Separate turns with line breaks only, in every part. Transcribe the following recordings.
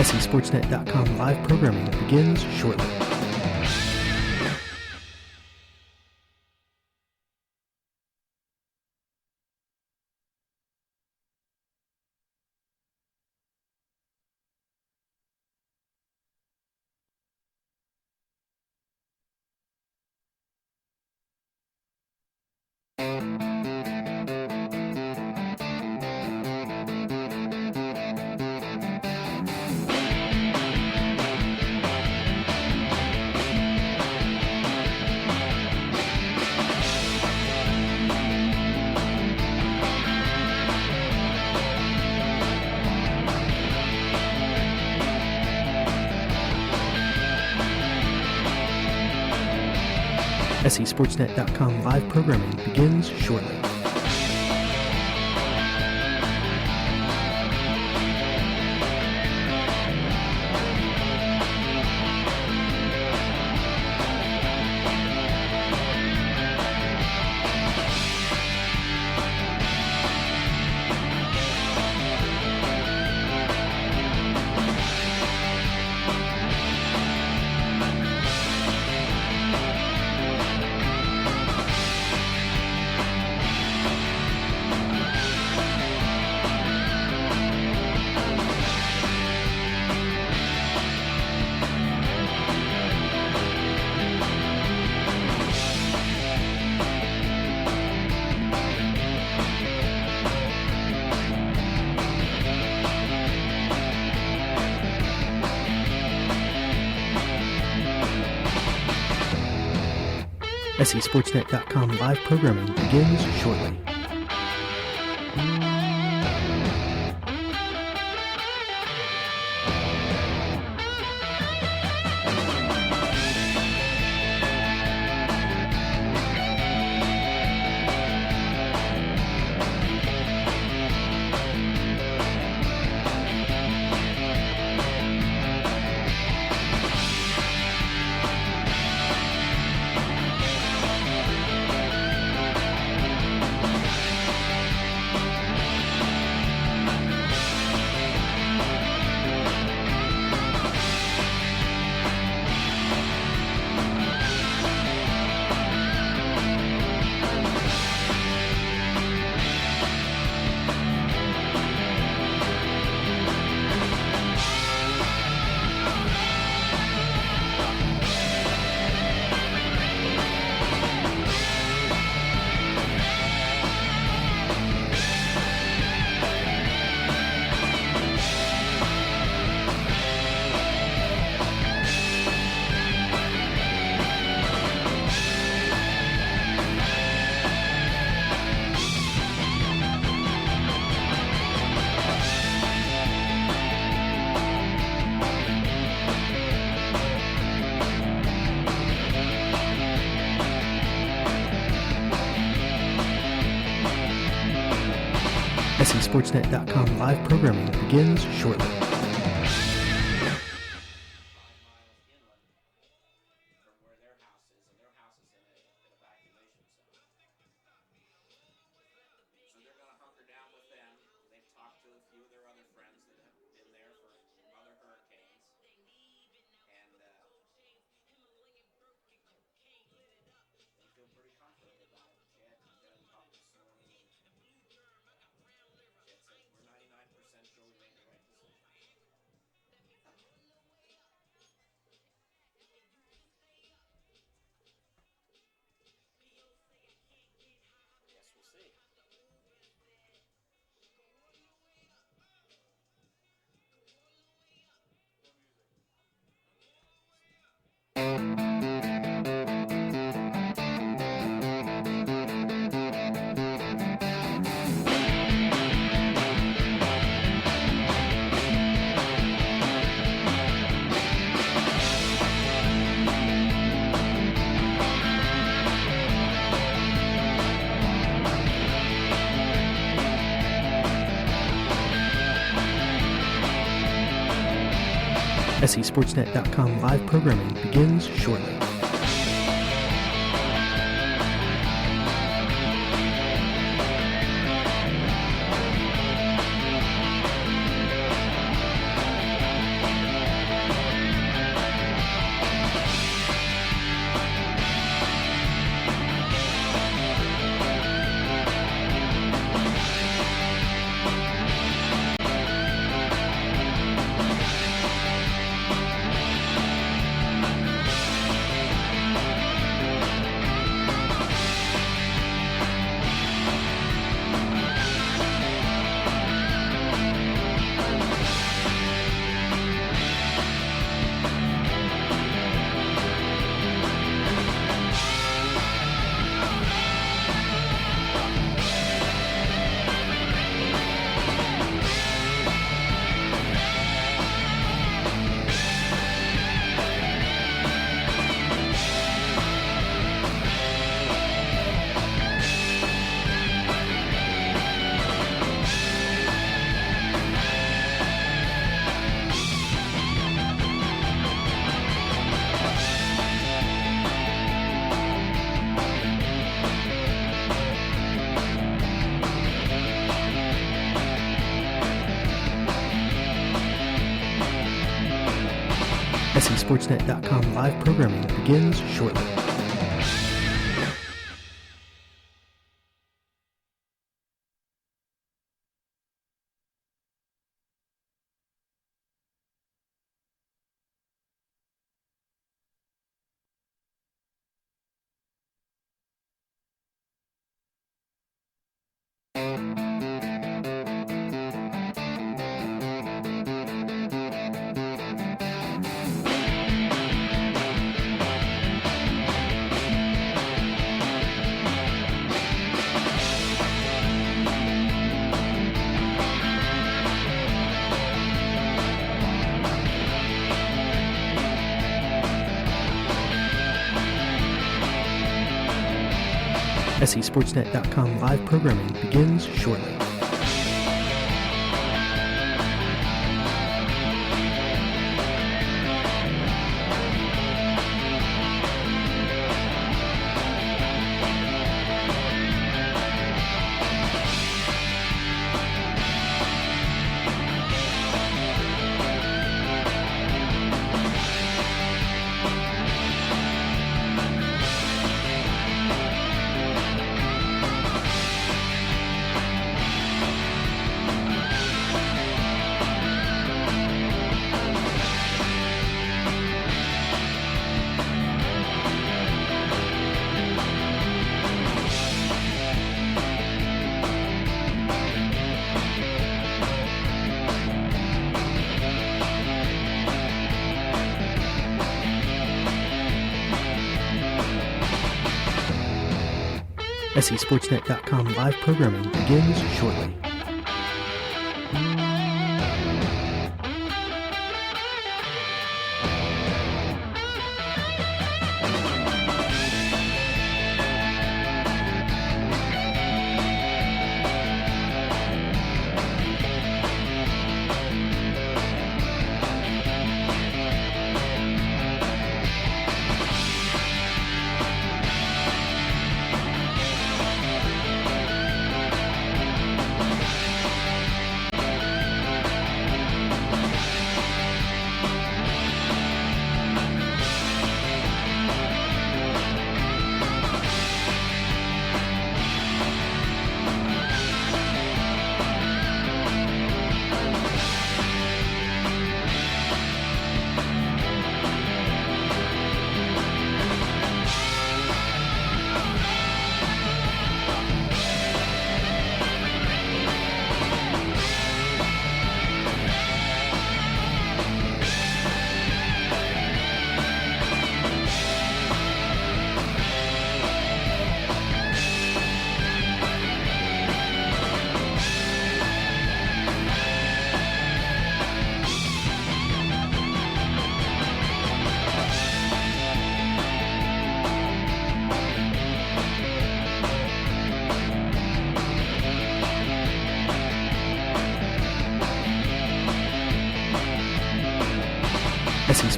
SESportsnet.com live programming begins shortly. SESportsnet.com live programming begins shortly. SESportsnet.com live programming begins shortly. SESportsnet.com live programming begins shortly. SESportsnet.com live programming begins shortly. SESportsNet.com live programming begins shortly. SESportsNet.com live programming begins shortly. SESportsNet.com live programming begins shortly.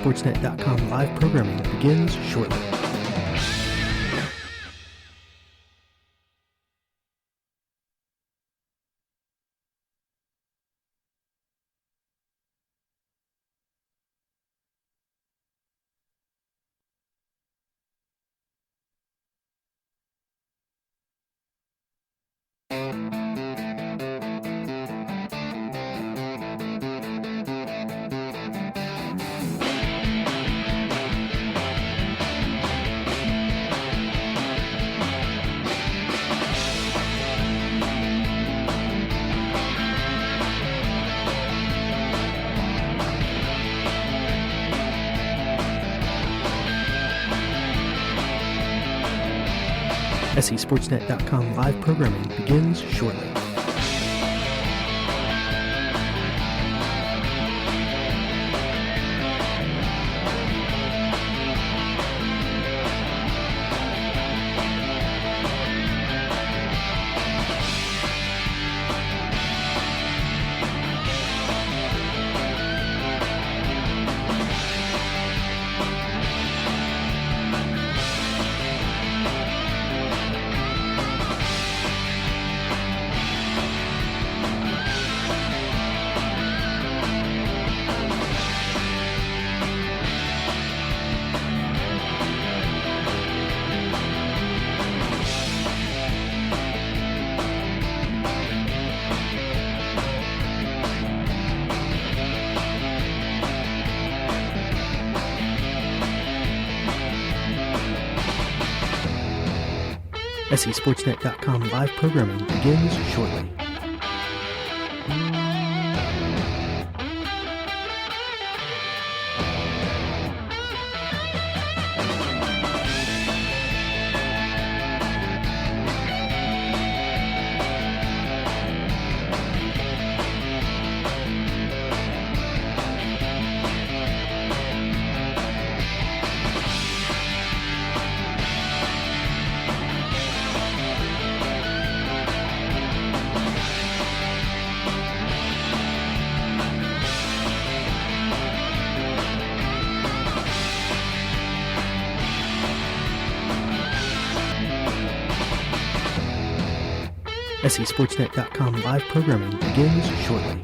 SESportsNet.com live programming begins shortly. SESportsNet.com live programming begins shortly. SESportsNet.com live programming begins shortly. SESportsNet.com live programming begins shortly.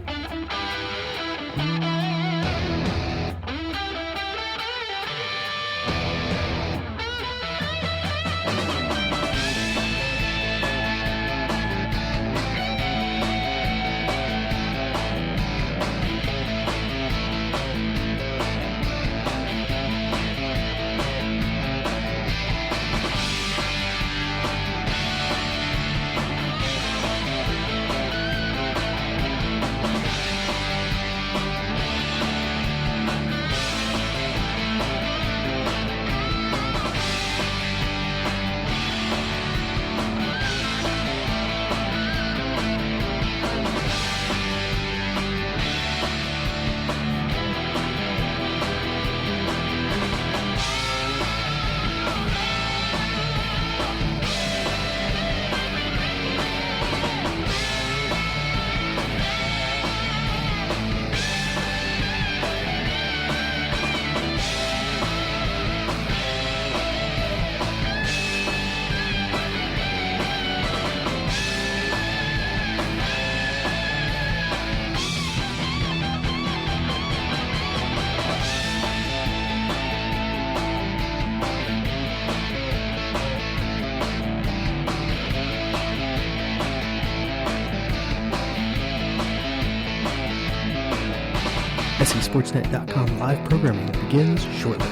SESportsNet.com live programming begins shortly.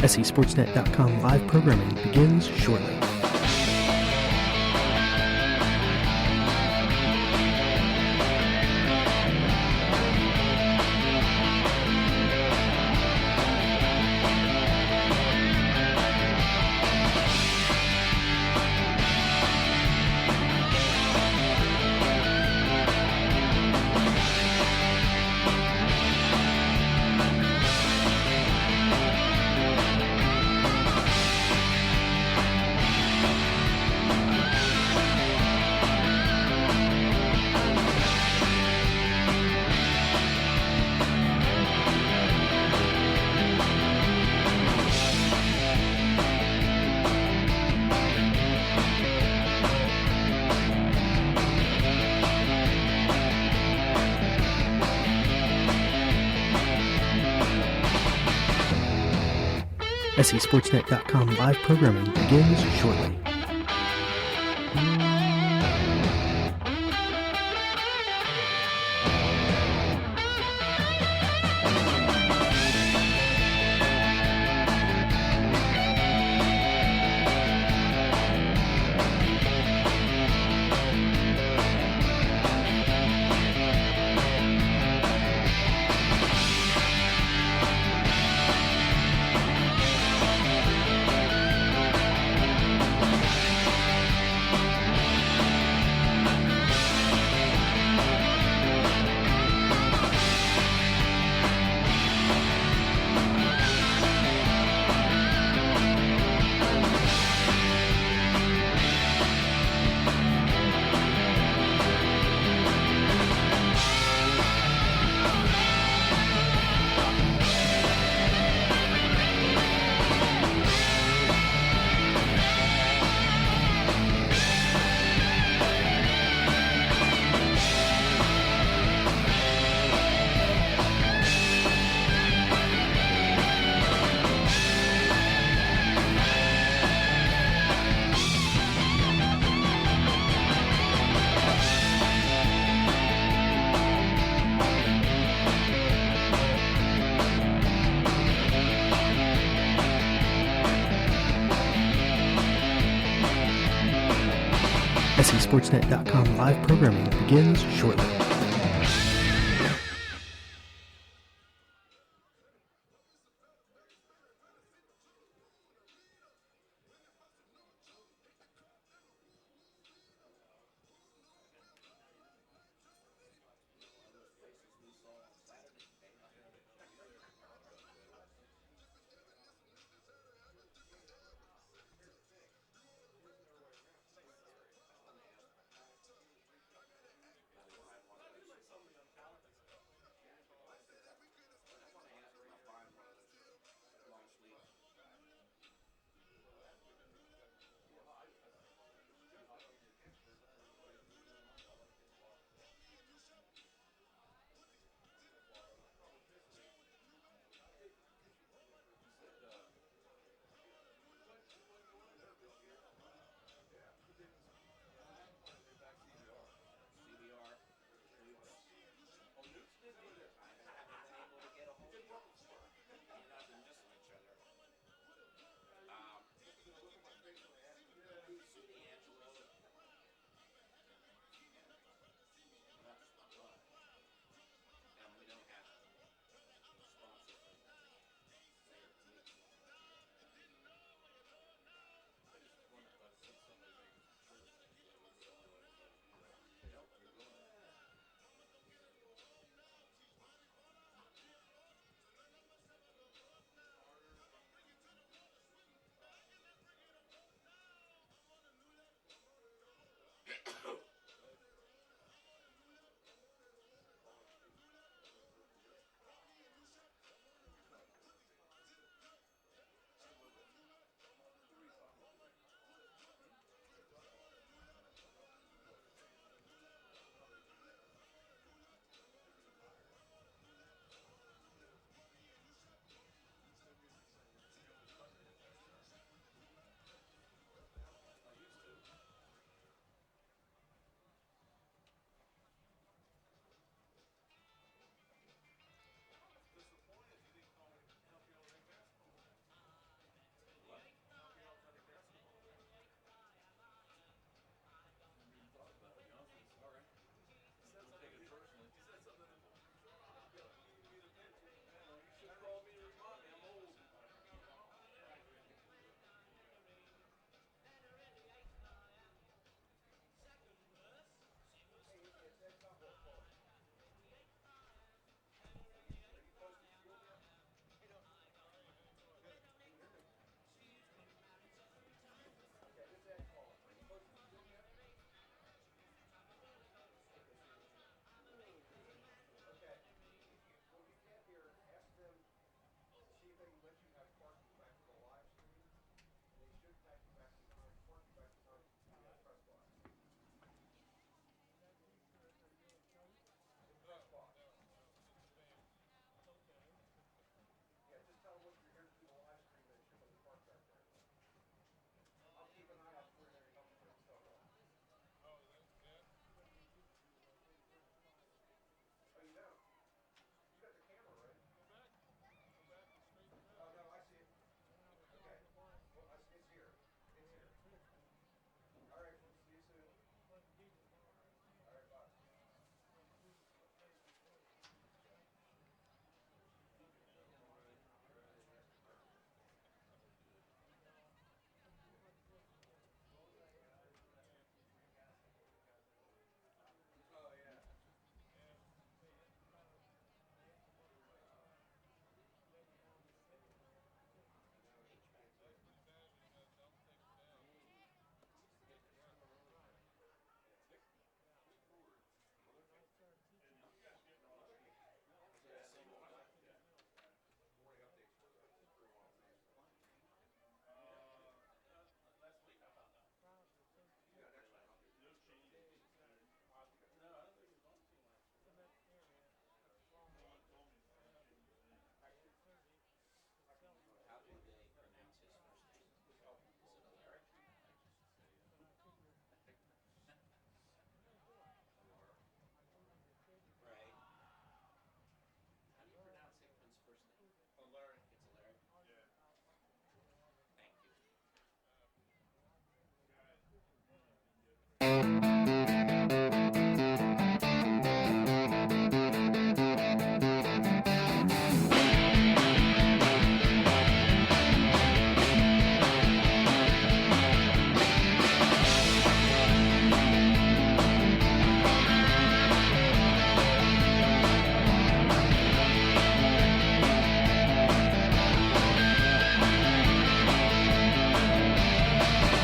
SESportsNet.com live programming begins shortly. SESportsNet.com live programming begins shortly. esportsnet.com live programming begins shortly.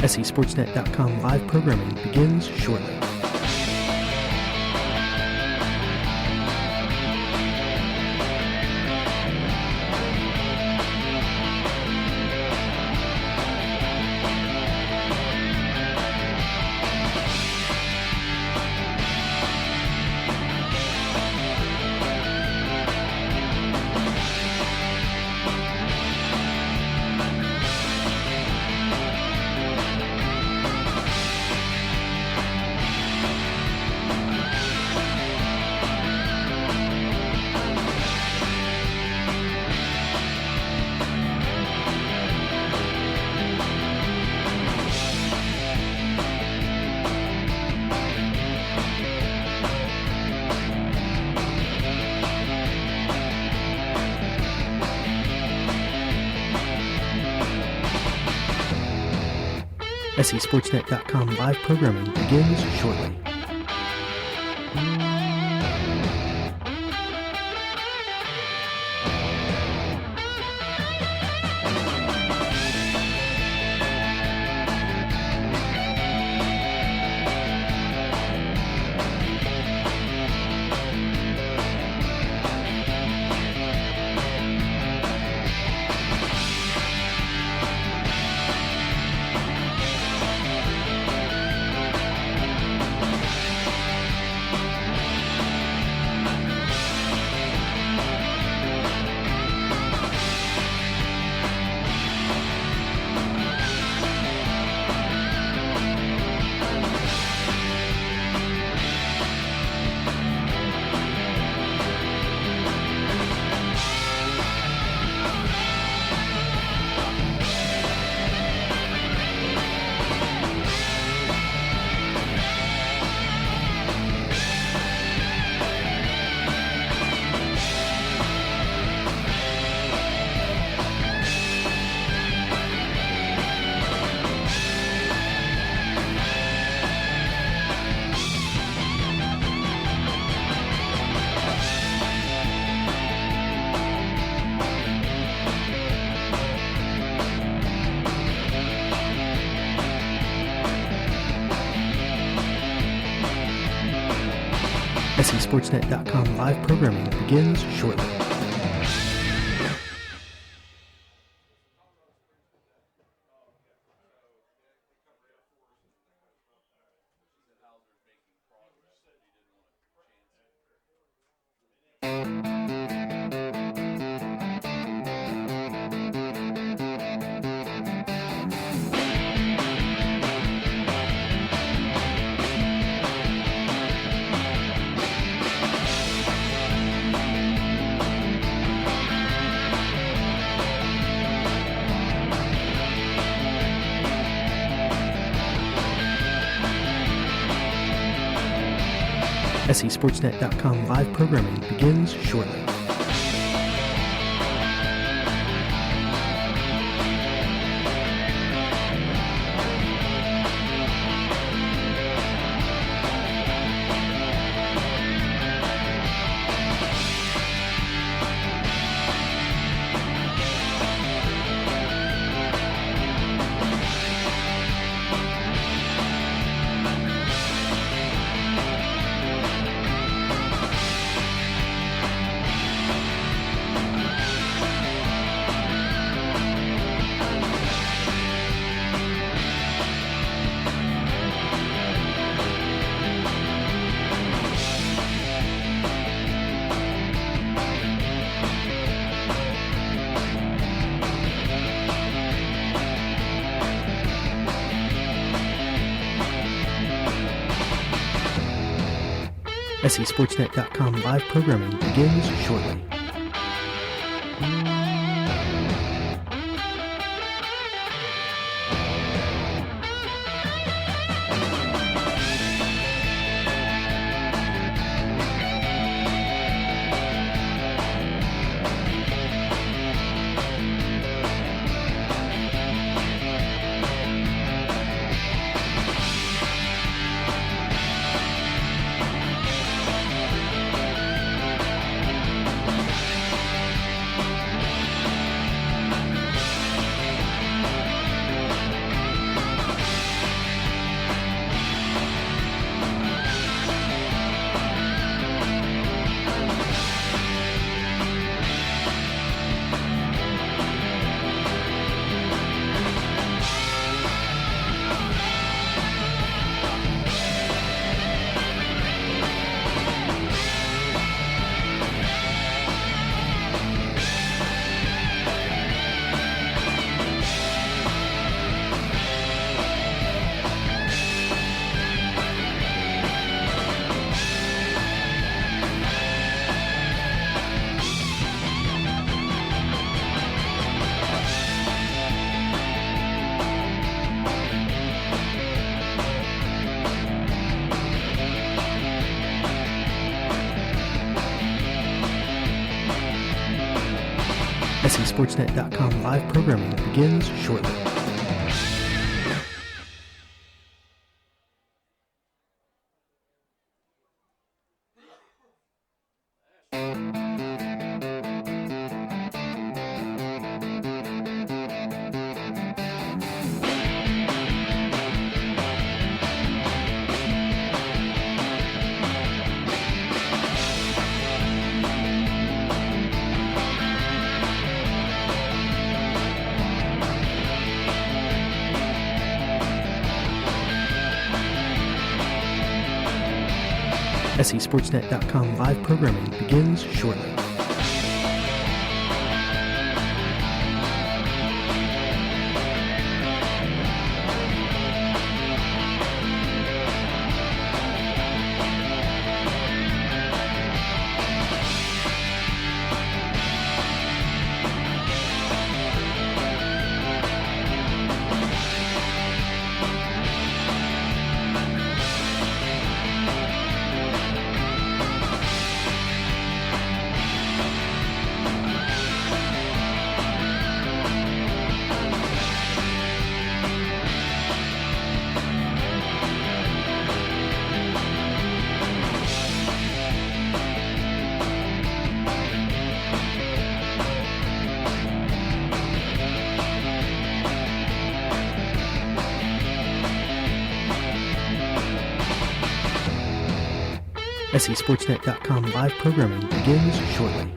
SESportsNet.com live programming begins shortly. SESportsNet.com live programming begins shortly. SESportsNet.com live programming begins shortly. SESportsNet.com live programming begins shortly. SESportsNet.com live programming begins shortly. SESportsnet.com live programming begins shortly. SESportsnet.com live programming begins shortly. SESportsnet.com live programming begins shortly.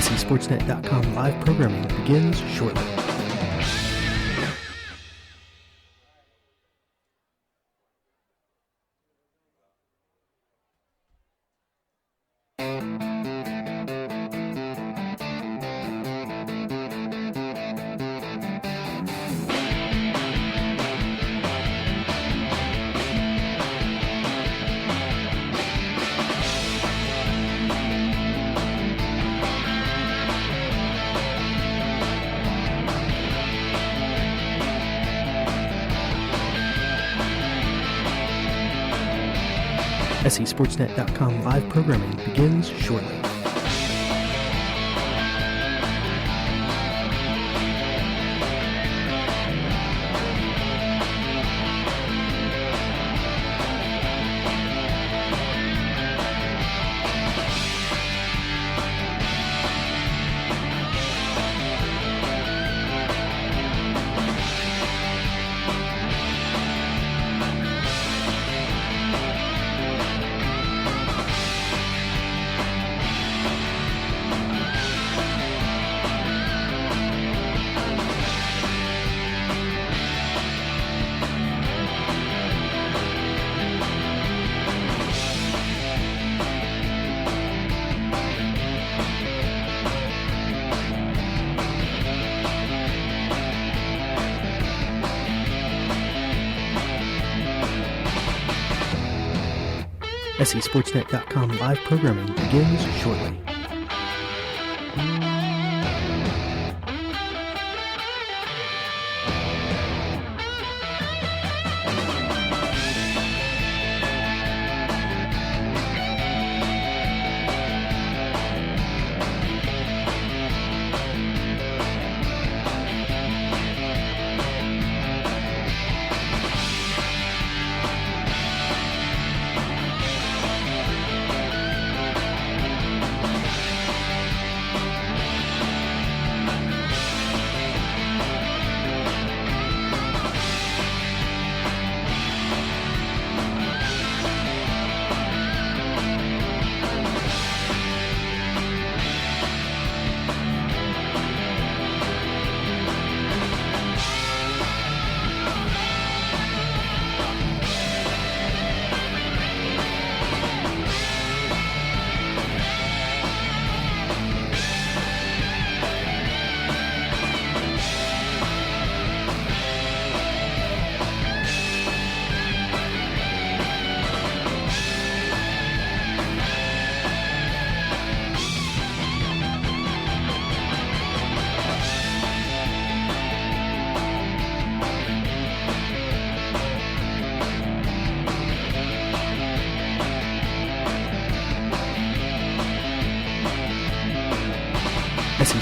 SESportsnet.com live programming begins shortly. SESportsnet.com live programming begins shortly. SESportsnet.com live programming begins shortly.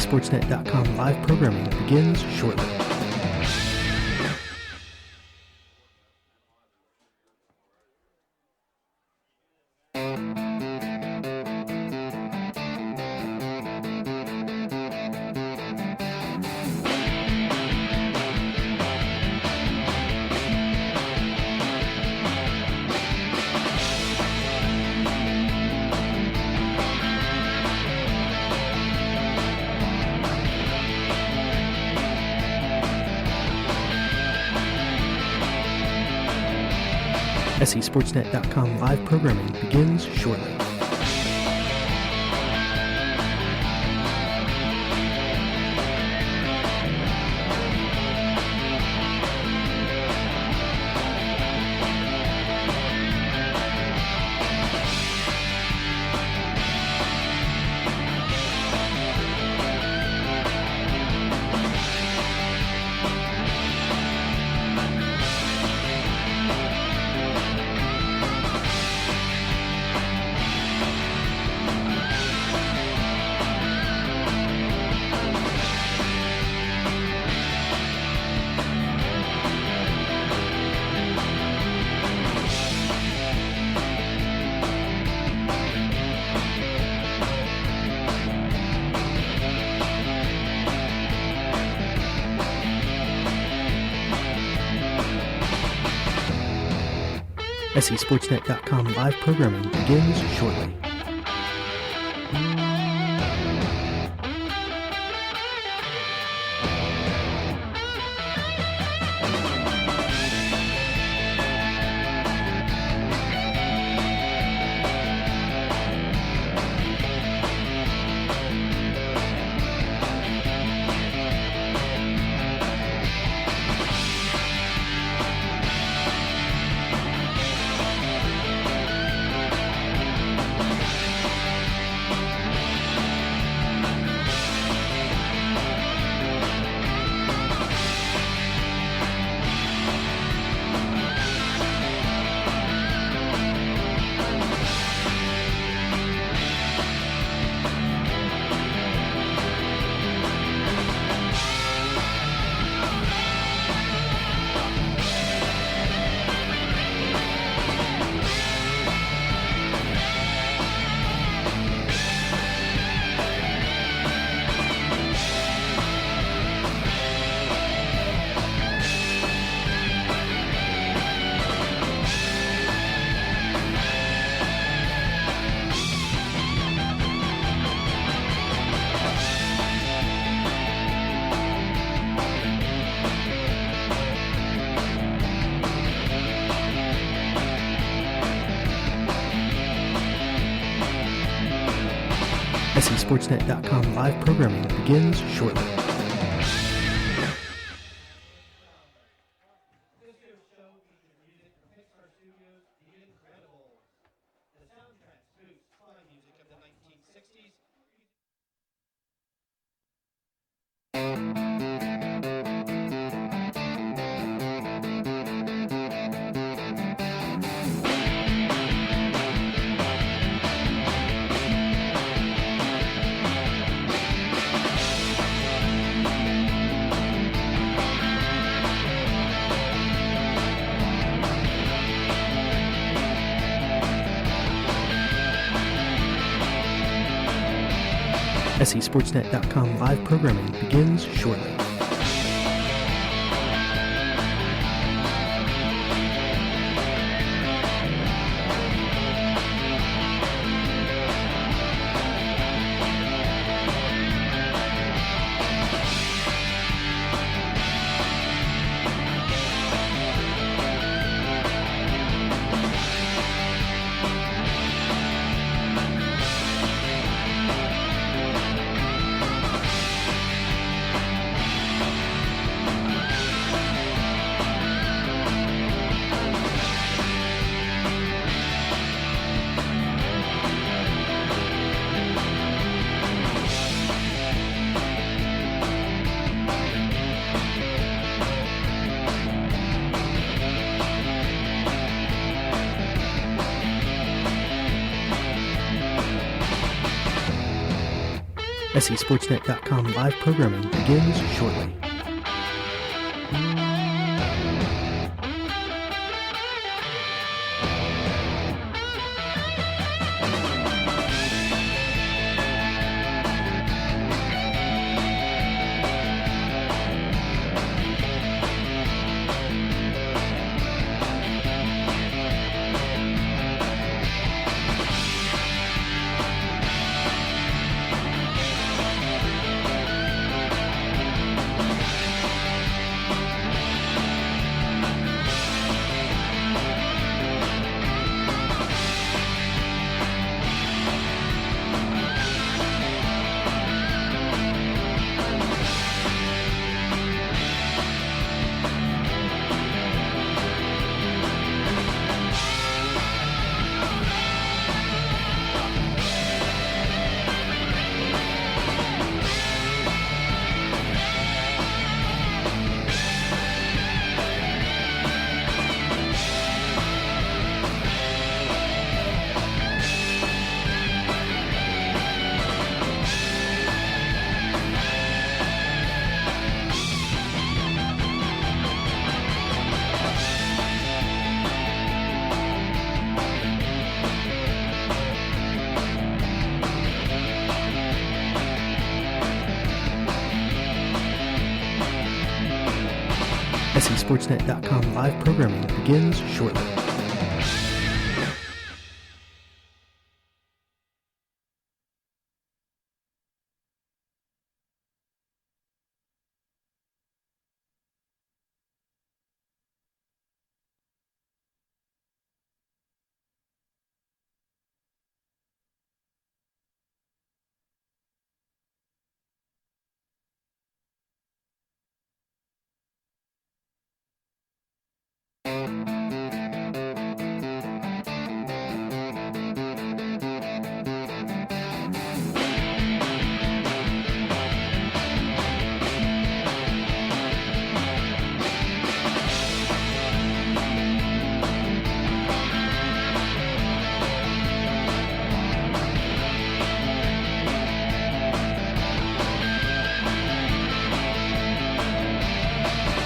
SESportsnet.com live programming begins shortly. SESportsnet.com live programming begins shortly. SESportsnet.com live programming begins shortly. SESportsnet.com live programming begins shortly. SESportsnet.com live programming begins shortly. SESportsnet.com live programming begins shortly. SESportsnet.com live programming begins shortly.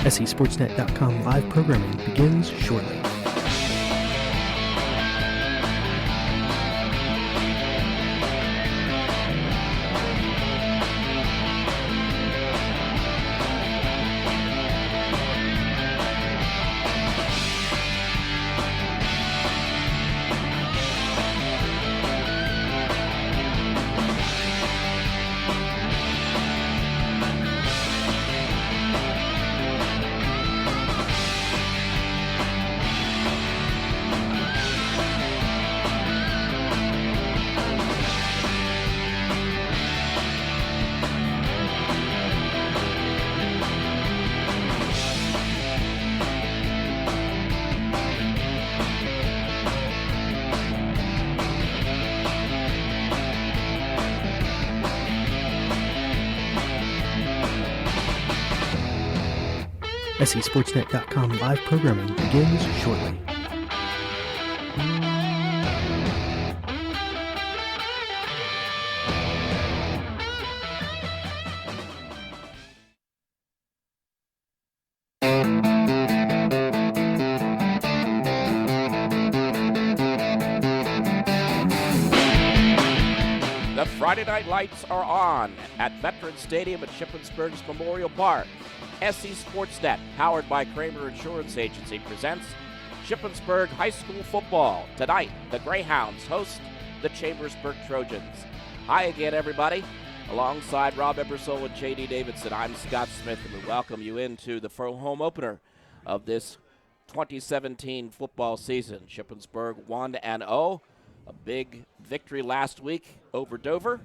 SESportsnet.com live programming begins shortly. SESportsnet.com live programming begins shortly.
The Friday night lights are on at Veterans Stadium at Shippensburg's Memorial Park. SE Sportsnet, powered by Kramer Insurance Agency, presents Shippensburg High School football. Tonight, the Greyhounds host the Chambersburg Trojans. Hi again, everybody. Alongside Rob Ebersole and J.D. Davidson, I'm Scott Smith, and we welcome you into the home opener of this 2017 football season. Shippensburg 1-0, a big victory last week over Dover.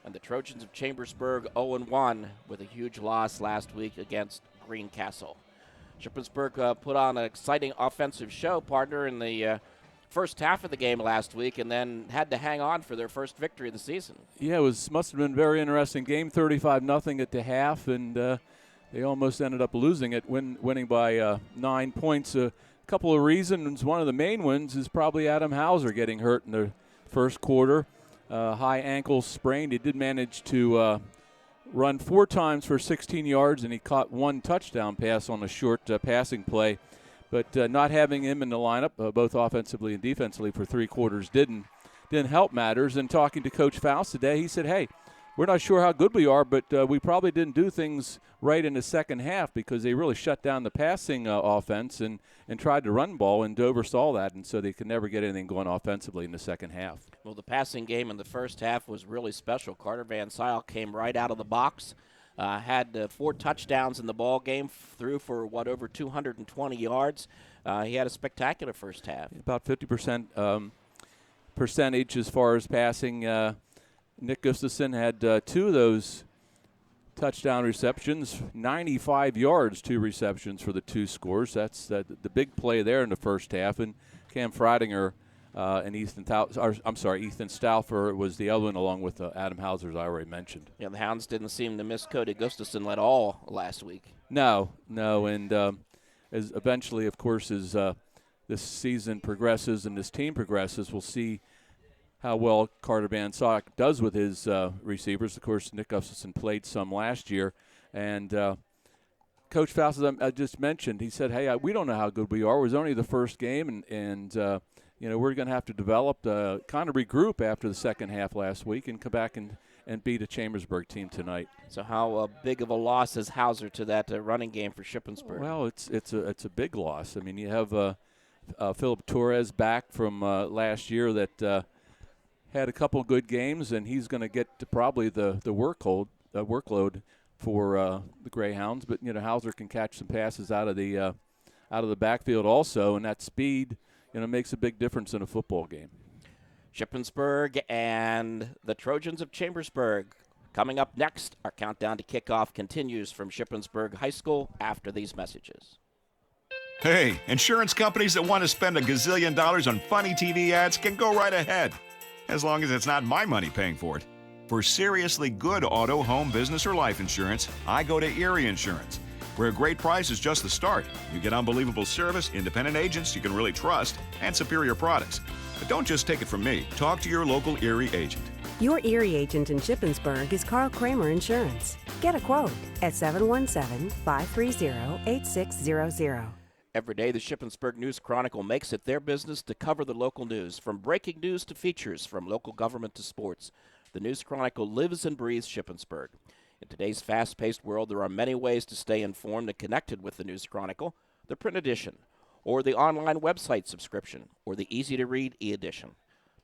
And the Trojans of Chambersburg 0-1 with a huge loss last week against Greencastle. Shippensburg put on an exciting offensive show, partner, in the first half of the game last week, and then had to hang on for their first victory of the season.
Yeah, must have been a very interesting game, 35-0 at the half, and they almost ended up losing it, winning by 9 points. A couple of reasons. One of the main ones is probably Adam Hauser getting hurt in the first quarter. high ankle sprain. He did manage to run 4 times for 16 yards, and he caught 1 touchdown pass on a short passing play. But not having him in the lineup, both offensively and defensively, for 3 quarters didn't help matters. And talking to Coach Faust today, he said, hey, we're not sure how good we are, but we probably didn't do things right in the second half because they really shut down the passing offense and tried to run ball, and Dover saw that, and so they could never get anything going offensively in the second half.
Well, the passing game in the first half was really special. Carter Van Sile came right out of the box, had 4 touchdowns in the ball game, threw for, over 220 yards. He had a spectacular first half.
About 50% percentage as far as passing. Nick Gustafson had 2 of those touchdown receptions, 95 yards, 2 receptions for the 2 scores. That's the big play there in the first half. And Cam Freidinger and Ethan Stauffer was the other one, along with Adam Hauser, as I already mentioned.
Yeah, the Hounds didn't seem to miss Cody Gustafson at all last week.
No, and as eventually, of course, as this season progresses and this team progresses, we'll see how well Carter Van Sile does with his receivers. Of course, Nick Gustafson played some last year, and Coach Faust, as I just mentioned, he said, hey, we don't know how good we are. It was only the first game, and we're going to have to develop, kind of regroup after the second half last week and come back and beat a Chambersburg team tonight.
So how big of a loss is Hauser to that running game for Shippensburg?
Well, it's a big loss. I mean, you have Philip Torres back from last year that had a couple good games, and he's going to get to probably the workload for the Greyhounds. But Hauser can catch some passes out of the backfield also, and that speed makes a big difference in a football game.
Shippensburg and the Trojans of Chambersburg. Coming up next, our countdown to kickoff continues from Shippensburg High School after these messages.
Hey, insurance companies that want to spend $1 gazillion on funny TV ads can go right ahead, as long as it's not my money paying for it. For seriously good auto, home, business, or life insurance, I go to Erie Insurance, where a great price is just the start. You get unbelievable service, independent agents you can really trust, and superior products. But don't just take it from me. Talk to your local Erie agent.
Your Erie agent in Shippensburg is Carl Kramer Insurance. Get a quote at 717-530-8600.
Every day, the Shippensburg News Chronicle makes it their business to cover the local news, from breaking news to features, from local government to sports. The News Chronicle lives and breathes Shippensburg. In today's fast-paced world, there are many ways to stay informed and connected with the News Chronicle: the print edition, or the online website subscription, or the easy-to-read e-edition.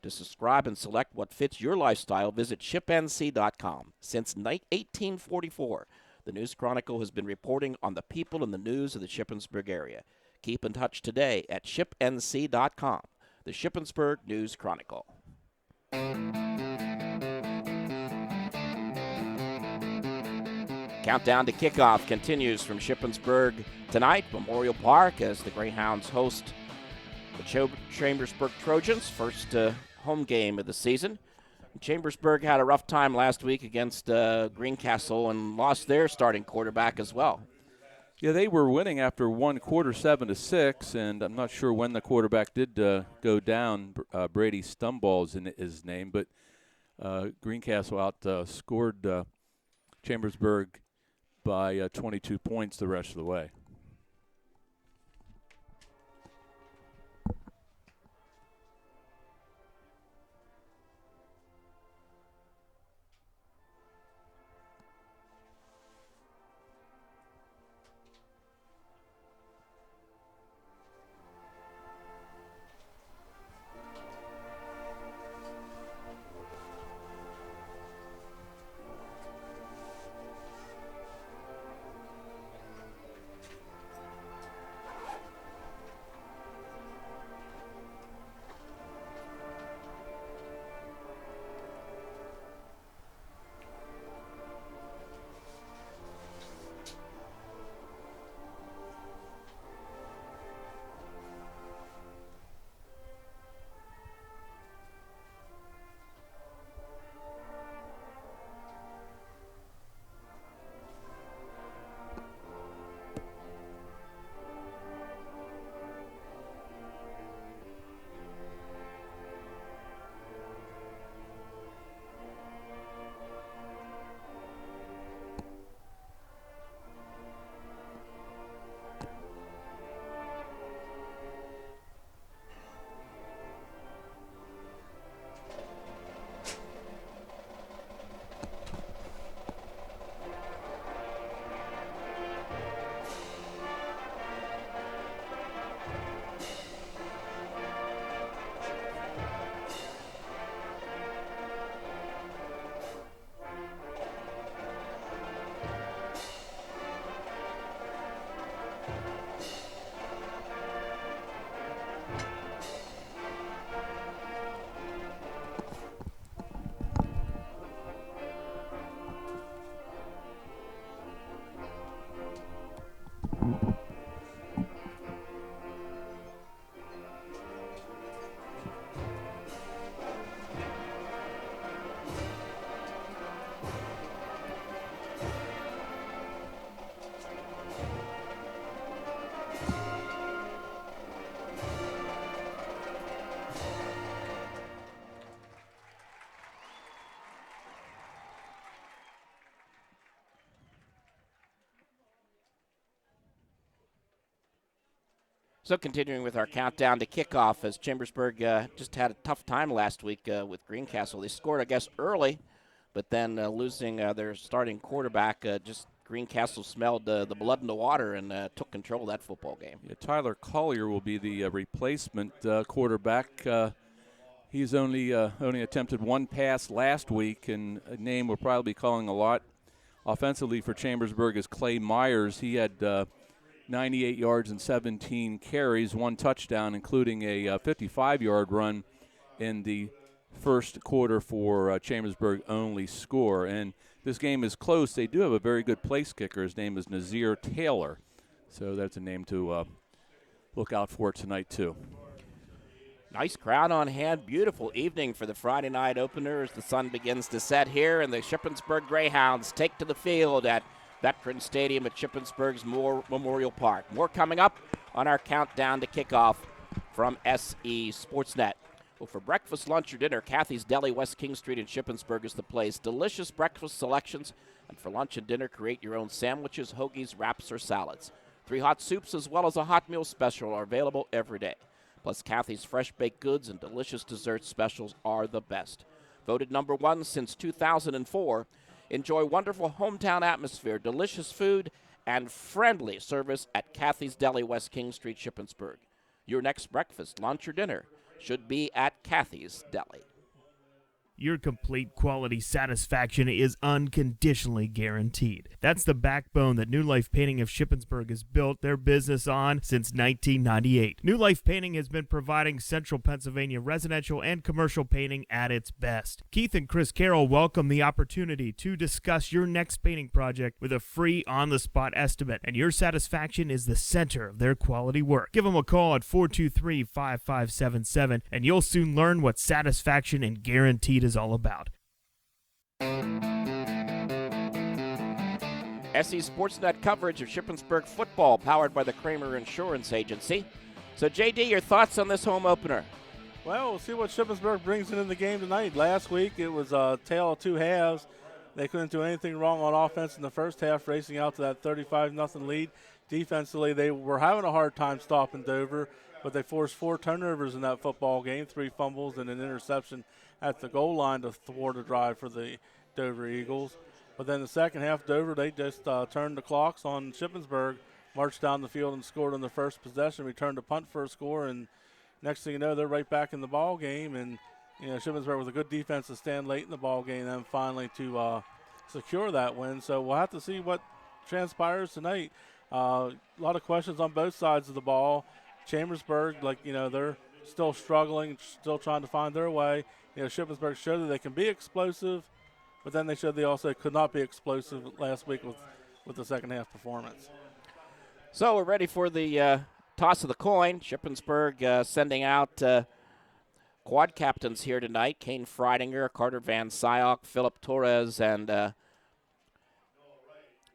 To subscribe and select what fits your lifestyle, visit shipnc.com. Since 1844, the News Chronicle has been reporting on the people and the news of the Shippensburg area. Keep in touch today at shipnc.com. The Shippensburg News Chronicle. Countdown to kickoff continues from Shippensburg tonight, Memorial Park, as the Greyhounds host the Chambersburg Trojans, first home game of the season. Chambersburg had a rough time last week against Greencastle and lost their starting quarterback as well.
Yeah, they were winning after one quarter, 7-6, and I'm not sure when the quarterback did go down. Brady Stumball is in his name, but Greencastle outscored Chambersburg by 22 points the rest of the way.
So continuing with our countdown to kickoff, as Chambersburg just had a tough time last week with Greencastle. They scored, I guess, early, but then losing their starting quarterback, just Greencastle smelled the blood in the water and took control of that football game.
Yeah, Tyler Collier will be the replacement quarterback. He's only attempted one pass last week, and a name we'll probably be calling a lot offensively for Chambersburg is Clay Myers. He had 98 yards and 17 carries, one touchdown, including a 55-yard run in the first quarter for Chambersburg only score. And this game is close. They do have a very good place kicker. His name is Nazir Taylor. So that's a name to look out for tonight, too.
Nice crowd on hand. Beautiful evening for the Friday night opener as the sun begins to set here, and the Shippensburg Greyhounds take to the field at Veteran Stadium at Shippensburg's Memorial Park. More coming up on our countdown to kickoff from SE Sportsnet. Well, for breakfast, lunch, or dinner, Kathy's Deli, West King Street in Shippensburg is the place. Delicious breakfast selections, and for lunch and dinner, create your own sandwiches, hoagies, wraps, or salads. 3 hot soups as well as a hot meal special are available every day. Plus, Kathy's fresh baked goods and delicious dessert specials are the best. Voted number 1 since 2004. Enjoy wonderful hometown atmosphere, delicious food, and friendly service at Kathy's Deli, West King Street, Shippensburg. Your next breakfast, lunch, or dinner should be at Kathy's Deli.
Your complete quality satisfaction is unconditionally guaranteed. That's the backbone that New Life Painting of Shippensburg has built their business on since 1998. New Life Painting has been providing Central Pennsylvania residential and commercial painting at its best. Keith and Chris Carroll welcome the opportunity to discuss your next painting project with a free on-the-spot estimate, and your satisfaction is the center of their quality work. Give them a call at 423-5577, and you'll soon learn what satisfaction and guaranteed is all about.
SE Sportsnet coverage of Shippensburg football powered by the Kramer Insurance Agency. So, JD, your thoughts on this home opener?
Well, we'll see what Shippensburg brings into the game tonight. Last week it was a tale of two halves. They couldn't do anything wrong on offense in the first half, racing out to that 35-0 lead. Defensively, they were having a hard time stopping Dover, but they forced 4 turnovers in that football game, 3 fumbles and an interception at the goal line to thwart a drive for the Dover Eagles. But then the second half, Dover, they just turned the clocks on Shippensburg, marched down the field and scored on the first possession, returned a punt for a score, and next thing you know, they're right back in the ball game. And Shippensburg with a good defense to stand late in the ball game and finally to secure that win. So we'll have to see what transpires tonight. A lot of questions on both sides of the ball. Chambersburg, they're still struggling, still trying to find their way. Shippensburg showed that they can be explosive, but then they showed they also could not be explosive last week with the second half performance.
So we're ready for the toss of the coin. Shippensburg sending out quad captains here tonight. Kane Freidinger, Carter Van Syok, Philip Torres, and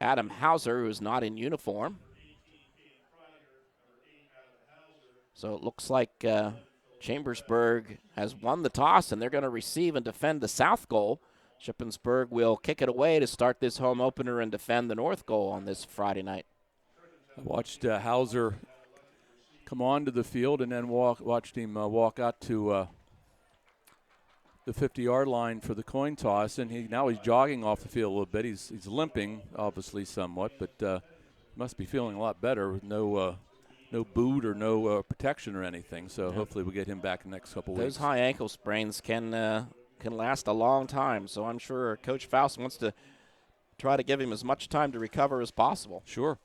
Adam Hauser, who's not in uniform. So it looks like Chambersburg has won the toss, and they're going to receive and defend the south goal. Shippensburg will kick it away to start this home opener and defend the north goal on this Friday night.
I watched Hauser come onto the field and then watched him walk out to the 50-yard line for the coin toss, and now he's jogging off the field a little bit. He's limping, obviously, somewhat, but must be feeling a lot better with no boot or no protection or anything. So hopefully we'll get him back in the next couple weeks.
Those high ankle sprains can last a long time. So I'm sure Coach Faust wants to try to give him as much time to recover as possible.
Sure.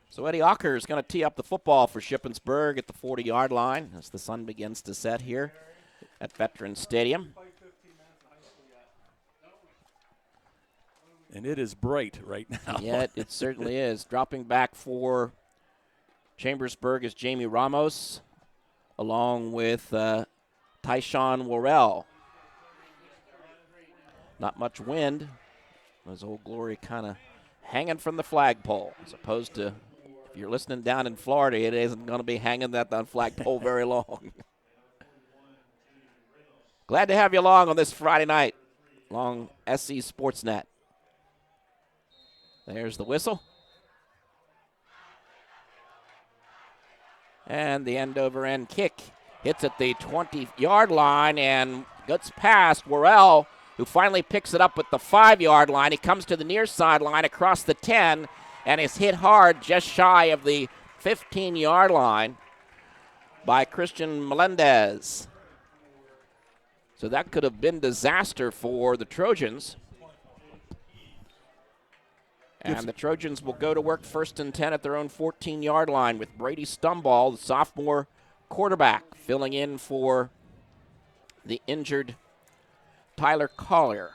So Eddie Ocker is going to tee up the football for Shippensburg at the 40-yard line as the sun begins to set here at Veterans Stadium.
And it is bright right now.
Yeah, it certainly is. Dropping back for Chambersburg is Jamie Ramos, along with Tyshawn Worrell. Not much wind. As Old Glory kind of hanging from the flagpole, as opposed to, if you're listening down in Florida, it isn't going to be hanging that on flagpole very long. Glad to have you along on this Friday night along SC Sportsnet. There's the whistle. And the end-over-end kick hits at the 20-yard line and gets past Worrell, who finally picks it up at the 5-yard line. He comes to the near sideline across the 10 and is hit hard just shy of the 15-yard line by Christian Melendez. So that could have been disaster for the Trojans. And the Trojans will go to work 1st and 10 at their own 14-yard line with Brady Stumball, the sophomore quarterback, filling in for the injured Tyler Collier.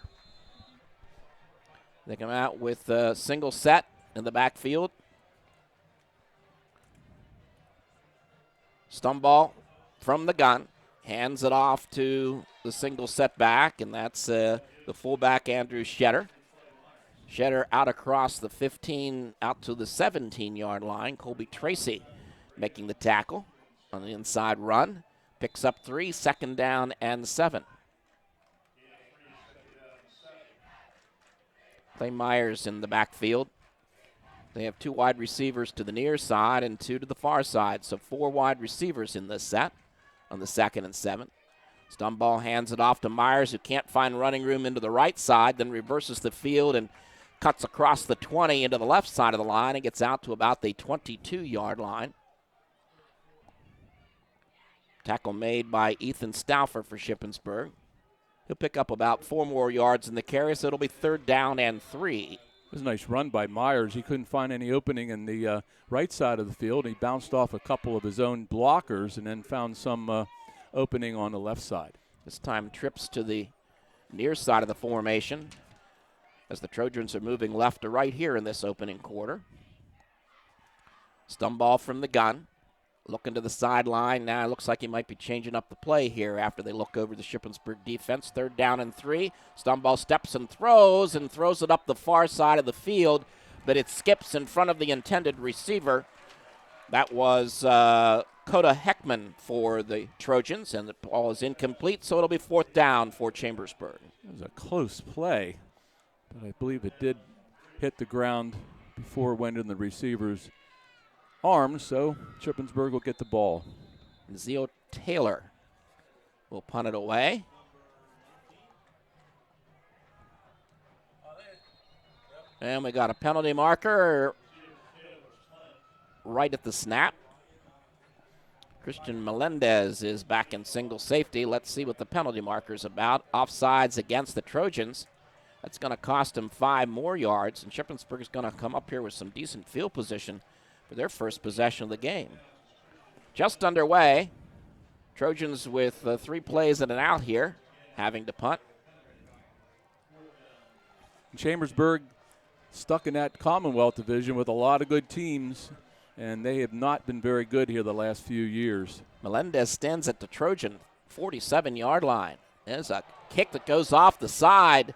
They come out with a single set in the backfield. Stumball from the gun hands it off to the single set back, and that's the fullback Andrew Shetter. Shetter out across the 15, out to the 17-yard line. Colby Tracy making the tackle on the inside run. Picks up 3, 2nd down and 7. Clay Myers in the backfield. They have 2 wide receivers to the near side and 2 to the far side. So 4 wide receivers in this set on the 2nd and 7. Stumball hands it off to Myers, who can't find running room into the right side, then reverses the field and cuts across the 20 into the left side of the line and gets out to about the 22-yard line. Tackle made by Ethan Stauffer for Shippensburg. He'll pick up about 4 more yards in the carry, so it'll be 3rd down and 3.
It was a nice run by Myers. He couldn't find any opening in the right side of the field. He bounced off a couple of his own blockers and then found some opening on the left side.
This time trips to the near side of the formation as the Trojans are moving left to right here in this opening quarter. Stumball from the gun. Looking to the sideline. Now it looks like he might be changing up the play here after they look over the Shippensburg defense. 3rd down and 3. Stumball steps and throws it up the far side of the field, but it skips in front of the intended receiver. That was Coda Heckman for the Trojans, and the ball is incomplete, so it'll be 4th down for Chambersburg.
It was a close play, but I believe it did hit the ground before it went in the receiver's arms, so Shippensburg will get the ball.
Zio Taylor will punt it away. And we got a penalty marker right at the snap. Christian Melendez is back in single safety. Let's see what the penalty marker's about. Offsides against the Trojans. That's going to cost him 5 more yards, and Shippensburg is going to come up here with some decent field position for their first possession of the game. Just underway. Trojans with 3 plays and an out here, having to punt.
Chambersburg stuck in that Commonwealth division with a lot of good teams, and they have not been very good here the last few years.
Melendez stands at the Trojan 47-yard line. There's a kick that goes off the side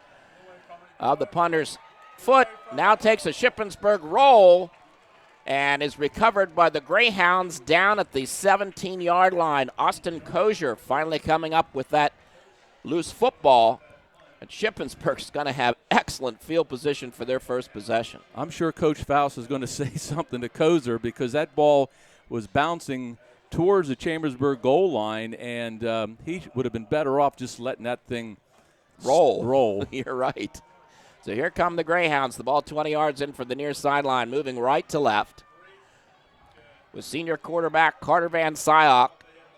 of the punter's foot. Now takes a Shippensburg roll and is recovered by the Greyhounds down at the 17-yard line. Austin Kozier finally coming up with that loose football. And Shippensburg's going to have excellent field position for their first possession.
I'm sure Coach Faust is going to say something to Kozier because that ball was bouncing towards the Chambersburg goal line, and he would have been better off just letting that thing roll.
You're right. So here come the Greyhounds. The ball 20 yards in for the near sideline, moving right to left. With senior quarterback Carter Van Syok,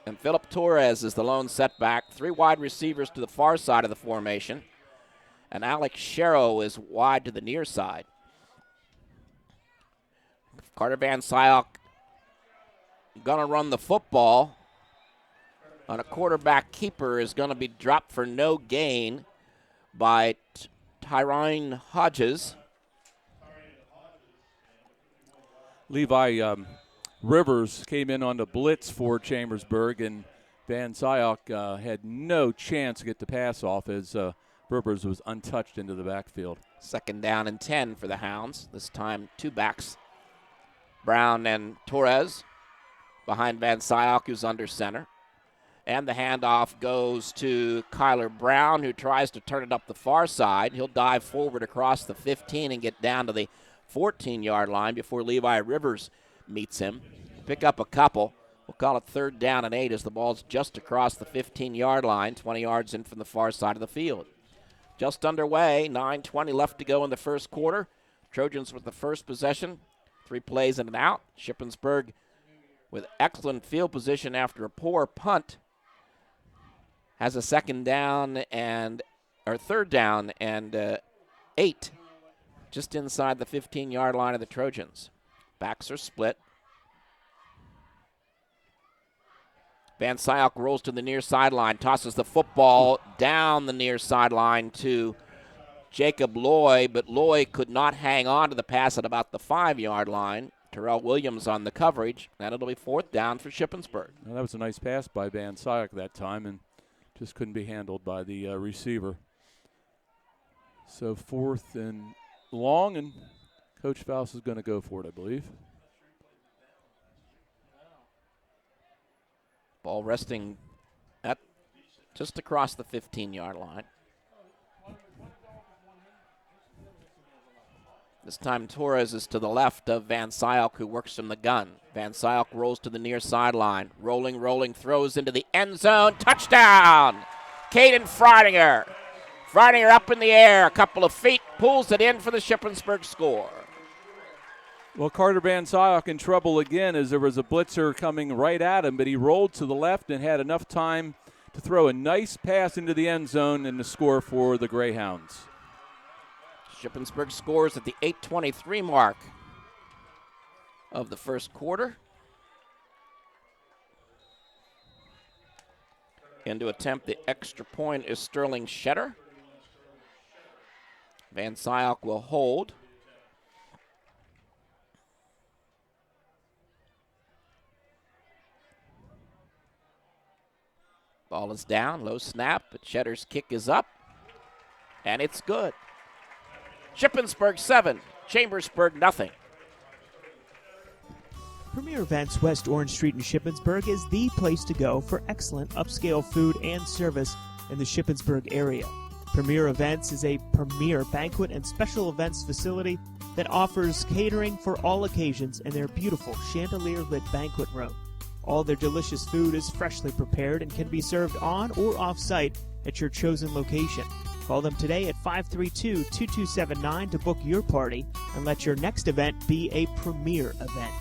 and Philip Torres is the lone setback. 3 wide receivers to the far side of the formation. And Alex Sherrow is wide to the near side. Carter Van Syok going to run the football on a quarterback keeper is going to be dropped for no gain by Tyrone Hodges.
Levi Rivers came in on the blitz for Chambersburg, and Van Zyok had no chance to get the pass off as Rivers was untouched into the backfield.
2nd down and 10 for the Hounds. This time 2 backs, Brown and Torres, behind Van Zyok, who's under center. And the handoff goes to Kyler Brown, who tries to turn it up the far side. He'll dive forward across the 15 and get down to the 14-yard line before Levi Rivers meets him. Pick up a couple. We'll call it 3rd down and 8 as the ball's just across the 15-yard line, 20 yards in from the far side of the field. Just underway, 9:20 left to go in the first quarter. Trojans with the first possession, 3 plays and an out. Shippensburg with excellent field position after a poor punt has a 3rd down and 8 just inside the 15-yard line of the Trojans. Backs are split. Van Zyok rolls to the near sideline, tosses the football down the near sideline to Jacob Loy, but Loy could not hang on to the pass at about the 5-yard line. Terrell Williams on the coverage, and it'll be 4th down for Shippensburg.
Well, that was a nice pass by Van Zyok that time, and just couldn't be handled by the receiver. So 4th and long, and Coach Faust is going to go for it, I believe.
Ball resting at just across the 15-yard line. This time Torres is to the left of Van Zyok, who works from the gun. Van Zyok rolls to the near sideline. Rolling, throws into the end zone. Touchdown! Caden Freidinger. Freidinger up in the air, a couple of feet, pulls it in for the Shippensburg score.
Well, Carter Van Zyok in trouble again as there was a blitzer coming right at him, but he rolled to the left and had enough time to throw a nice pass into the end zone and the score for the Greyhounds.
Shippensburg scores at the 8:23 mark of the first quarter. And to attempt the extra point is Sterling Shetter. Van Zyok will hold. Ball is down, low snap, but Shetter's kick is up, and it's good. Shippensburg 7, Chambersburg nothing.
Premier Events West Orange Street in Shippensburg is the place to go for excellent upscale food and service in the Shippensburg area. Premier Events is a premier banquet and special events facility that offers catering for all occasions in their beautiful chandelier-lit banquet room. All their delicious food is freshly prepared and can be served on or off-site at your chosen location. Call them today at 532-2279 to book your party and let your next event be a premier event.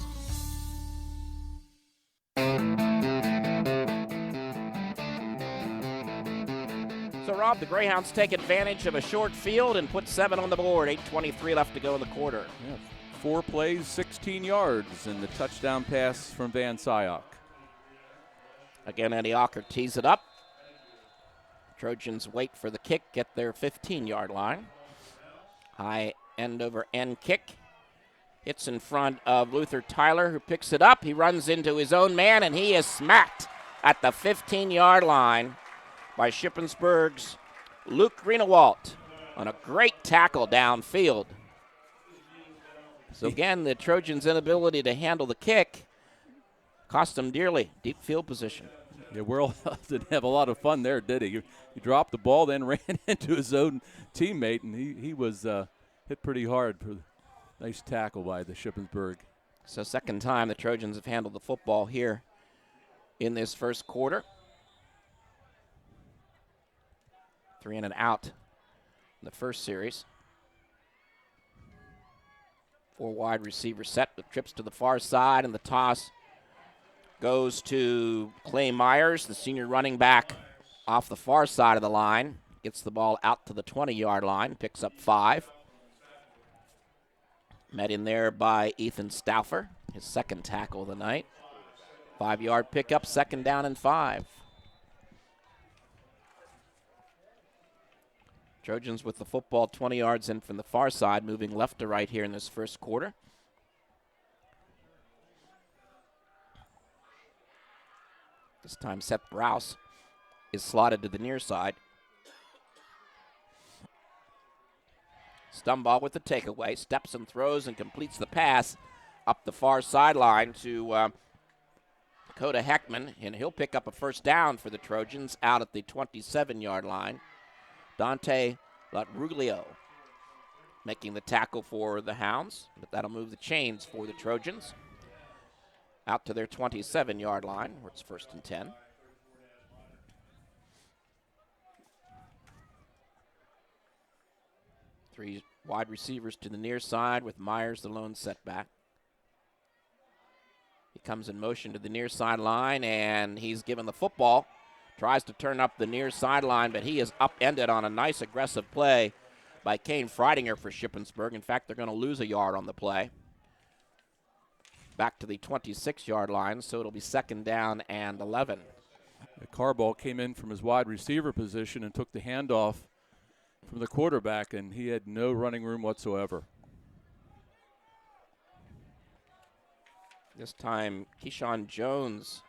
So, Rob, the Greyhounds take advantage of a short field and put 7 on the board. 8:23 left to go in the quarter.
Yeah, 4 plays, 16 yards, and the touchdown pass from Van Zyok.
Again, Eddie Ocker tees it up. Trojans wait for the kick at their 15-yard line. High end over end kick. Hits in front of Luther Tyler, who picks it up. He runs into his own man, and he is smacked at the 15-yard line by Shippensburg's Luke Greenewalt on a great tackle downfield. So again, the Trojans' inability to handle the kick cost them dearly. Deep field position.
Yeah, Worrell didn't have a lot of fun there, did he? He dropped the ball, then ran into his own teammate, and he was hit pretty hard for the nice tackle by the Shippensburg.
So second time the Trojans have handled the football here in this first quarter. 3 and an out in the first series. 4 wide receiver set with trips to the far side, and the toss goes to Clay Myers, the senior running back, off the far side of the line. Gets the ball out to the 20-yard line, picks up 5. Met in there by Ethan Stauffer, his second tackle of the night. 5-yard pickup, 2nd down and 5. Trojans with the football 20 yards in from the far side, moving left to right here in this first quarter. This time Seth Browse is slotted to the near side. Stumbaugh with the takeaway, steps and throws and completes the pass up the far sideline to Dakota Heckman, and he'll pick up a first down for the Trojans out at the 27-yard line. Dante Latruglio making the tackle for the Hounds, but that'll move the chains for the Trojans out to their 27-yard line, where it's 1st and 10. Three wide receivers to the near side with Myers the lone setback. He comes in motion to the near sideline, and he's given the football. Tries to turn up the near sideline, but he is upended on a nice aggressive play by Kane Freidinger for Shippensburg. In fact, they're going to lose a yard on the play. Back to the 26-yard line, so it'll be 2nd down and 11.
Carball came in from his wide receiver position and took the handoff from the quarterback, and he had no running room whatsoever.
This time, Keyshawn Jones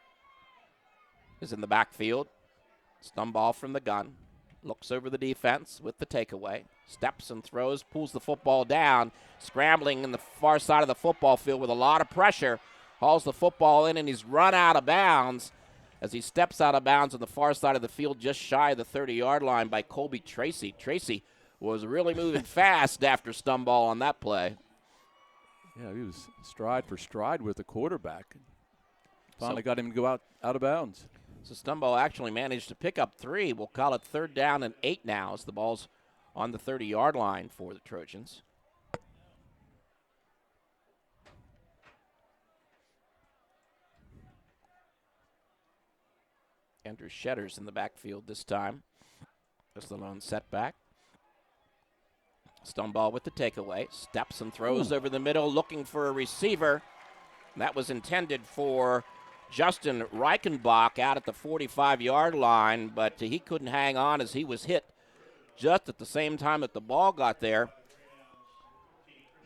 is in the backfield. Stumbaugh from the gun. Looks over the defense with the takeaway. Steps and throws, pulls the football down. Scrambling in the far side of the football field with a lot of pressure. Hauls the football in, and he's run out of bounds as he steps out of bounds on the far side of the field, just shy of the 30-yard line by Colby Tracy. Tracy was really moving fast after Stumbaugh on that play.
Yeah, he was stride for stride with the quarterback. Finally got him to go out of bounds.
So Stumbaugh actually managed to pick up 3. We'll call it 3rd down and 8 now as the ball's on the 30-yard line for the Trojans. Andrew Shedders in the backfield this time. Just the lone setback. Stumbaugh with the takeaway. Steps and throws over the middle, looking for a receiver. That was intended for Justin Reichenbach out at the 45-yard line, but he couldn't hang on as he was hit just at the same time that the ball got there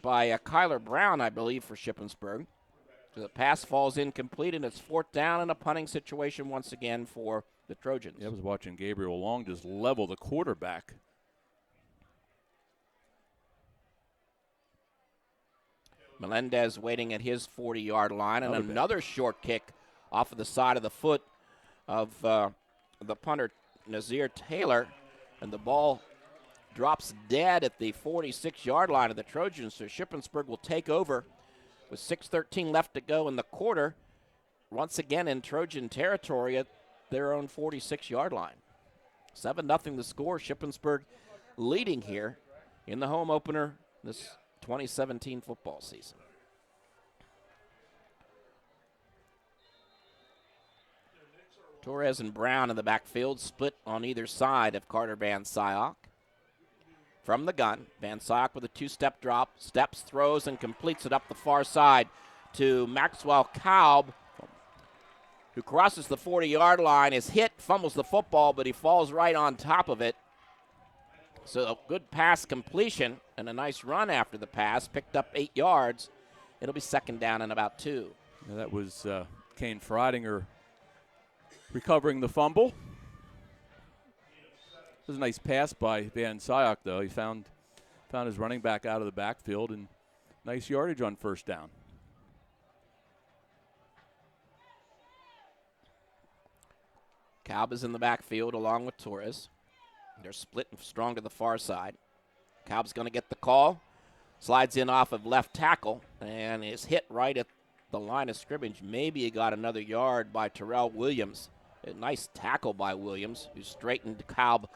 by Kyler Brown, I believe, for Shippensburg. So the pass falls incomplete, and it's 4th down and a punting situation once again for the Trojans.
Yeah, I was watching Gabriel Long just level the quarterback.
Melendez waiting at his 40-yard line, and another short kick off of the side of the foot of the punter, Nazir Taylor, and the ball drops dead at the 46-yard line of the Trojans, so Shippensburg will take over with 6:13 left to go in the quarter, once again in Trojan territory at their own 46-yard line. 7-0 the score. Shippensburg leading here in the home opener this 2017 football season. Torres and Brown in the backfield, split on either side of Carter Van Syok. From the gun, Van Syok with a 2-step drop, steps, throws, and completes it up the far side to Maxwell Kaub, who crosses the 40-yard line, is hit, fumbles the football, but he falls right on top of it. So a good pass completion and a nice run after the pass, picked up 8 yards. It'll be 2nd down and about 2.
Yeah, that was Kane Freidinger recovering the fumble. It was a nice pass by Van Syok, though. He found his running back out of the backfield, and nice yardage on 1st down.
Kaub is in the backfield along with Torres. They're split and strong to the far side. Kaub's going to get the call. Slides in off of left tackle and is hit right at the line of scrimmage. Maybe he got another yard by Terrell Williams. A nice tackle by Williams, who straightened Kaub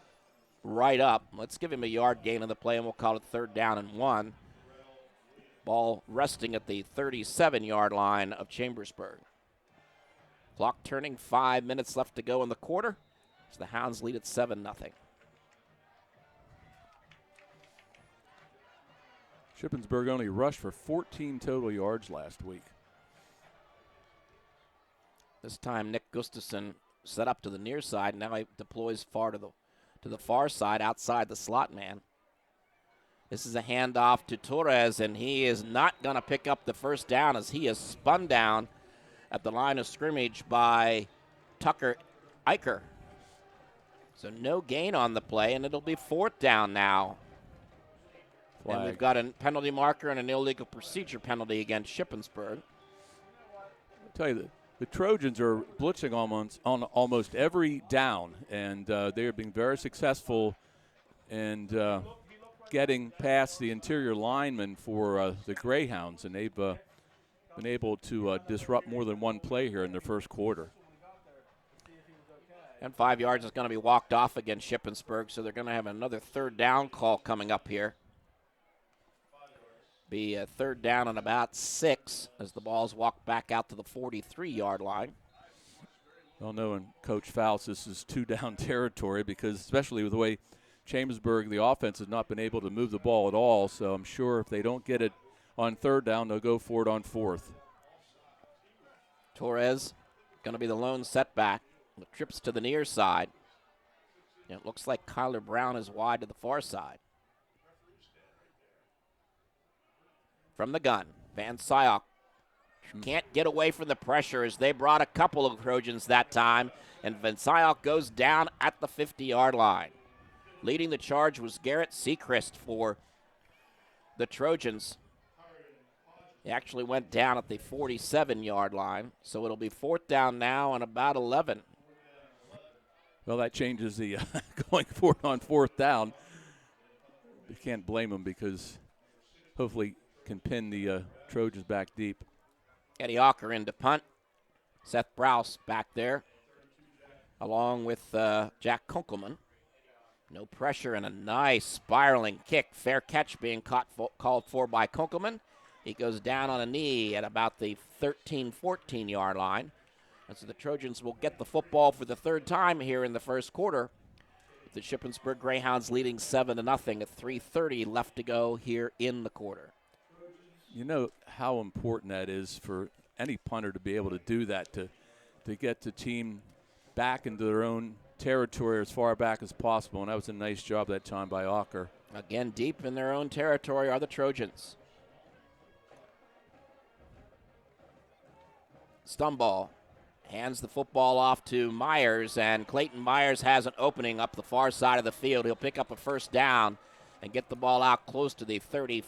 right up. Let's give him a yard gain on the play, and we'll call it 3rd down and 1. Ball resting at the 37-yard line of Chambersburg. Clock turning, 5 minutes left to go in the quarter, as the Hounds lead at 7-0.
Shippensburg only rushed for 14 total yards last week.
This time Nick Gustafson set up to the near side. Now he deploys far to the to the far side outside the slot man. This is a handoff to Torres, and he is not going to pick up the first down as he is spun down at the line of scrimmage by Tucker Eicher. So no gain on the play, and it'll be 4th down now.
Flag.
And we've got a penalty marker and an illegal procedure penalty against Shippensburg.
I'll tell you, the Trojans are blitzing on almost every down, and they are being very successful in getting past the interior linemen for the Greyhounds, and they've been able to disrupt more than one play here in their first quarter.
And 5 yards is going to be walked off against Shippensburg, so they're going to have another 3rd down call coming up here. Be a 3rd down and about 6 as the ball's walked back out to the 43-yard line.
Well, knowing Coach Faust, this is 2-down territory because especially with the way Chambersburg, the offense, has not been able to move the ball at all, so I'm sure if they don't get it on 3rd down, they'll go for it on 4th.
Torres going to be the lone setback. The trips to the near side. And it looks like Kyler Brown is wide to the far side. From the gun, Van Syok can't get away from the pressure as they brought a couple of Trojans that time, and Van Syok goes down at the 50-yard line. Leading the charge was Garrett Seacrest for the Trojans. He actually went down at the 47-yard line, so it'll be 4th down now and about 11.
Well, that changes the going for it on 4th down. You can't blame them because hopefully can pin the Trojans back deep.
Eddie Ocker in to punt. Seth Browse back there, along with Jack Kunkelman. No pressure and a nice spiraling kick. Fair catch being called for by Kunkelman. He goes down on a knee at about the 13, 14-yard line. And so the Trojans will get the football for the 3rd time here in the first quarter. The Shippensburg Greyhounds leading 7-0 at 3:30 left to go here in the quarter.
You know how important that is for any punter to be able to do that, to get the team back into their own territory as far back as possible, and that was a nice job that time by Ocker.
Again, deep in their own territory are the Trojans. Stumball hands the football off to Myers, and Clayton Myers has an opening up the far side of the field. He'll pick up a 1st down and get the ball out close to the 30-yard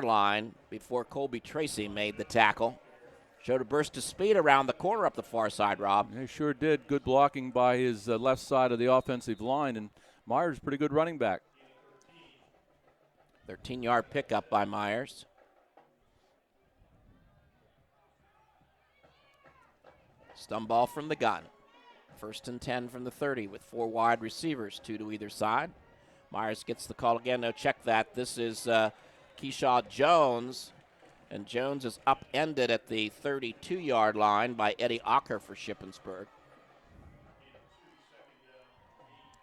line before Colby Tracy made the tackle. Showed a burst of speed around the corner up the far side, Rob.
They sure did. Good blocking by his left side of the offensive line, and Myers, pretty good running back.
13-yard pickup by Myers. Stumball from the gun. 1st and 10 from the 30 with 4 wide receivers, 2 to either side. Myers gets the call again. No, check that. This is Keyshaw Jones, and Jones is upended at the 32-yard line by Eddie Ocker for Shippensburg.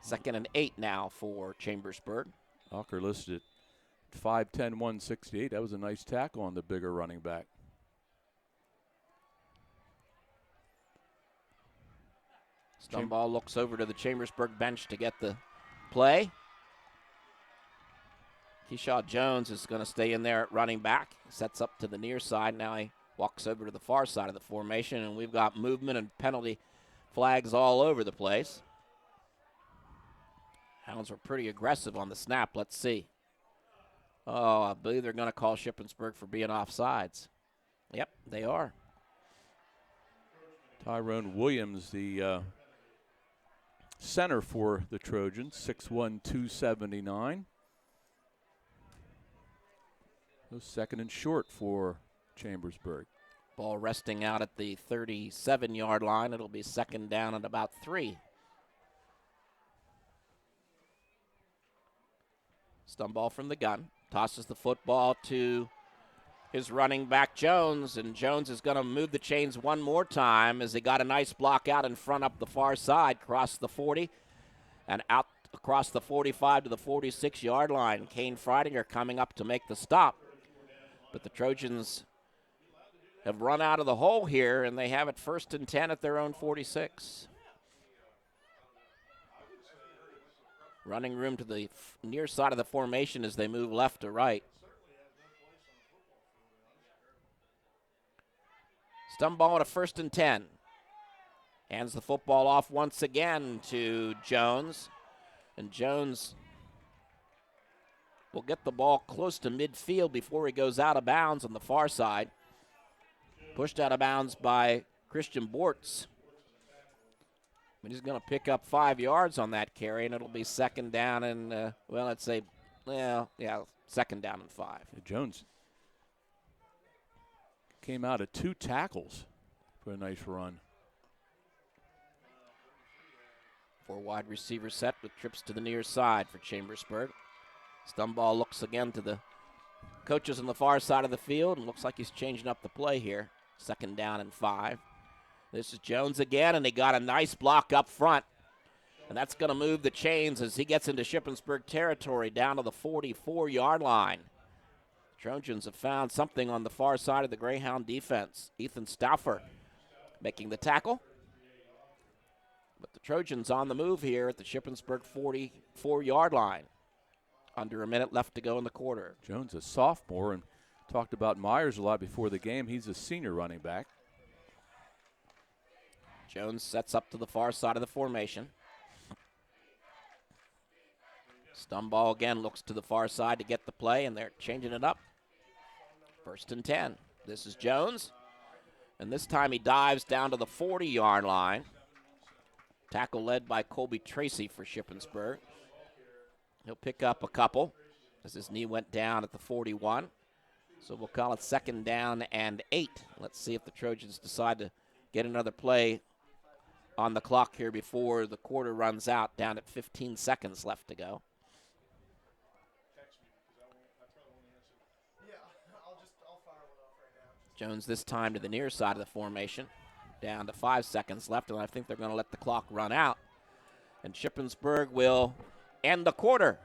2nd and 8 now for Chambersburg.
Ocker listed at 5'10", 168. That was a nice tackle on the bigger running back.
Stumball looks over to the Chambersburg bench to get the play. Keyshaw Jones is going to stay in there at running back. Sets up to the near side. Now he walks over to the far side of the formation, and we've got movement and penalty flags all over the place. Hounds were pretty aggressive on the snap. Let's see. Oh, I believe they're going to call Shippensburg for being offsides. Yep, they are.
Tyrone Williams, the center for the Trojans, 6'1", 279. 2nd and short for Chambersburg.
Ball resting out at the 37-yard line. It'll be 2nd down at about 3. Stumball from the gun. Tosses the football to his running back, Jones, and Jones is going to move the chains one more time as he got a nice block out in front up the far side, across the 40, and out across the 45 to the 46-yard line. Kane Freidinger coming up to make the stop. But the Trojans have run out of the hole here, and they have it 1st and 10 at their own 46. Running room to the near side of the formation as they move left to right. Stun ball at a 1st and 10. Hands the football off once again to Jones. And Jones will get the ball close to midfield before he goes out of bounds on the far side. Pushed out of bounds by Christian Bortz. But he's going to pick up 5 yards on that carry, and it'll be 2nd down and, let's say, 2nd down and 5.
Jones came out of 2 tackles for a nice run.
4 wide receiver set with trips to the near side for Chambersburg. Stun ball looks again to the coaches on the far side of the field, and looks like he's changing up the play here. 2nd down and 5. This is Jones again, and he got a nice block up front. And that's going to move the chains as he gets into Shippensburg territory down to the 44-yard line. Trojans have found something on the far side of the Greyhound defense. Ethan Stauffer making the tackle. But the Trojans on the move here at the Shippensburg 44-yard line. Under a minute left to go in the quarter.
Jones, a sophomore, and talked about Myers a lot before the game. He's a senior running back.
Jones sets up to the far side of the formation. Stun ball again looks to the far side to get the play, and they're changing it up. 1st and 10. This is Jones. And this time he dives down to the 40-yard line. Tackle led by Colby Tracy for Shippensburg. He'll pick up a couple as his knee went down at the 41. So we'll call it 2nd down and 8. Let's see if the Trojans decide to get another play on the clock here before the quarter runs out, down at 15 seconds left to go. Jones this time to the near side of the formation, down to 5 seconds left, and I think they're going to let the clock run out. And Shippensburg will end the quarter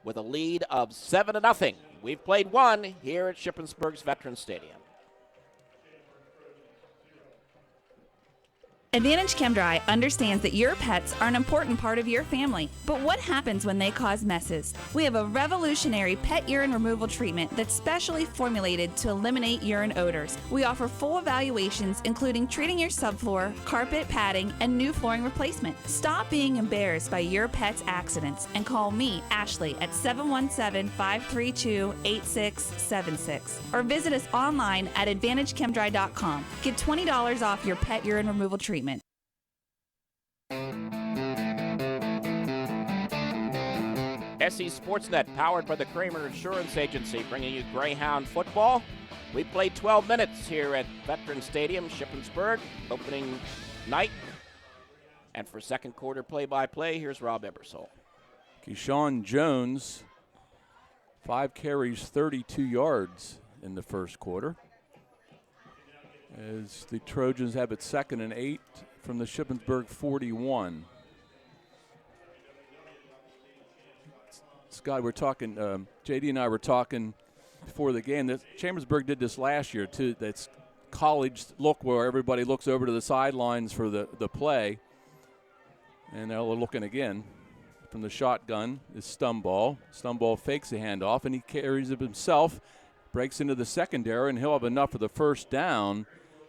with a lead of 7-0. We've played 1 here at Shippensburg's Veterans Stadium.
Advantage ChemDry understands that your pets are an important part of your family. But what happens when they cause messes? We have a revolutionary pet urine removal treatment that's specially formulated to eliminate urine odors. We offer full evaluations, including treating your subfloor, carpet, padding, and new flooring replacement. Stop being embarrassed by your pet's accidents and call me, Ashley, at 717-532-8676. Or visit us online at AdvantageChemDry.com. Get $20 off your pet urine removal treatment.
SE Sportsnet, powered by the Kramer Insurance Agency, bringing you Greyhound football. We played 12 minutes here at Veterans Stadium, Shippensburg, opening night. And for 2nd quarter play-by-play, here's Rob Ebersole.
Keyshawn Jones, 5 carries, 32 yards in the 1st quarter. As the Trojans have it 2nd and 8 from the Shippensburg 41. Scott, we're talking, JD and I were talking before the game that Chambersburg did this last year too. That's college look where everybody looks over to the sidelines for the play. And now we're looking again from the shotgun is Stun ball. Stun ball fakes the handoff, and he carries it himself, breaks into the secondary, and he'll have enough for the 1st down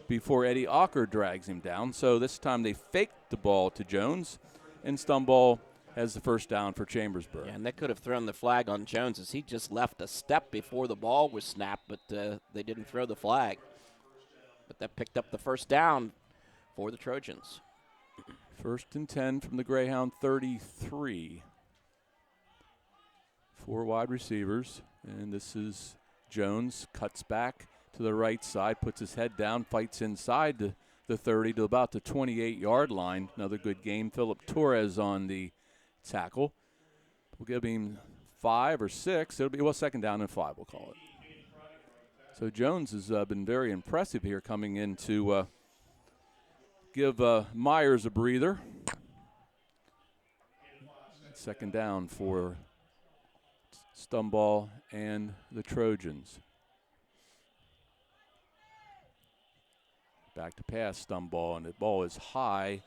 before Eddie Ocker drags him down. So this time they faked the ball to Jones, and Stun ball has the 1st down for Chambersburg.
Yeah, and they could have thrown the flag on Jones as he just left a step before the ball was snapped, but they didn't throw the flag. But that picked up the 1st down for the Trojans.
1st and 10 from the Greyhound 33. 4 wide receivers, and this is Jones, cuts back to the right side, puts his head down, fights inside the 30 to about the 28-yard line. Another good game. Philip Torres on the tackle. We'll give him 5 or 6. It'll be 2nd down and 5, we'll call it. So Jones has been very impressive here coming in to give Myers a breather. 2nd down for Stun ball and the Trojans. Back to pass, Stun ball, and the ball is high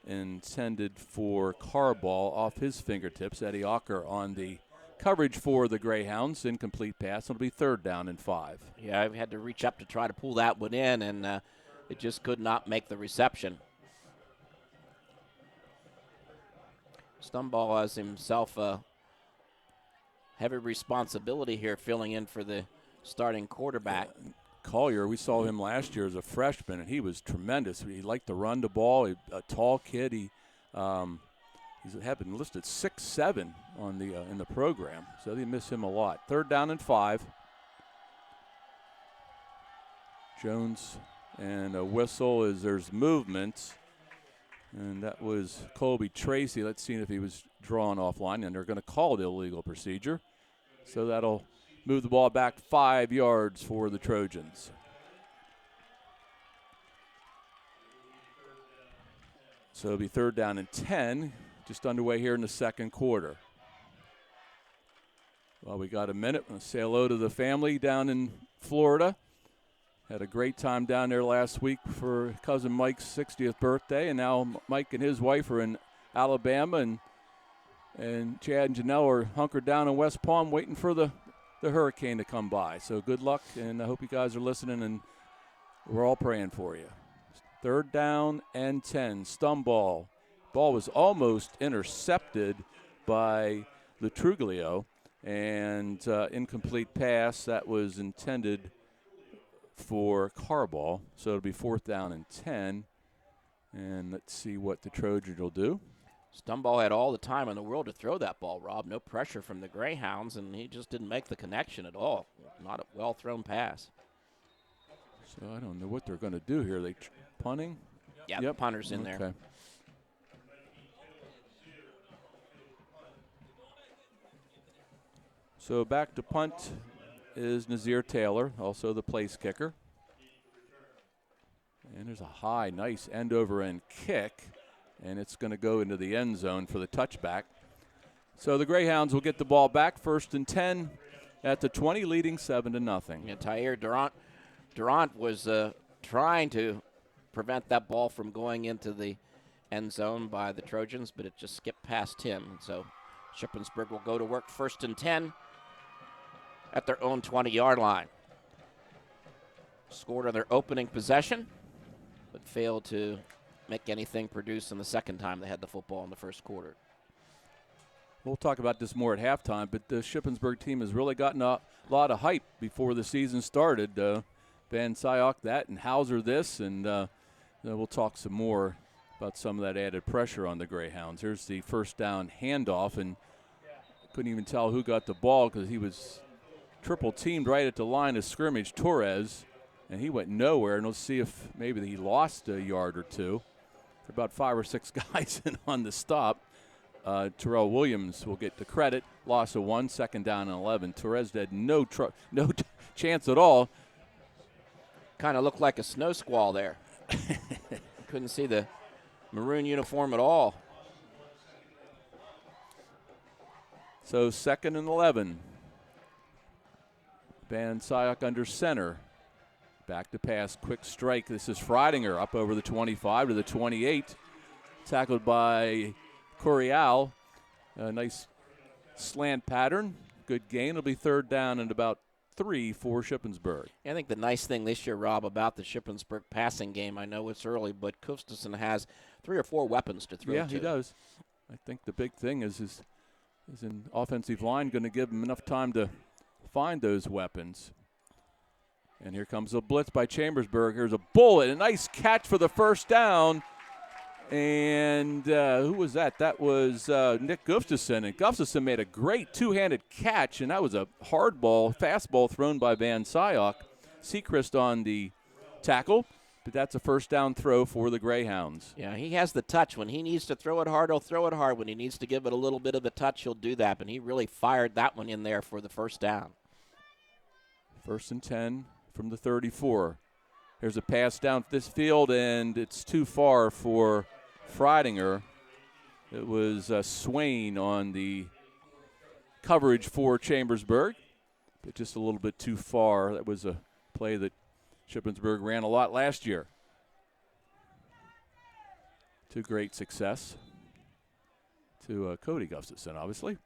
intended for Carball off his fingertips. Eddie Ocker on the coverage for the Greyhounds. Incomplete pass. It'll be 3rd down and 5.
Yeah, I had to reach up to try to pull that one in, and it just could not make the reception. Stumball has himself a heavy responsibility here filling in for the starting quarterback.
Collier, we saw him last year as a freshman, and he was tremendous. He liked to run the ball. A tall kid. He's been listed 6'7" on the in the program, so they miss him a lot. 3rd down and 5. Jones and a whistle as there's movement, and that was Colby Tracy. Let's see if he was drawn offline, and they're going to call the illegal procedure. So that'll move the ball back 5 yards for the Trojans. So it'll be 3rd down and 10, just underway here in the 2nd quarter. Well, we got a minute. We'll say hello to the family down in Florida. Had a great time down there last week for cousin Mike's 60th birthday, and now Mike and his wife are in Alabama, and Chad and Janelle are hunkered down in West Palm waiting for the hurricane to come by. So good luck, and I hope you guys are listening, and we're all praying for you. 3rd down and 10. Stumball. Ball was almost intercepted by Latruglio, and incomplete pass that was intended for Carball. So it'll be 4th down and 10. And let's see what the Trojans will do.
Stumball had all the time in the world to throw that ball, Rob. No pressure from the Greyhounds, and he just didn't make the connection at all. Not a well-thrown pass.
So I don't know what they're going to do here. They punting?
Yeah, yep. The punter's in there.
So back to punt is Nazir Taylor, also the place kicker. And there's a high, nice end-over-end kick, and it's going to go into the end zone for the touchback. So the Greyhounds will get the ball back, 1st and 10 at the 20, leading 7-0.
Yeah, Tyre Durant was trying to prevent that ball from going into the end zone by the Trojans, but it just skipped past him. And so Shippensburg will go to work 1st and 10 at their own 20-yard line. Scored on their opening possession, but failed to make anything produce in the second time they had the football in the 1st quarter.
We'll talk about this more at halftime, but the Shippensburg team has really gotten a lot of hype before the season started. Van Syok that and Hauser this, and we'll talk some more about some of that added pressure on the Greyhounds. Here's the 1st down handoff, and couldn't even tell who got the ball because he was triple teamed right at the line of scrimmage, Torres, and he went nowhere. And we'll see if maybe he lost a yard or two. There are about 5 or 6 guys in on the stop. Terrell Williams will get the credit. Loss of 1, 2nd down and 11. Torres had no chance at all.
Kind of looked like a snow squall there. Couldn't see the maroon uniform at all.
So 2nd and 11. Van Syok under center. Back to pass, quick strike. This is Freidinger up over the 25 to the 28. Tackled by Corial. A nice slant pattern. Good gain. It'll be 3rd down and about 3 for Shippensburg.
I think the nice thing this year, Rob, about the Shippensburg passing game, I know it's early, but Gustafson has 3 or 4 weapons to throw to.
Yeah, he does. I think the big thing is an offensive line going to give him enough time to find those weapons. And here comes a blitz by Chambersburg. Here's a bullet, a nice catch for the 1st down. And who was that? That was Nick Gustafson. And Gustafson made a great two-handed catch, and that was a hard ball, fastball thrown by Van Syok. Seacrest on the tackle, but that's a 1st down throw for the Greyhounds.
Yeah, he has the touch. When he needs to throw it hard, he'll throw it hard. When he needs to give it a little bit of a touch, he'll do that. But he really fired that one in there for the 1st down.
1st and 10 from the 34. Here's a pass down this field, and it's too far for Freidinger. It was Swain on the coverage for Chambersburg, but just a little bit too far. That was a play that Shippensburg ran a lot last year. to great success to Cody Gustafson, obviously.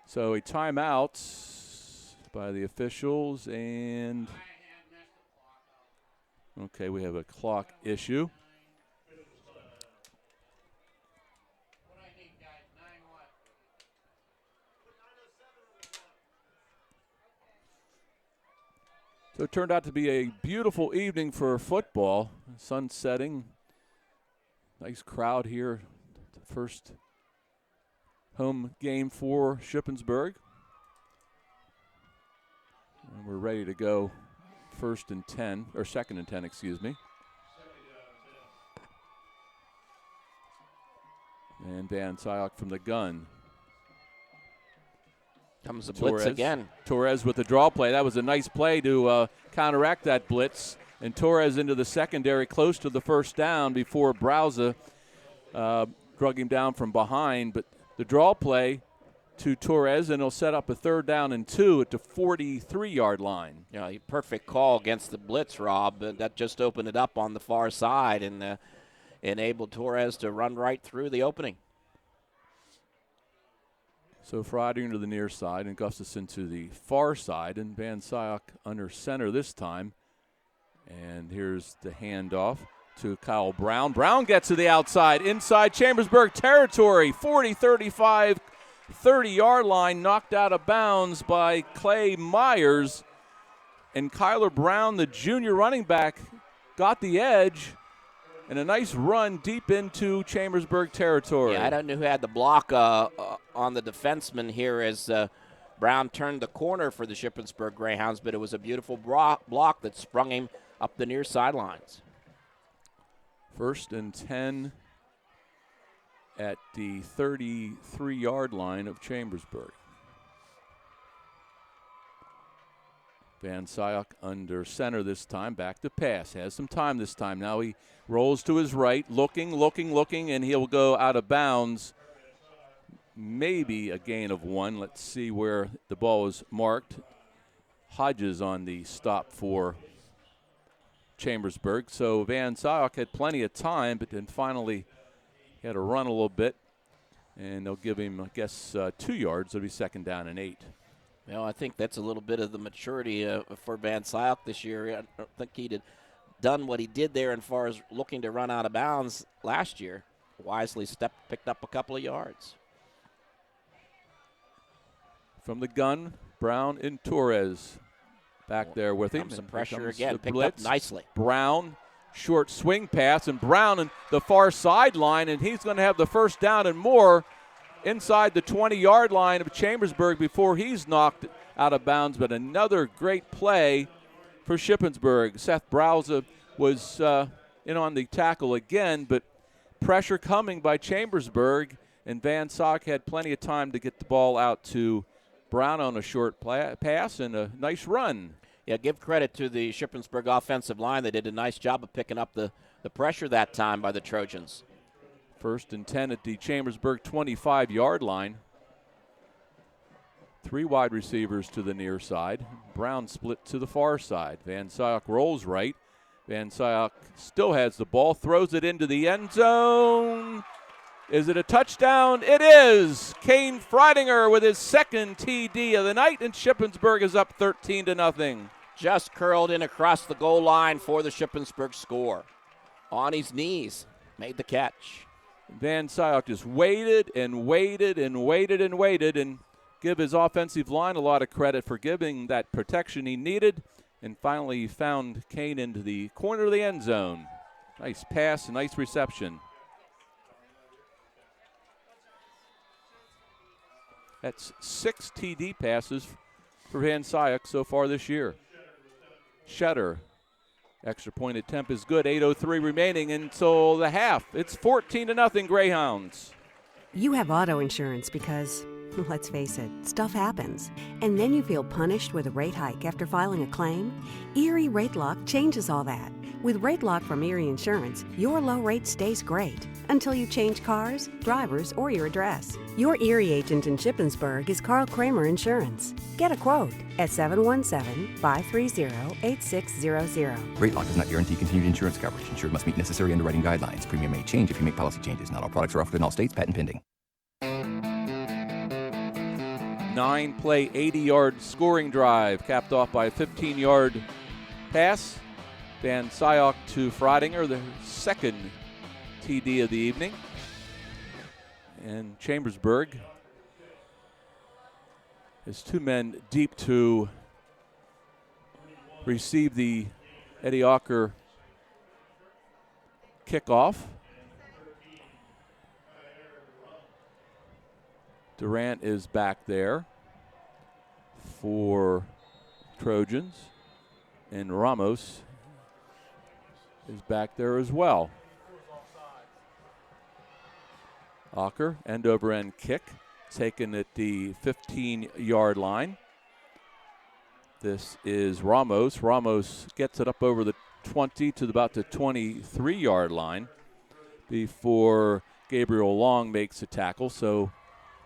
So a timeout by the officials, and okay, we have a clock issue. So it turned out to be a beautiful evening for football. Sun setting. Nice crowd here. The first home game for Shippensburg. And we're ready to go second and 10, excuse me. And Van Syok from the gun.
Comes the blitz again.
Torres with the draw play. That was a nice play to counteract that blitz. And Torres into the secondary close to the first down before Browza drug him down from behind. But the draw play to Torres, and he'll set up a 3rd down and 2 at the 43-yard line.
Yeah, perfect call against the blitz, Rob. That just opened it up on the far side and enabled Torres to run right through the opening.
So Friday to the near side and Gustafson to the far side, and Van Syok under center this time. And here's the handoff to Kyle Brown. Brown gets to the outside, inside Chambersburg territory, 40, 35, 30-yard line, knocked out of bounds by Clay Myers. And Kyler Brown, the junior running back, got the edge. And a nice run deep into Chambersburg territory.
Yeah, I don't know who had the block on the defenseman here as Brown turned the corner for the Shippensburg Greyhounds, but it was a beautiful block that sprung him up the near sidelines.
1st and 10 at the 33-yard line of Chambersburg. Van Syok under center this time, back to pass. Has some time this time. Now he rolls to his right, looking, and he'll go out of bounds. Maybe a gain of 1. Let's see where the ball is marked. Hodges on the stop for Chambersburg. So Van Syok had plenty of time, but then finally he had to run a little bit. And they'll give him, I guess, 2 yards. It'll be 2nd down and 8.
Well, I think that's a little bit of the maturity for Van Syok this year. I don't think he'd have done what he did there as far as looking to run out of bounds last year. Wisely picked up a couple of yards.
From the gun, Brown and Torres back there with him.
Some pressure again, picked up nicely.
Brown, short swing pass, and Brown in the far sideline, and he's going to have the 1st down and more inside the 20-yard line of Chambersburg before he's knocked out of bounds. But another great play for Shippensburg. Seth Browza was in on the tackle again, but pressure coming by Chambersburg, and Van Syok had plenty of time to get the ball out to Brown on a short pass and a nice run.
Yeah, give credit to the Shippensburg offensive line. They did a nice job of picking up the pressure that time by the Trojans.
1st and 10 at the Chambersburg 25-yard line. 3 wide receivers to the near side. Brown split to the far side. Van Syok rolls right. Van Syok still has the ball, throws it into the end zone. Is it a touchdown? It is. Kane Freidinger with his 2nd TD of the night, and Shippensburg is up 13-0.
Just curled in across the goal line for the Shippensburg score. On his knees, made the catch.
Van Syok just waited and waited and waited and waited, and give his offensive line a lot of credit for giving that protection he needed, and finally found Kane into the corner of the end zone. Nice pass, nice reception. That's 6 TD passes for Van Syok so far this year. Shetter, extra point attempt is good. 8:03 remaining until the half. It's 14-0 Greyhounds.
You have auto insurance because Let's face it, stuff happens. And then you feel punished with a rate hike after filing a claim? Erie Rate Lock changes all that. With Rate Lock from Erie Insurance, your low rate stays great until you change cars, drivers, or your address. Your Erie agent in Shippensburg is Carl Kramer Insurance. Get a quote at 717-530-8600.
Rate Lock does not guarantee continued insurance coverage. Insured must meet necessary underwriting guidelines. Premium may change if you make policy changes. Not all products are offered in all states. Patent pending.
9-play, 80-yard scoring drive, capped off by a 15-yard pass. Van Syok to Frodinger, the second TD of the evening. And Chambersburg is 2 men deep to receive the Eddie Ocker kickoff. Durant is back there for Trojans, and Ramos is back there as well. Ocker, end over end kick, taken at the 15-yard line. This is Ramos. Ramos gets it up over the 20 to about the 23-yard line before Gabriel Long makes a tackle. So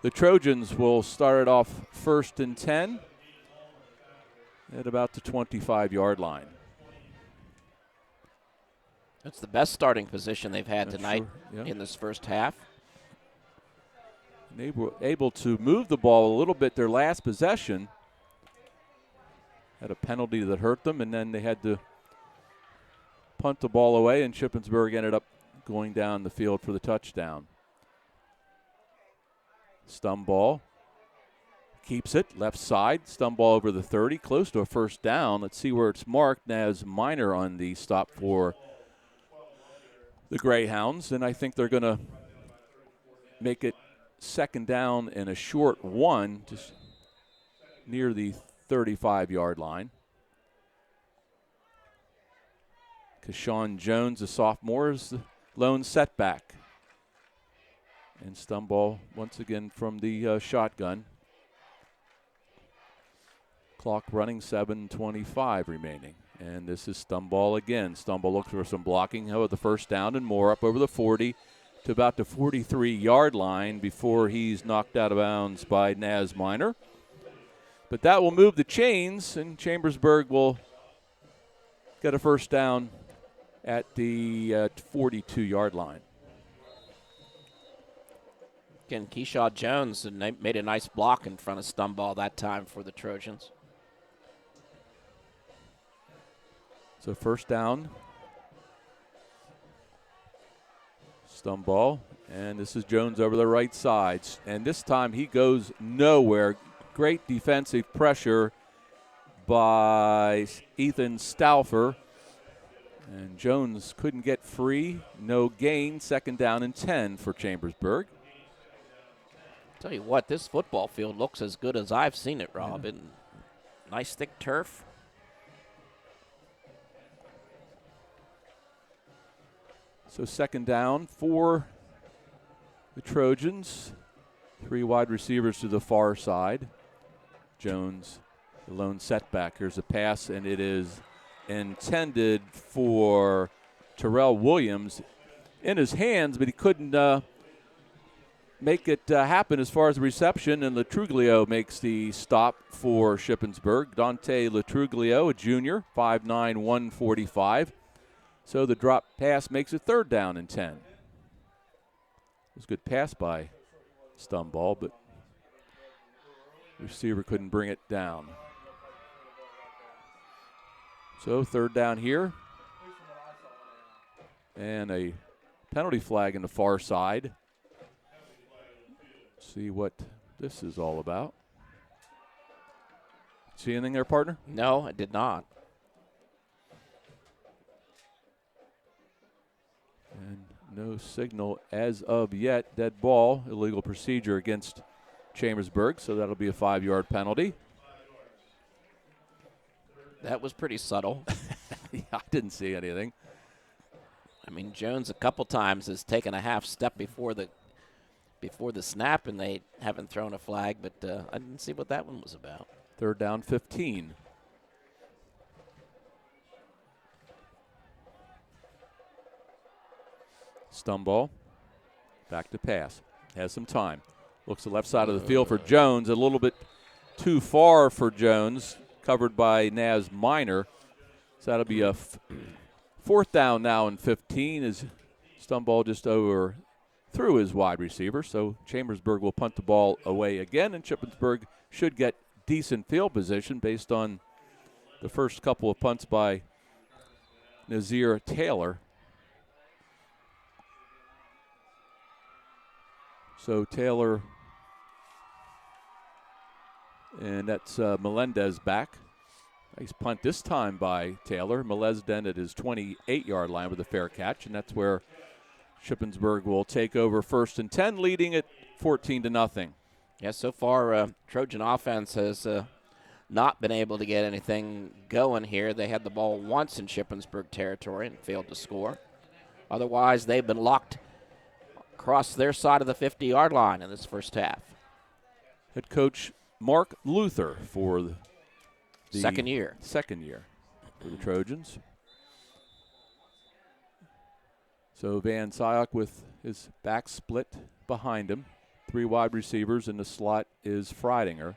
the Trojans will start it off 1st and 10 at about the 25-yard line.
That's the best starting position they've had tonight in this first half.
They were able to move the ball a little bit their last possession. Had a penalty that hurt them, and then they had to punt the ball away, and Shippensburg ended up going down the field for the touchdown. Stumball keeps it, left side. Stumball over the 30, close to a first down. Let's see where it's marked as minor on the stop for the Greyhounds, and I think they're going to make it 2nd down and a short one, just near the 35-yard line. Kashawn Jones, a sophomore, is the lone setback. And Stumball once again from the shotgun. Clock running, 7:25 remaining. And this is Stumball again. Stumball looks for some blocking with the first down and more, up over the 40 to about the 43-yard line before he's knocked out of bounds by Naz Minor. But that will move the chains, and Chambersburg will get a first down at the 42-yard line.
Again, Keyshaw Jones made a nice block in front of Stumball that time for the Trojans.
So first down. Stumball, and this is Jones over the right side. And this time he goes nowhere. Great defensive pressure by Ethan Stauffer. And Jones couldn't get free. No gain. 2nd down and 10 for Chambersburg.
Tell you what, this football field looks as good as I've seen it, Rob. Yeah. And nice thick turf.
So 2nd down for the Trojans. 3 wide receivers to the far side. Jones, the lone setback. Here's a pass, and it is intended for Terrell Williams in his hands, but he couldn't make it happen as far as the reception, and Latruglio makes the stop for Shippensburg. Dante Latruglio, a junior, 5'9", 145. So the drop pass makes it 3rd down and 10. It was a good pass by Stumball, but the receiver couldn't bring it down. So 3rd down here. And a penalty flag in the far side. See what this is all about. See anything there, partner?
No, I did not.
And no signal as of yet. Dead ball, illegal procedure against Chambersburg, so that'll be a 5-yard penalty.
That was pretty subtle.
Yeah, I didn't see anything.
I mean, Jones a couple times has taken a half step before before the snap, and they haven't thrown a flag, but I didn't see what that one was about.
3rd down, 15. Stun ball. Back to pass. Has some time. Looks the left side of the field for Jones. A little bit too far for Jones. Covered by Naz Minor. So that'll be a 4th down now and 15 as stun ball just over through his wide receiver. So Chambersburg will punt the ball away again, and Shippensburg should get decent field position based on the first couple of punts by Nazir Taylor. So Taylor, and that's Melendez back. Nice punt this time by Taylor. Melendez at his 28-yard line with a fair catch, and that's where Shippensburg will take over 1st and 10, leading at 14-0.
Yeah, so far Trojan offense has not been able to get anything going here. They had the ball once in Shippensburg territory and failed to score. Otherwise, they've been locked across their side of the 50-yard line in this first half.
Head coach Mark Luther for the
second year
for the Trojans. So Van Syok with his back split behind him. 3 wide receivers in the slot is Freidinger.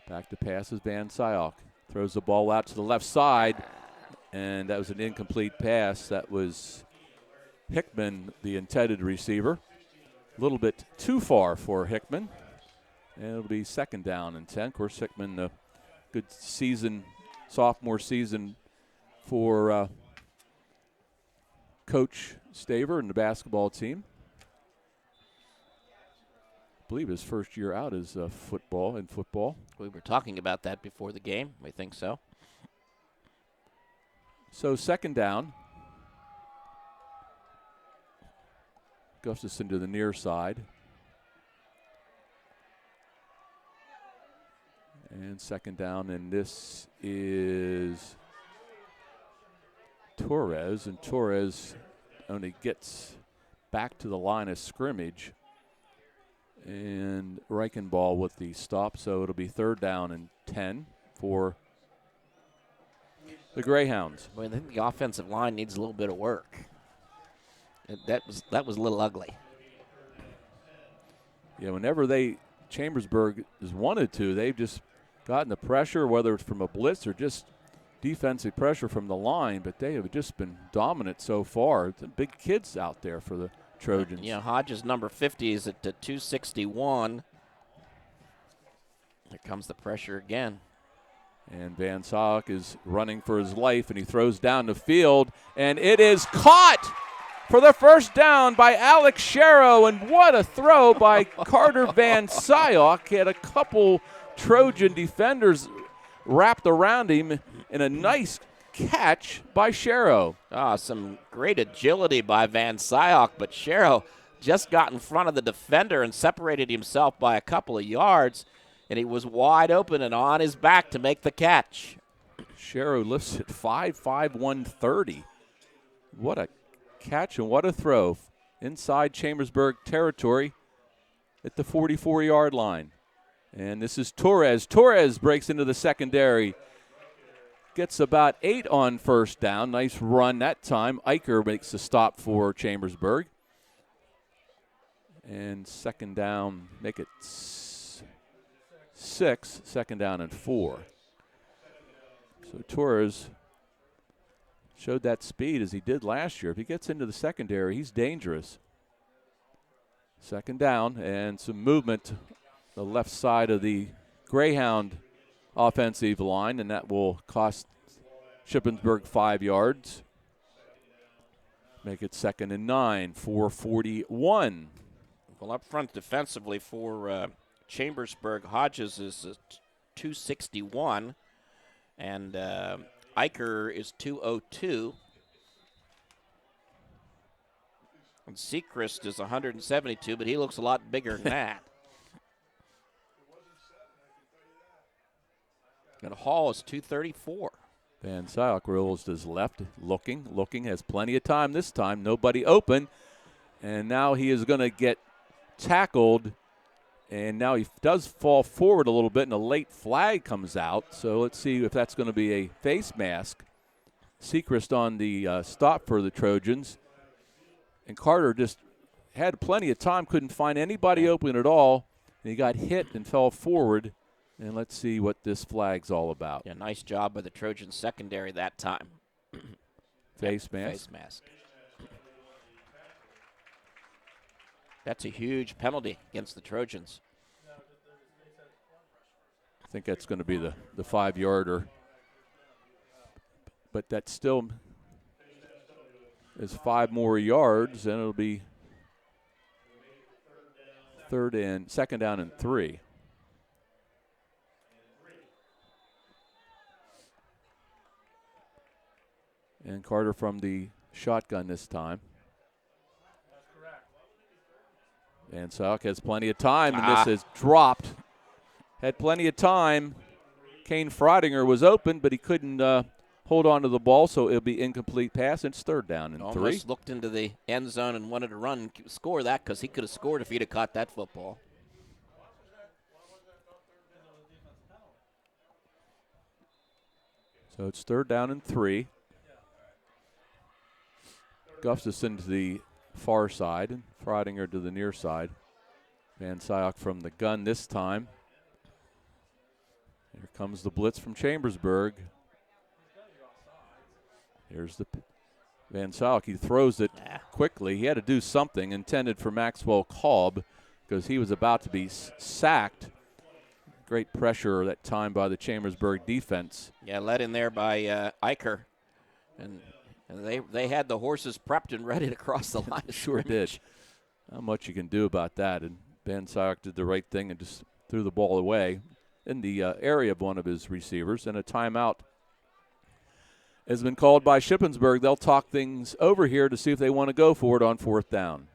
Back to pass is Van Syok. Throws the ball out to the left side, and that was an incomplete pass. That was Hickman, the intended receiver. A little bit too far for Hickman. And it'll be 2nd down and 10. Of course, Hickman, a good season, sophomore season for Coach Staver and the basketball team. I believe his first year out is football.
We were talking about that before the game. We think so.
So 2nd down. Gustafson to the near side. And 2nd down, and this is Torres, and Torres only gets back to the line of scrimmage. And Reichenball with the stop, so it'll be 3rd down and 10 for the Greyhounds.
Well, I think the offensive line needs a little bit of work. That was a little ugly.
Yeah, whenever Chambersburg has wanted to, they've just gotten the pressure, whether it's from a blitz or just defensive pressure from the line, but they have just been dominant so far. It's big kids out there for the Trojans.
Yeah, Hodges number 50 is at 261. Here comes the pressure again.
And Van Syok is running for his life, and he throws down the field, and it is caught for the 1st down by Alex Sharrow, and what a throw by Carter Van Syok. He had a couple Trojan defenders wrapped around him in a nice catch by Sharrow.
Some great agility by Van Syok, but Sharrow just got in front of the defender and separated himself by a couple of yards, and he was wide open and on his back to make the catch.
Sharrow lifts at 5'5", 130. What a catch and what a throw inside Chambersburg territory at the 44-yard line. And this is Torres. Torres breaks into the secondary. Gets about 8 on 1st down. Nice run that time. Eicher makes a stop for Chambersburg. And 2nd down, make it 6. 2nd down and 4. So Torres showed that speed as he did last year. If he gets into the secondary, he's dangerous. 2nd down and some movement the left side of the Greyhound offensive line, and that will cost Shippensburg 5 yards. Make it 2nd and 9, 4:41.
Well, up front defensively for Chambersburg, Hodges is 261, and Eicher is 202. And Sechrist is 172, but he looks a lot bigger than that. And Hall is 234.
Van Syok rolls to his left, looking, has plenty of time this time. Nobody open. And now he is going to get tackled. And now he does fall forward a little bit, and a late flag comes out. So let's see if that's going to be a face mask. Sechrist on the stop for the Trojans. And Carter just had plenty of time, couldn't find anybody open at all. And he got hit and fell forward. And let's see what this flag's all about.
Yeah, nice job by the Trojan secondary that time.
Face mask.
Face mask. That's a huge penalty against the Trojans.
I think that's going to be the 5-yarder. But that still is 5 more yards, and it'll be second down and 3. And Carter from the shotgun this time. Van Suyk has plenty of time, and this is dropped. Had plenty of time. Kane Frodinger was open, but he couldn't hold on to the ball, so it'll be incomplete pass. It's third down and 3.
Almost looked into the end zone and wanted to run and score that because he could have scored if he'd have caught that football.
So it's third down and 3. Gustafson to the far side and Frodinger to the near side. Van Suyk from the gun this time. Here comes the blitz from Chambersburg. Here's the Van Suyk. He throws it quickly. He had to do something intended for Maxwell Cobb because he was about to be sacked. Great pressure that time by the Chambersburg defense.
Yeah, led in there by Eicher. And they had the horses prepped and ready to cross the line.
Sure did. Not much you can do about that. And Van Suyk did the right thing and just threw the ball away in the area of one of his receivers. And a timeout has been called by Shippensburg. They'll talk things over here to see if they want to go for it on fourth down.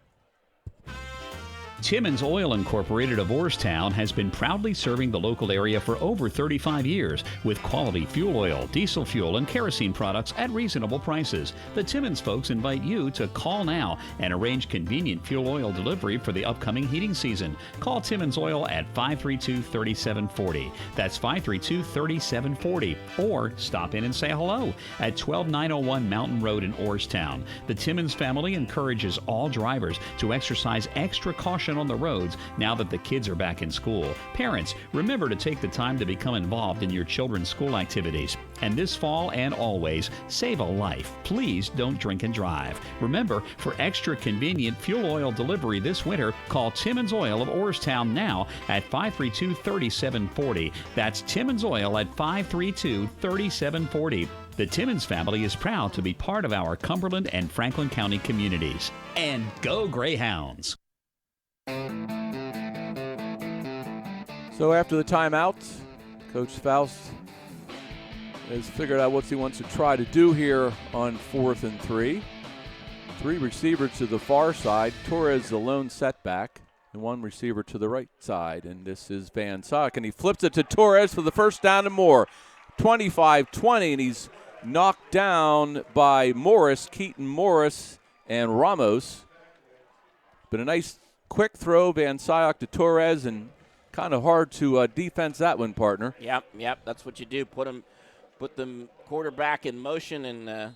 Timmins Oil Incorporated of Orrstown has been proudly serving the local area for over 35 years with quality fuel oil, diesel fuel, and kerosene products at reasonable prices. The Timmins folks invite you to call now and arrange convenient fuel oil delivery for the upcoming heating season. Call Timmins Oil at 532-3740. That's 532-3740. Or stop in and say hello at 12901 Mountain Road in Orrstown. The Timmins family encourages all drivers to exercise extra caution on the roads now that the kids are back in school. Parents, remember to take the time to become involved in your children's school activities. And this fall and always, save a life. Please don't drink and drive. Remember, for extra convenient fuel oil delivery this winter, call Timmins Oil of Orrstown now at 532-3740. That's Timmins Oil at 532-3740. The Timmins family is proud to be part of our Cumberland and Franklin County communities. And go Greyhounds!
So after the timeout, Coach Faust has figured out what he wants to try to do here on 4th and 3. 3 receivers to the far side. Torres the lone setback, and 1 receiver to the right side. And this is Van Suyk, and he flips it to Torres for the first down and more. 25-20, and he's knocked down by Morris, Keaton Morris, and Ramos. But a nice quick throw, Van Suyk to Torres, and kind of hard to defense that one, partner.
Yep, that's what you do. Put them quarterback in motion, and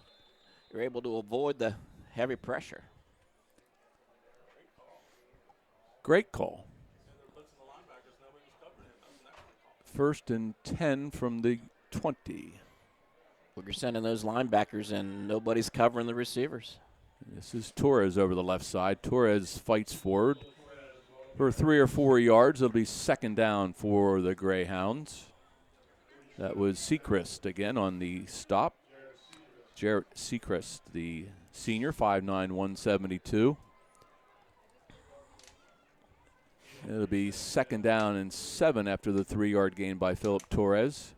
you're able to avoid the heavy pressure.
Great call. First and 10 from the 20.
Well, you're sending those linebackers, and nobody's covering the receivers.
This is Torres over the left side. Torres fights forward for 3 or 4 yards. It'll be second down for the Greyhounds. That was Sechrist again on the stop. Jarrett Sechrist, the senior, 5'9", 172. It'll be second down and 7 after the 3-yard gain by Philip Torres.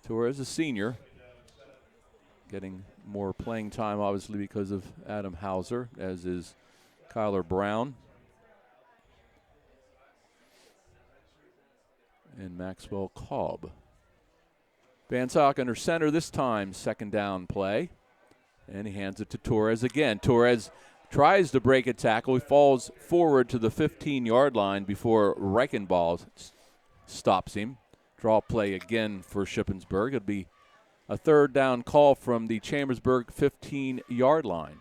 Torres, a senior, getting more playing time, obviously, because of Adam Hauser, as is Kyler Brown and Maxwell Cobb. Van Suyk under center this time, second down play. And he hands it to Torres again. Torres tries to break a tackle. He falls forward to the 15-yard line before Reichenball stops him. Draw play again for Shippensburg. It'll be a third down call from the Chambersburg 15-yard line.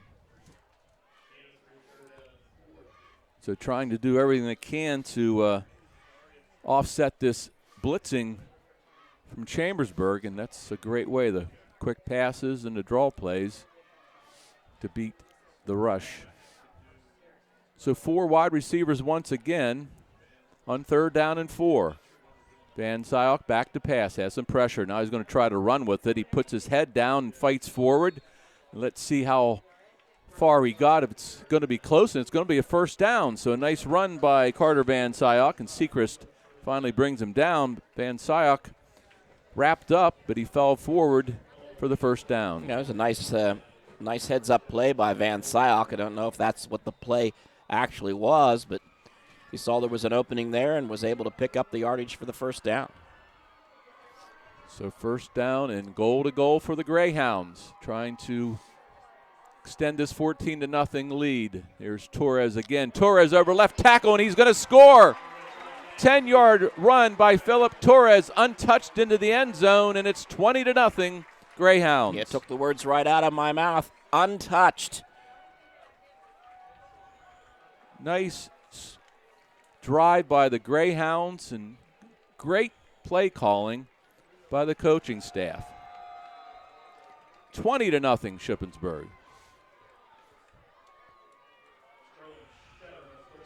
So trying to do everything they can to offset this blitzing from Chambersburg, and that's a great way, the quick passes and the draw plays to beat the rush. So 4 wide receivers once again on 3rd down and 4. Van Zyok back to pass, has some pressure. Now he's going to try to run with it. He puts his head down and fights forward. Let's see how far he got. If it's going to be close, and it's going to be a first down. So a nice run by Carter Van Zyok, and Sechrist finally brings him down. Van Zyok wrapped up, but he fell forward for the first down.
Yeah, it was a nice heads-up play by Van Zyok. I don't know if that's what the play actually was, but he saw there was an opening there and was able to pick up the yardage for the first down.
So first down and goal to goal for the Greyhounds, trying to extend this 14-0 lead. Here's Torres again. Torres over left tackle, and he's going to score. 10-yard run by Philip Torres, untouched into the end zone, and it's 20-0 Greyhounds.
Yeah, took the words right out of my mouth. Untouched.
Nice drive by the Greyhounds and great play calling by the coaching staff. 20-0 Shippensburg.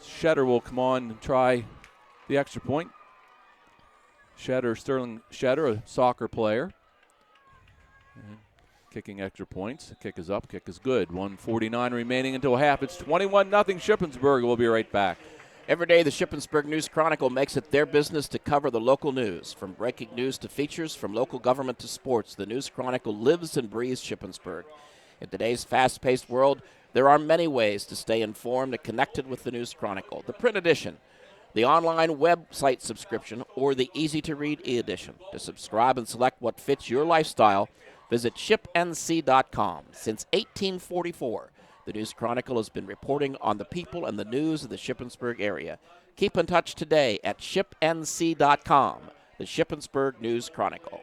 Shetter will come on and try the extra point. Sterling Shetter, a soccer player. And kicking extra points. The kick is up, kick is good. 1:49 remaining until half. It's 21-0 Shippensburg. We'll be right back.
Every day, the Shippensburg News Chronicle makes it their business to cover the local news. From breaking news to features, from local government to sports, the News Chronicle lives and breathes Shippensburg. In today's fast-paced world, there are many ways to stay informed and connected with the News Chronicle. The print edition, the online website subscription, or the easy-to-read e-edition. To subscribe and select what fits your lifestyle, visit shipnc.com. Since 1844, the News Chronicle has been reporting on the people and the news of the Shippensburg area. Keep in touch today at shipnc.com, the Shippensburg News Chronicle.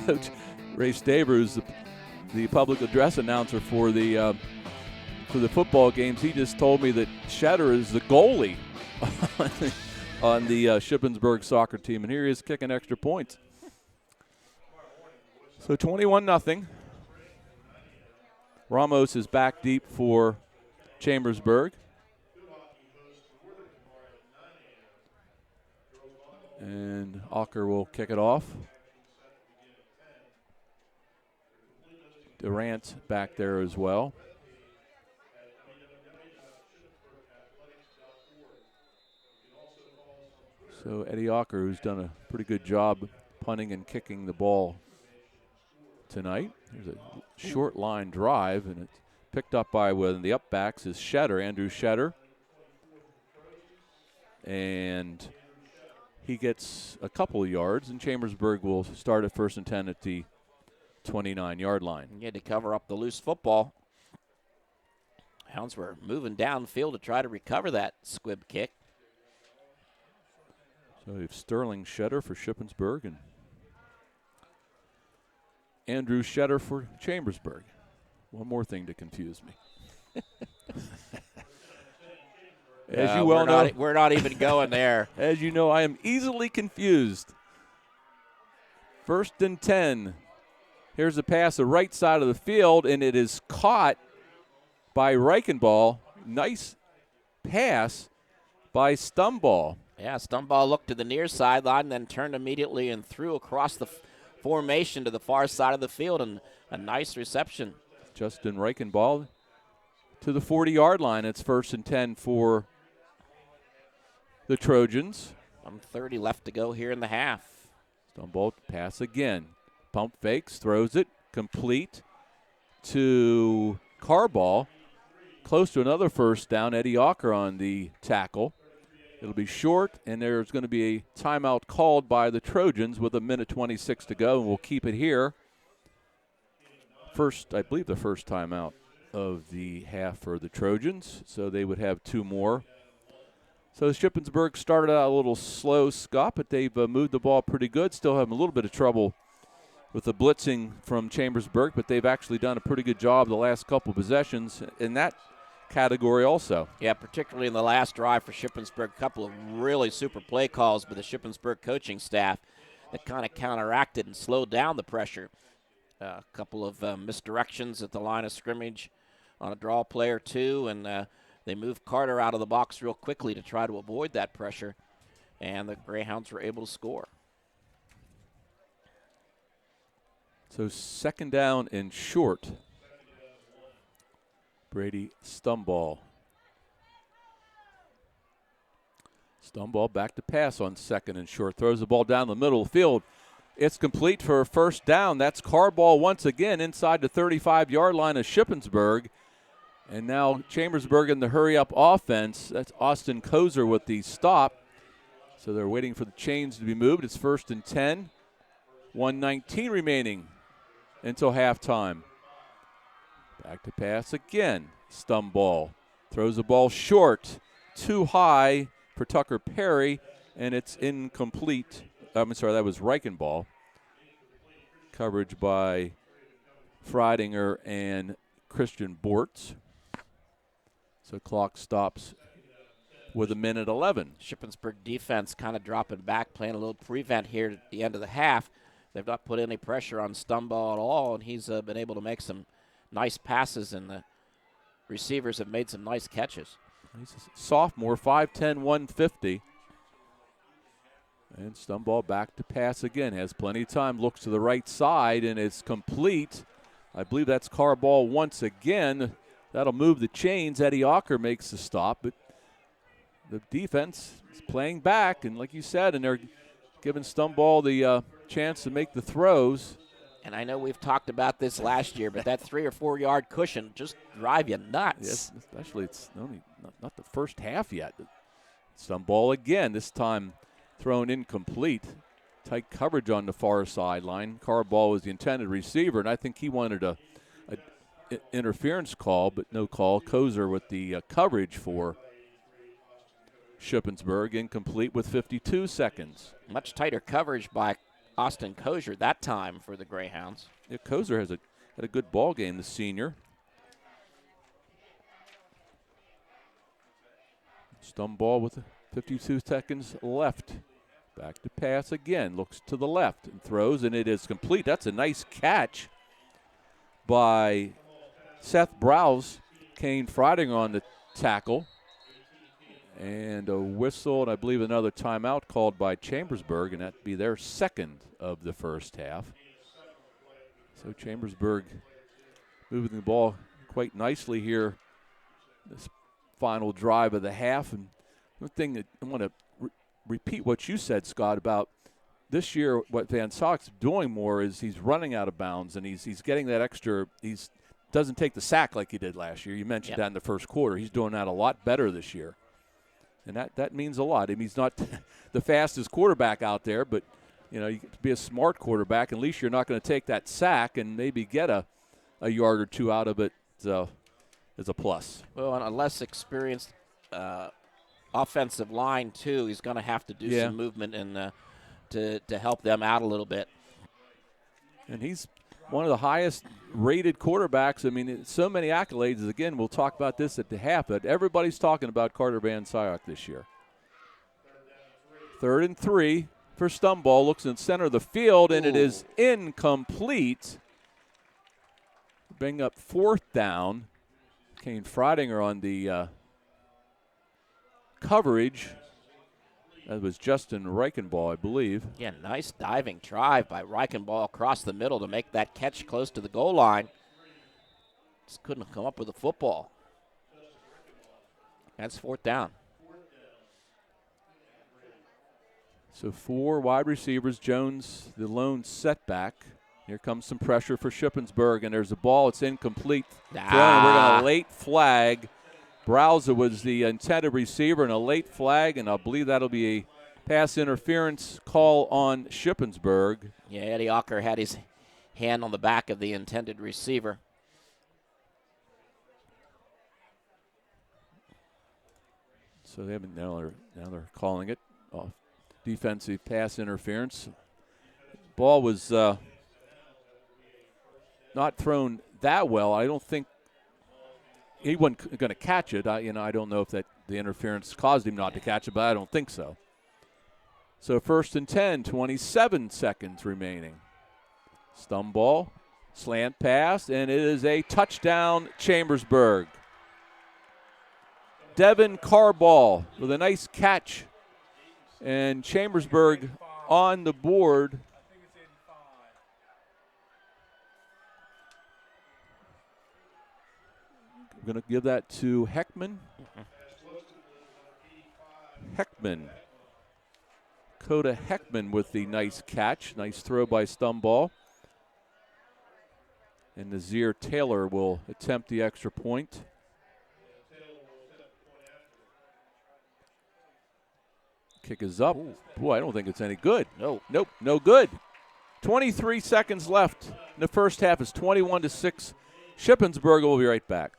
Coach Ray Stavers, the public address announcer for the football games, he just told me that Shetter is the goalie on the Shippensburg soccer team, and here he is kicking extra points. So 21-0. Ramos is back deep for Chambersburg. And Ocker will kick it off. Durant back there as well. So Eddie Ocker, who's done a pretty good job punting and kicking the ball tonight. There's a short line drive, and it's picked up by one of the upbacks is Shetter, Andrew Shetter. And he gets a couple of yards, and Chambersburg will start at 1st and 10 at the 29-yard line.
You had to cover up the loose football. Hounds were moving downfield to try to recover that squib kick.
So we have Sterling Shetter for Shippensburg and Andrew Shetter for Chambersburg. One more thing to confuse me. As you well know,
we're not even going there.
As you know, I am easily confused. 1st and 10. Here's a pass the right side of the field, and it is caught by Reichenball. Nice pass by Stumball.
Yeah, Stumball looked to the near sideline, then turned immediately and threw across the formation to the far side of the field, and a nice reception.
Justin Reichenball to the 40-yard line. It's 1st and 10 for the Trojans.
1:30 left to go here in the half.
Stumball pass again. Pump fakes, throws it, complete to Carball. Close to another first down. Eddie Ocker on the tackle. It'll be short, and there's going to be a timeout called by the Trojans with 1:26 to go, and we'll keep it here. I believe the first timeout of the half for the Trojans, so they would have 2 more. So Shippensburg started out a little slow, Scott, but they've moved the ball pretty good. Still having a little bit of trouble with the blitzing from Chambersburg, but they've actually done a pretty good job the last couple possessions in that category also.
Yeah, particularly in the last drive for Shippensburg, a couple of really super play calls by the Shippensburg coaching staff that kind of counteracted and slowed down the pressure. A couple of misdirections at the line of scrimmage on a draw play or two, and they moved Carter out of the box real quickly to try to avoid that pressure, and the Greyhounds were able to score.
So 2nd down and short. Brady Stumball. Stumball back to pass on 2nd and short. Throws the ball down the middle of the field. It's complete for a 1st down. That's Carball once again inside the 35-yard line of Shippensburg. And now Chambersburg in the hurry-up offense. That's Austin Kozer with the stop. So they're waiting for the chains to be moved. It's 1st and 10. 1:19 remaining until halftime. Back to pass again. Stumball throws the ball short. Too high for Tucker Perry, and it's incomplete. I'm sorry, that was Reichenball. Coverage by Freidinger and Christian Bortz. So clock stops with 1:11.
Shippensburg defense kind of dropping back, playing a little prevent here at the end of the half. They've not put any pressure on Stumball at all, and he's been able to make some nice passes, and the receivers have made some nice catches.
He's a sophomore, 5'10", 150. And Stumball back to pass again. Has plenty of time, looks to the right side, and it's complete. I believe that's Carball once again. That'll move the chains. Eddie Ocker makes the stop, but the defense is playing back, and like you said, and they're giving Stumball the chance to make the throws.
And I know we've talked about this last year, but that 3 or 4 yard cushion just drive you nuts.
Yes, especially it's only not the first half yet. Stumball again, this time thrown incomplete. Tight coverage on the far sideline. Carball was the intended receiver, and I think he wanted a interference call, but no call. Kozer with the coverage for Shippensburg, incomplete with 52 seconds.
Much tighter coverage by Austin Kozer that time for the Greyhounds.
Yeah, Kozer had a good ball game, the senior. Stumball with 52 seconds left. Back to pass again, looks to the left and throws, and it is complete. That's a nice catch by Seth Browse. Kane Freidinger on the tackle. And a whistle, and I believe another timeout called by Chambersburg, and that'd be their 2nd of the first half. So Chambersburg moving the ball quite nicely here, this final drive of the half. And one thing that I want to repeat what you said, Scott, about this year, what Van Sock's doing more is he's running out of bounds, and he's getting that extra. He's doesn't take the sack like he did last year. You mentioned that in the first quarter. He's doing that a lot better this year. And that means a lot. I mean, he's not the fastest quarterback out there, but, you know, you can be a smart quarterback. At least you're not going to take that sack and maybe get a yard or two out of it as a plus.
Well, on a less experienced offensive line, too, he's going to have to do some movement and to help them out a little bit.
And he's one of the highest rated quarterbacks. I mean, so many accolades. Again, we'll talk about this at the half, but everybody's talking about Carter Van Syok this year. 3rd and 3 for Stumball. Looks in center of the field, and it is incomplete. Bring up 4th down. Kane Freidinger on the coverage. That was Justin Reichenball, I believe.
Yeah, nice diving drive by Reichenball across the middle to make that catch close to the goal line. Just couldn't come up with a football. That's 4th down.
So 4 wide receivers. Jones, the lone setback. Here comes some pressure for Shippensburg, and there's a ball. It's incomplete. We're going to late flag. Browser was the intended receiver, and a late flag, and I believe that'll be a pass interference call on Shippensburg.
Yeah, Eddie Ocker had hand on the back of the intended receiver.
So they haven't, now they're calling it off defensive pass interference. Ball was not thrown that well. I don't think he wasn't going to catch it. I don't know if that the interference caused him not to catch it, but I don't think so. So 1st and 10, 27 seconds remaining. Stun ball, slant pass, and it is a touchdown, Chambersburg. Devin Carball with a nice catch, and Chambersburg on the board. We're going to give that to Heckman. Heckman. Coda Heckman with the nice catch. Nice throw by Stumball. And Nazir Taylor will attempt the extra point. Kick is up. Boy, I don't think it's any good. Nope, no good. 23 seconds left in the first half. It's 21-6. Shippensburg will be right back.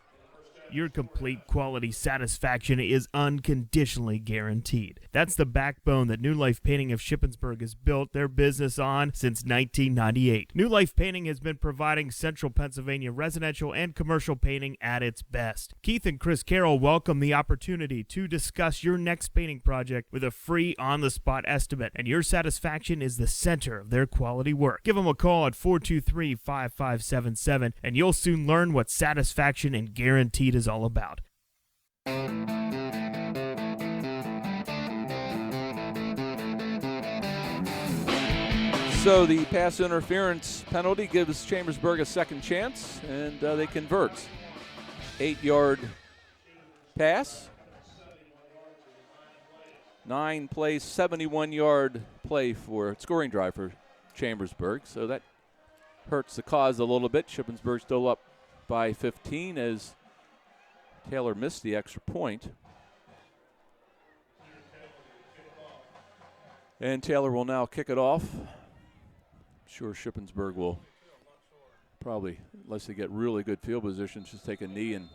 Your complete quality satisfaction is unconditionally guaranteed. That's the backbone that New Life Painting of Shippensburg has built their business on since 1998. New Life Painting has been providing Central Pennsylvania residential and commercial painting at its best. Keith and Chris Carroll welcome the opportunity to discuss your next painting project with a free on-the-spot estimate, and your satisfaction is the center of their quality work. Give them a call at 423-5577, and you'll soon learn what satisfaction and guaranteed is all about.
So the pass interference penalty gives Chambersburg a second chance, and they convert. 8-yard pass. 9 plays, 71-yard play for scoring drive for Chambersburg. So that hurts the cause a little bit. Shippensburg still up by 15 as Taylor missed the extra point. And Taylor will now kick it off. I'm sure Shippensburg will probably, unless they get really good field positions, just take a knee. And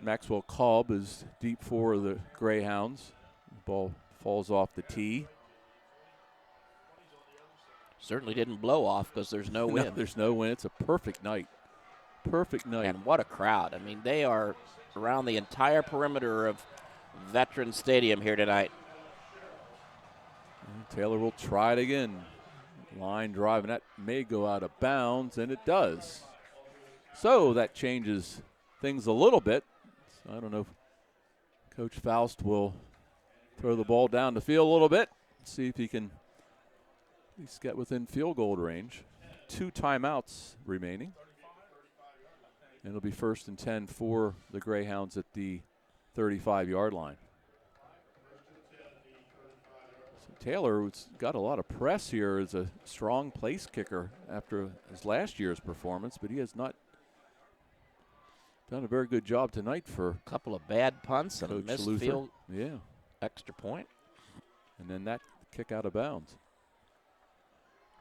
Maxwell Cobb is deep for the Greyhounds. The ball falls off the tee.
Certainly didn't blow off because there's no wind.
No, there's no wind. It's a perfect night. Perfect night.
And what a crowd. I mean, they are around the entire perimeter of Veterans Stadium here tonight.
And Taylor will try it again. Line drive, and that may go out of bounds, and it does. So that changes things a little bit. So I don't know if Coach Faust will throw the ball down the field a little bit, see if he can at least get within field goal range. 2 timeouts remaining. And it'll be 1st and 10 for the Greyhounds at the 35-yard line. So Taylor's got a lot of press here as a strong place kicker after his last year's performance, but he has not done a very good job tonight for
a couple of bad punts and a missed field extra point.
And then that kick out of bounds.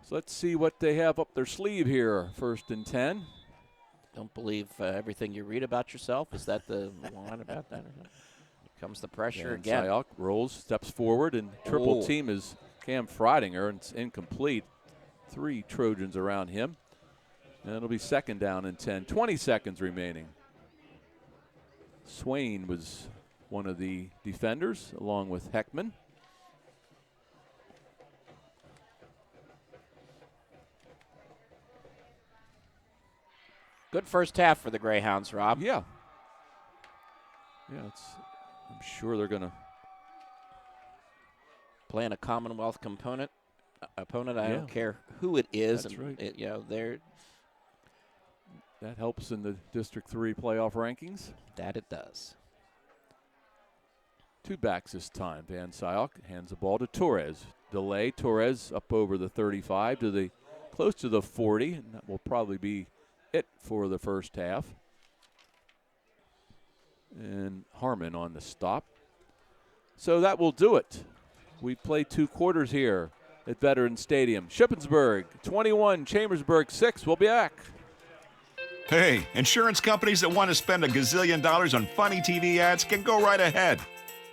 So let's see what they have up their sleeve here. 1st and 10.
Don't believe everything you read about yourself. Is that the line about that? Here comes the pressure again.
Sayok rolls, steps forward, and triple team is Cam Freidinger, and it's incomplete. 3 Trojans around him. And it'll be 2nd down and 10. 20 seconds remaining. Swain was one of the defenders, along with Heckman.
Good first half for the Greyhounds, Rob.
Yeah. Yeah, I'm sure they're going to.
Playing a Commonwealth opponent, I don't care who it is.
That's right. That helps in the District 3 playoff rankings.
That it does.
2 backs this time. Van Syok hands the ball to Torres. Delay. Torres up over the 35 to the close to the 40, and that will probably be it for the first half. And Harmon on the stop. So that will do it. We played 2 quarters here. at Veterans Stadium. Shippensburg 21, Chambersburg 6. We'll be back.
Hey, insurance companies that want to spend a gazillion dollars on funny TV ads can go right ahead,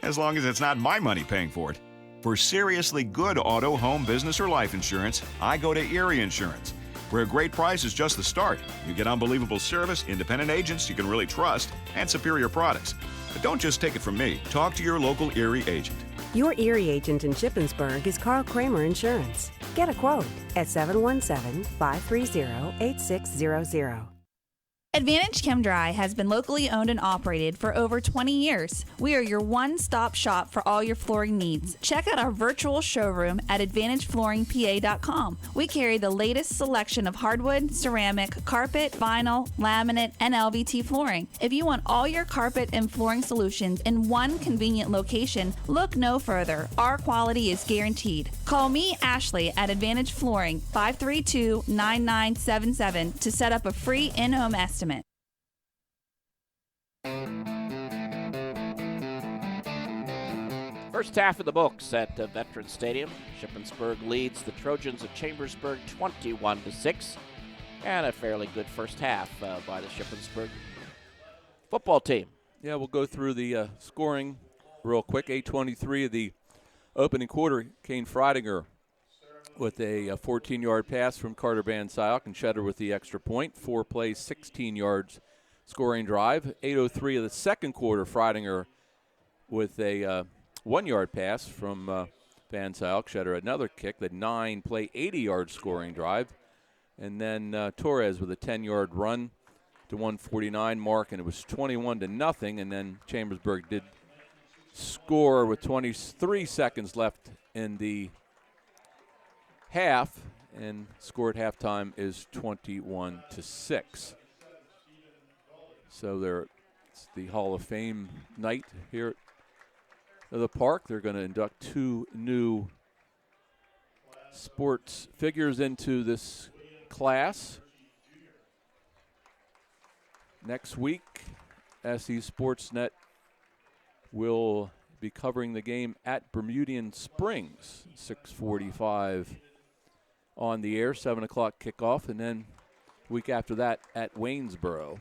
as long as it's not my money paying for it. For seriously good auto, home, business, or life insurance, I go to Erie Insurance, where a great price is just the start. You get unbelievable service, independent agents you can really trust, and superior products. But don't just take it from me. Talk to your local Erie agent.
Your Erie agent in Shippensburg is Carl Kramer Insurance. Get a quote at 717-530-8600.
Advantage Chem Dry has been locally owned and operated for over 20 years. We are your one-stop shop for all your flooring needs. Check out our virtual showroom at AdvantageFlooringPA.com. We carry the latest selection of hardwood, ceramic, carpet, vinyl, laminate, and LVT flooring. If you want all your carpet and flooring solutions in one convenient location, look no further. Our quality is guaranteed. Call me, Ashley, at Advantage Flooring, 532-9977 to set up a free in-home estimate.
First half of the books at Veterans Stadium. Shippensburg leads the Trojans of Chambersburg 21-6, and a fairly good first half by the Shippensburg football team.
Yeah, we'll go through the scoring real quick. 8:23 of the opening quarter. Kane Freidinger with a 14-yard pass from Carter Van Syok, and Cheddar with the extra point. 4 plays, 16 yards scoring drive. 8:03 of the second quarter, Freidinger with a 1-yard pass from Van Syok. Cheddar another kick, the 9-play, 80-yard scoring drive. And then Torres with a 10-yard run to 149 mark, and it was 21-0. And then Chambersburg did score with 23 seconds left in the half, and score at halftime is 21-6. So it's the Hall of Fame night here at the park. They're going to induct 2 new sports figures into this class. Next week, SE Sportsnet will be covering the game at Bermudian Springs, 6:45 on the air, 7 o'clock kickoff, and then week after that at Waynesboro.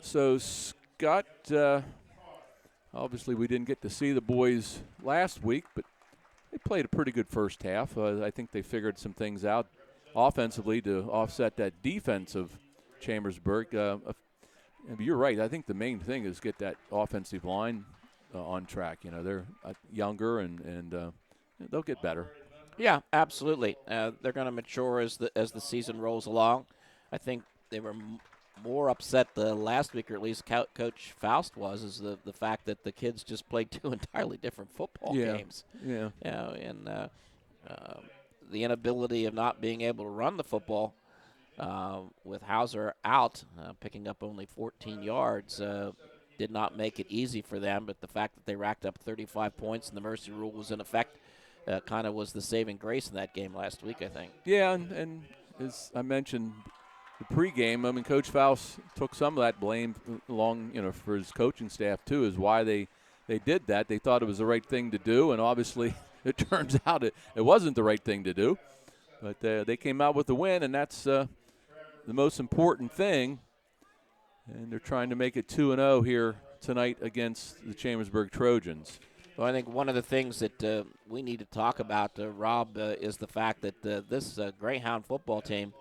So, Scott, obviously we didn't get to see the boys last week, but they played a pretty good first half. I think they figured some things out offensively to offset that defense of Chambersburg. You're right. I think the main thing is get that offensive line on track. You know, they're younger and they'll get better.
Yeah, absolutely. They're going to mature as the season rolls along. I think they were more upset the last week, or at least Coach Faust was, is the fact that the kids just played 2 entirely different football games.
Yeah.
You know, and the inability of not being able to run the football with Hauser out, picking up only 14 yards, did not make it easy for them. But the fact that they racked up 35 points and the mercy rule was in effect kind of was the saving grace in that game last week, I think.
Yeah, and as I mentioned the pregame, I mean, Coach Faust took some of that blame along, for his coaching staff too, is why they did that. They thought it was the right thing to do, and obviously it turns out it wasn't the right thing to do. But they came out with the win, and that's the most important thing. And they're trying to make it 2-0 here tonight against the Chambersburg Trojans.
Well, I think one of the things that we need to talk about, Rob, is the fact that this Greyhound football team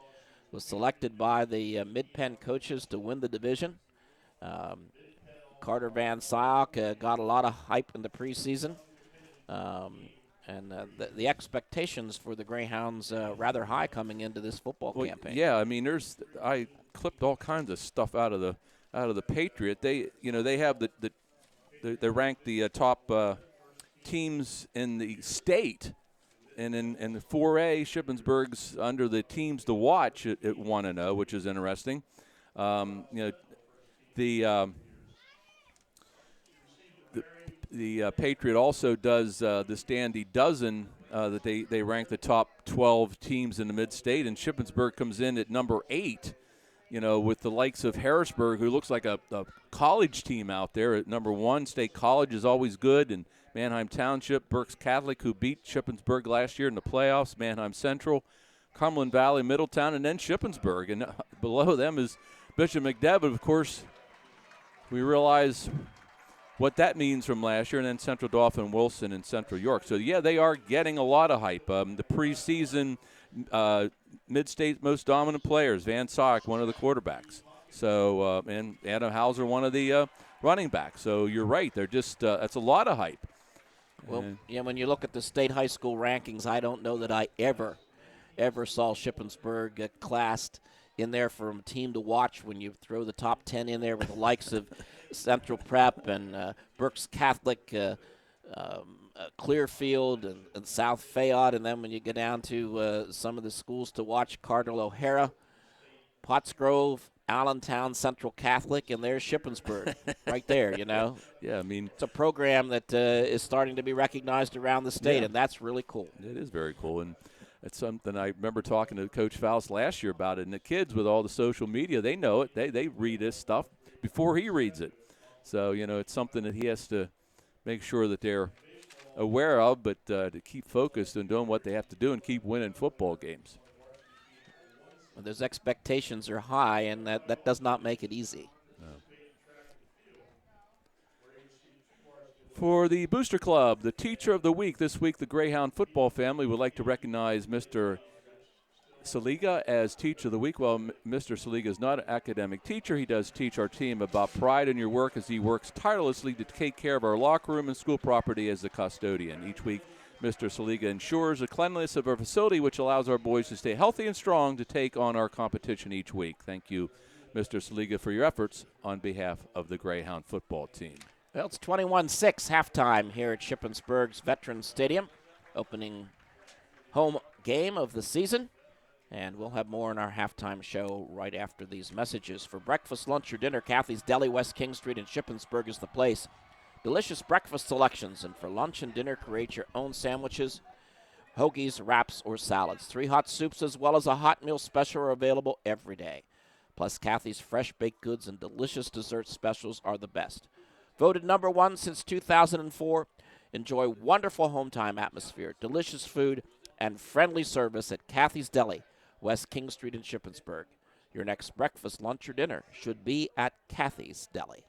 was selected by the Mid-Penn coaches to win the division. Carter Van Syok got a lot of hype in the preseason. And the expectations for the Greyhounds rather high coming into this football campaign.
Yeah, I mean, I clipped all kinds of stuff out of the Patriot. They have they rank the top teams in the state, and in the 4A, Shippensburg's under the teams to watch at 1-0, which is interesting. The Patriot also does the Standy Dozen that they rank the top 12 teams in the mid-state, and Shippensburg comes in at number 8, with the likes of Harrisburg, who looks like a college team out there at number 1. State College is always good, and Manheim Township, Berks Catholic, who beat Shippensburg last year in the playoffs, Manheim Central, Cumberland Valley, Middletown, and then Shippensburg. And below them is Bishop McDevitt. Of course, we realize what that means from last year, and then Central Dauphin, Wilson, and Central York. So, yeah, they are getting a lot of hype. The preseason mid-state most dominant players, Van Sock, one of the quarterbacks. So, and Adam Hauser, one of the running backs. So you're right. They're just that's a lot of hype.
Well, yeah, when you look at the state high school rankings, I don't know that I ever saw Shippensburg classed in there for a team to watch when you throw the top 10 in there with the likes of Central Prep and Berks Catholic, Clearfield and South Fayette. And then when you get down to some of the schools to watch, Cardinal O'Hara, Pottsgrove, Allentown Central Catholic, and there's Shippensburg right there, you know.
Yeah, I mean,
it's a program that is starting to be recognized around the state,
yeah,
and that's really cool.
It is very cool, and it's something I remember talking to Coach Faust last year about it. And the kids with all the social media, they know it. They read this stuff before he reads it. So, you know, it's something that he has to make sure that they're aware of, but to keep focused and doing what they have to do and keep winning football games.
Those expectations are high, and that does not make it easy.
No. For the Booster Club, the Teacher of the Week, this week the Greyhound football family would like to recognize Mr. Saliga as Teacher of the Week. Well, Mr. Saliga is not an academic teacher. He does teach our team about pride in your work as he works tirelessly to take care of our locker room and school property as a custodian. Each week, Mr. Saliga ensures the cleanliness of our facility, which allows our boys to stay healthy and strong to take on our competition each week. Thank you, Mr. Saliga, for your efforts on behalf of the Greyhound football team.
Well, it's 21-6 halftime here at Shippensburg's Veterans Stadium, opening home game of the season. And we'll have more in our halftime show right after these messages. For breakfast, lunch, or dinner, Kathy's Deli, West King Street in Shippensburg is the place. Delicious breakfast selections, and for lunch and dinner, create your own sandwiches, hoagies, wraps, or salads. 3 hot soups as well as a hot meal special are available every day. Plus, Kathy's fresh baked goods and delicious dessert specials are the best. Voted number 1 since 2004. Enjoy wonderful home time atmosphere, delicious food, and friendly service at Kathy's Deli, West King Street in Shippensburg. Your next breakfast, lunch, or dinner should be at Kathy's Deli.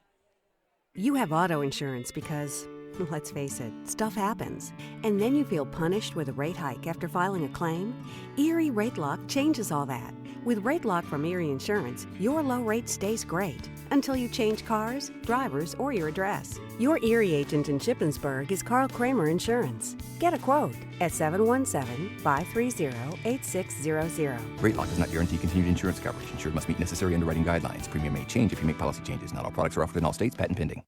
You have auto insurance because, let's face it, stuff happens. And then you feel punished with a rate hike after filing a claim? Erie Rate Lock changes all that. With Rate Lock from Erie Insurance, your low rate stays great until you change cars, drivers, or your address. Your Erie agent in Shippensburg is Carl Kramer Insurance. Get a quote at 717-530-8600.
Rate Lock does not guarantee continued insurance coverage. Insured must meet necessary underwriting guidelines. Premium may change if you make policy changes. Not all products are offered in all states. Patent pending.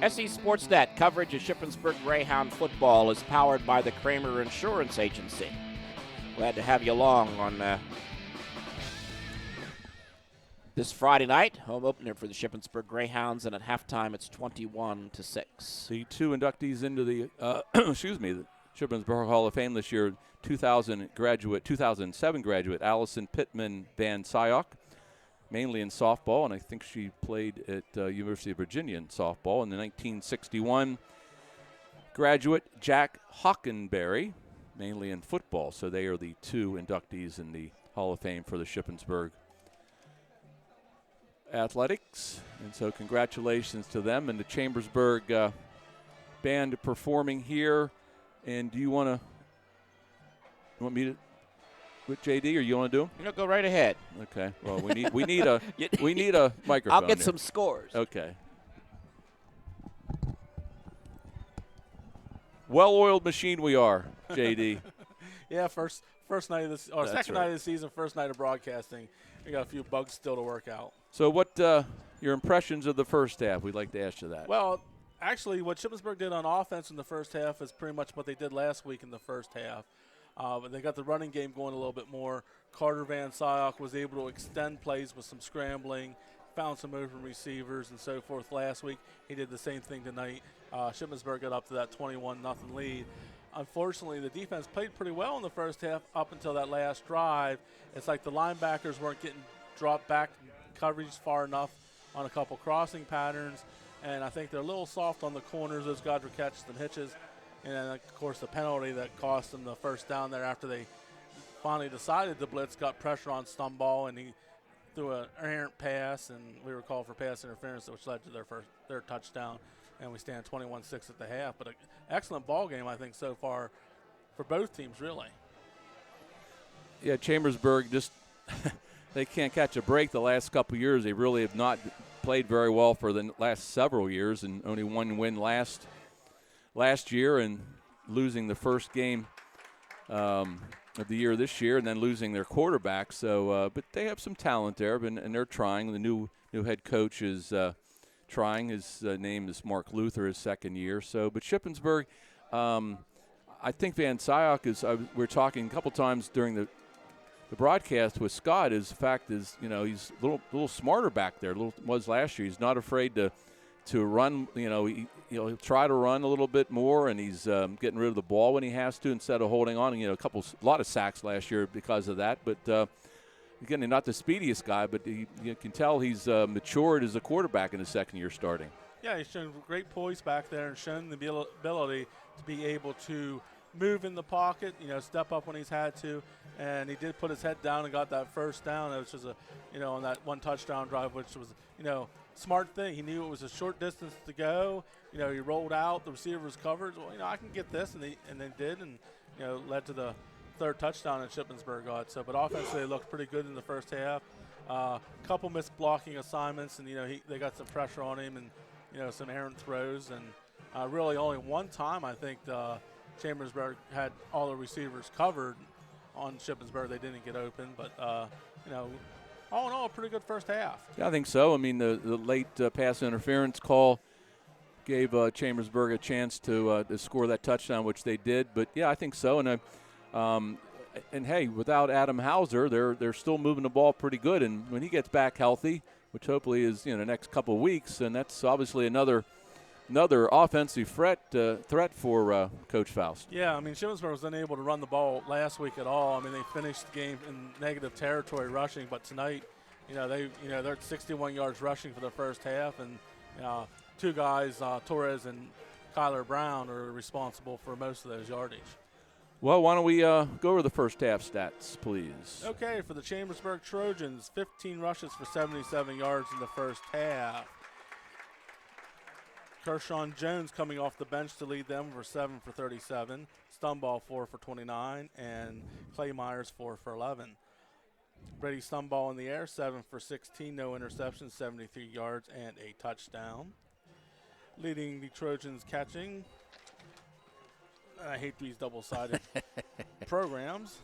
SE Sportsnet coverage of Shippensburg Greyhound football is powered by the Kramer Insurance Agency. Glad to have you along on this Friday night. Home opener for the Shippensburg Greyhounds, and at halftime it's 21-6.
The 2 inductees into the the Shippensburg Hall of Fame this year, 2007 graduate Allison Pittman Van Syok, mainly in softball, and I think she played at University of Virginia in softball. And the 1961 graduate Jack Hockenberry, mainly in football. So they are the 2 inductees in the Hall of Fame for the Shippensburg Athletics. And so congratulations to them and the Chambersburg band performing here. And do you want me to with JD, or you want to do them?
You know, go right ahead.
Okay. Well, we need a microphone.
I'll get
here.
some scores.
Okay. Well-oiled machine we are, JD.
Yeah, first night of the second night of the season, first night of broadcasting. We got a few bugs still to work out.
So, what your impressions of the first half? We'd like to ask you that.
Well, actually, what Shippensburg did on offense in the first half is pretty much what they did last week in the first half. But they got the running game going a little bit more. Carter Van Syok was able to extend plays with some scrambling, found some open receivers and so forth last week. He did the same thing tonight. Shippensburg got up to that 21-0 lead. unfortunately, the defense played pretty well in the first half up until that last drive. It's like the linebackers weren't getting dropped back coverage far enough on a couple crossing patterns, and I think they're a little soft on the corners. Those guys were catching some hitches, and then, of course, the penalty that cost them the first down there after they finally decided to blitz got pressure on Stumball, and he threw an errant pass, and we were called for pass interference, which led to their touchdown, and we stand 21-6 at the half. But an excellent ball game, I think, so far for both teams, really.
Yeah, Chambersburg just they can't catch a break the last couple of years. They really have not played very well for the last several years, and only one win last year, and losing the first game of the year this year, and then losing their quarterback. So, but they have some talent there, and they're trying. The new head coach is trying. His name is Mark Luther, his second year. So, but Shippensburg, I think Van Sciok is. We're talking a couple times during the broadcast with Scott. Is the fact is, he's a little smarter back there. Was last year. He's not afraid to run. He'll try to run a little bit more, and he's getting rid of the ball when he has to instead of holding on. A lot of sacks last year because of that. But again, not the speediest guy, but you can tell he's matured as a quarterback in his second year starting.
Yeah, he's shown great poise back there and shown the ability to be able to move in the pocket, step up when he's had to, and he did put his head down and got that first down, which was on that one touchdown drive, which was, smart thing. He knew it was a short distance to go. He rolled out, the receiver was covered. Well, I can get this, and they did, and led to the third touchdown that Shippensburg got. So, but offensively, they looked pretty good in the first half. Couple missed blocking assignments, and they got some pressure on him, and some errant throws, and really only one time I think Chambersburg had all the receivers covered on Shippensburg. They didn't get open, but all in all, a pretty good first half. Yeah,
I think so. I mean, the late pass interference call gave Chambersburg a chance to score that touchdown, which they did. But yeah, I think so. And hey, without Adam Hauser, they're still moving the ball pretty good. And when he gets back healthy, which hopefully is the next couple of weeks, and that's obviously another offensive threat for Coach Faust.
Yeah, I mean, Shippensburg was unable to run the ball last week at all. I mean, they finished the game in negative territory rushing, but tonight, they're at 61 yards rushing for the first half, and two guys, Torres and Kyler Brown, are responsible for most of those yardage.
Well, why don't we go over the first half stats, please?
Okay, for the Chambersburg Trojans, 15 rushes for 77 yards in the first half. Kershawn Jones coming off the bench to lead them for 7 for 37. Stumball 4 for 29, and Clay Myers 4 for 11. Brady Stumball in the air, 7 for 16, no interceptions, 73 yards, and a touchdown. Leading the Trojans catching. I hate these double-sided programs.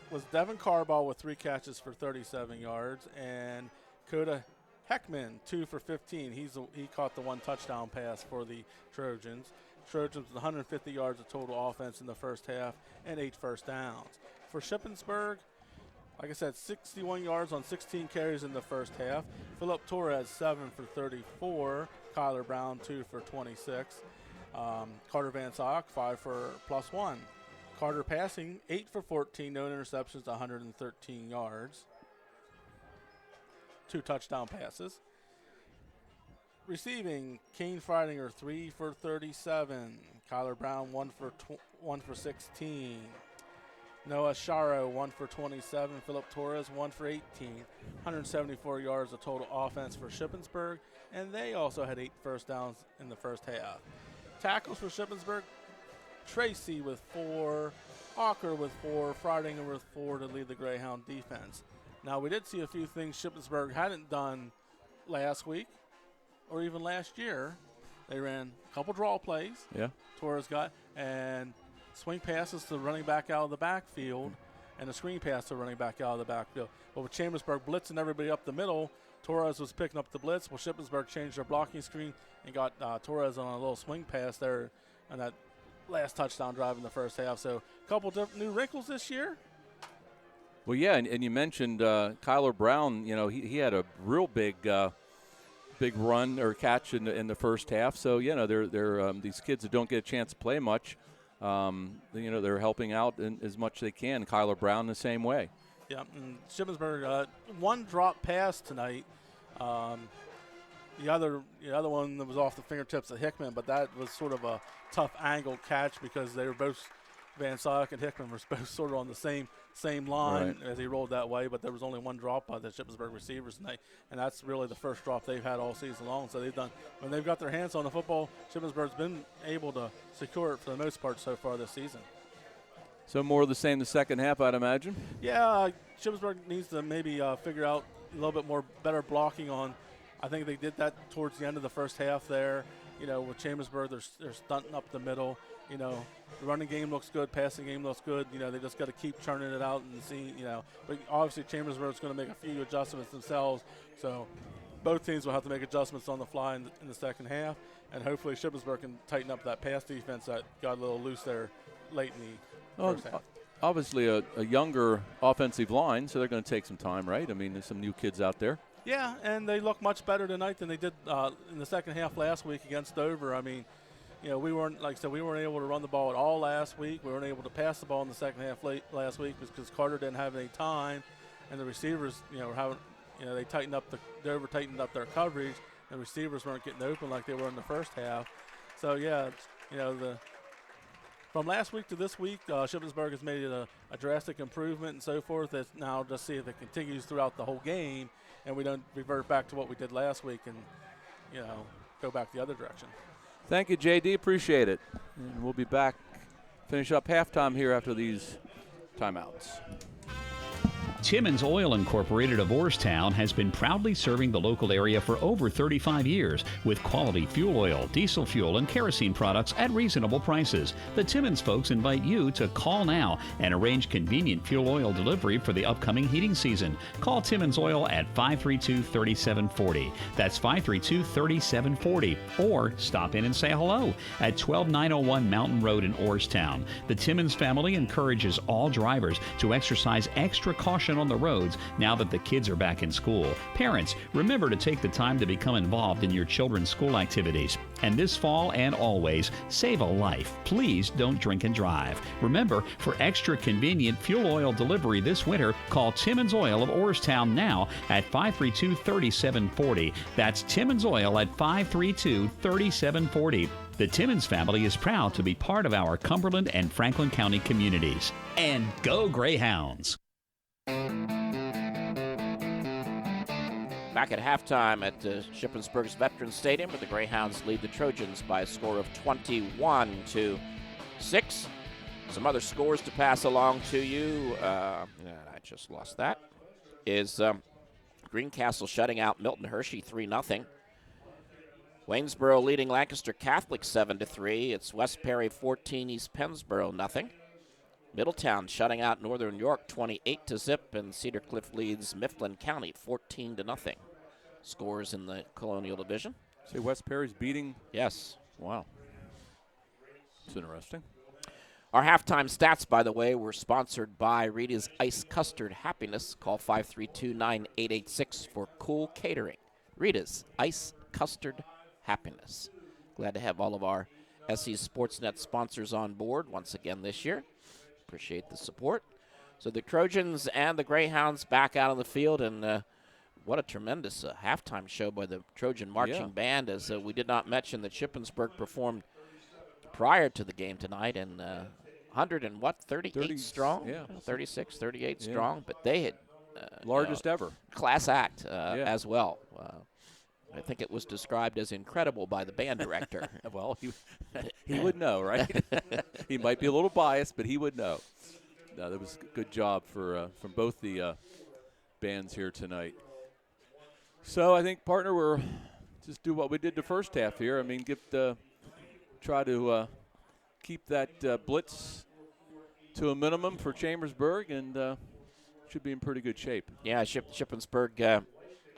Was Devin Carball with 3 catches for 37 yards, and Coda Heckman, 2 for 15. He caught the one touchdown pass for the Trojans. Trojans with 150 yards of total offense in the first half and 8 first downs. For Shippensburg, like I said, 61 yards on 16 carries in the first half. Philip Torres, 7 for 34. Kyler Brown, 2 for 26. Carter Van Sock, 5 for +1. Carter passing, 8 for 14, no interceptions, 113 yards. 2 touchdown passes. Receiving, Kane Freidinger, 3 for 37. Kyler Brown, 1 for 16. Noah Sharo, 1 for 27. Philip Torres, 1 for 18. 174 yards of total offense for Shippensburg, and they also had 8 first downs in the first half. Tackles for Shippensburg, Tracy with 4, Ocker with 4, Freidinger with 4 to lead the Greyhound defense. Now, we did see a few things Shippensburg hadn't done last week or even last year. They ran a couple draw plays.
Yeah.
Torres got, and swing passes to running back out of the backfield, and a screen pass to running back out of the backfield. But with Chambersburg blitzing everybody up the middle, Torres was picking up the blitz. Well, Shippensburg changed their blocking screen and got Torres on a little swing pass there on that last touchdown drive in the first half. So a couple different new wrinkles this year.
Well, yeah, and you mentioned Kyler Brown. He had a real big big run or catch in the first half. So they're these kids that don't get a chance to play much. They're helping out as much as they can. Kyler Brown the same way.
Yeah, and Shippensburg, one drop pass tonight. The other one that was off the fingertips of Hickman, but that was sort of a tough angle catch because they were both, Van Syck and Hickman were both sort of on the same line as he rolled that way, but there was only one drop by the Shippensburg receivers tonight, and that's really the first drop they've had all season long. So when they've got their hands on the football, Shippensburg's been able to secure it for the most part so far this season.
So more of the same the second half, I'd imagine.
Yeah, Shippensburg needs to maybe figure out a little bit more better blocking on. I think they did that towards the end of the first half there. With Chambersburg, they're stunting up the middle. The running game looks good, passing game looks good. They just got to keep churning it out and see. But obviously Chambersburg's going to make a few adjustments themselves. So both teams will have to make adjustments on the fly in the second half, and hopefully Shippensburg can tighten up that pass defense that got a little loose there late in the first half.
Obviously a younger offensive line, so they're going to take some time, right? I mean, there's some new kids out there.
Yeah, and they look much better tonight than they did in the second half last week against Dover. I mean, we weren't able to run the ball at all last week. We weren't able to pass the ball in the second half last week because Carter didn't have any time, and the receivers, Dover tightened up their coverage, and receivers weren't getting open like they were in the first half. So yeah, from last week to this week, Shippensburg has made a drastic improvement and so forth. It's now just see if it continues throughout the whole game, and we don't revert back to what we did last week and, go back the other direction.
Thank you, JD. Appreciate it. And we'll be back, finish up halftime here after these timeouts.
Timmins Oil Incorporated of Orrstown has been proudly serving the local area for over 35 years with quality fuel oil, diesel fuel, and kerosene products at reasonable prices. The Timmins folks invite you to call now and arrange convenient fuel oil delivery for the upcoming heating season. Call Timmins Oil at 532-3740. That's 532-3740. Or stop in and say hello at 12901 Mountain Road in Orrstown. The Timmins family encourages all drivers to exercise extra caution on the roads now that the kids are back in school. Parents, remember to take the time to become involved in your children's school activities. And this fall and always, save a life. Please don't drink and drive. Remember, for extra convenient fuel oil delivery this winter, call Timmins Oil of Orrstown now at 532-3740. That's Timmins Oil at 532-3740. The Timmins family is proud to be part of our Cumberland and Franklin County communities. And go Greyhounds!
Back at halftime at Shippensburg's Veterans Stadium, where the Greyhounds lead the Trojans by a score of 21-6. Some other scores to pass along to you. I just lost that. Is Greencastle shutting out Milton Hershey 3-0. Waynesboro leading Lancaster Catholic 7-3. It's West Perry 14, East Pennsboro 0. Middletown shutting out Northern York 28-0, and Cedar Cliff leads Mifflin County 14-0. Scores in the Colonial Division.
Say West Perry's beating?
Yes.
Wow. It's interesting.
Our halftime stats, by the way, were sponsored by Rita's Ice Custard Happiness. Call 532-9886 for cool catering. Rita's Ice Custard Happiness. Glad to have all of our SE Sportsnet sponsors on board once again this year. Appreciate the support. So the Trojans and the Greyhounds back out on the field, and what a tremendous halftime show by the Trojan Marching Band, as we did not mention that Shippensburg performed prior to the game tonight, and 38 strong?
Yeah.
36, 38 strong, but they had
largest ever.
Class act as well. I think it was described as incredible by the band director.
Well, he would know, right? He might be a little biased, but he would know. No, that was a good job from both the bands here tonight. So I think, partner, we're just do what we did the first half here. I mean, try to keep that blitz to a minimum for Chambersburg, and should be in pretty good shape.
Yeah, Shippensburg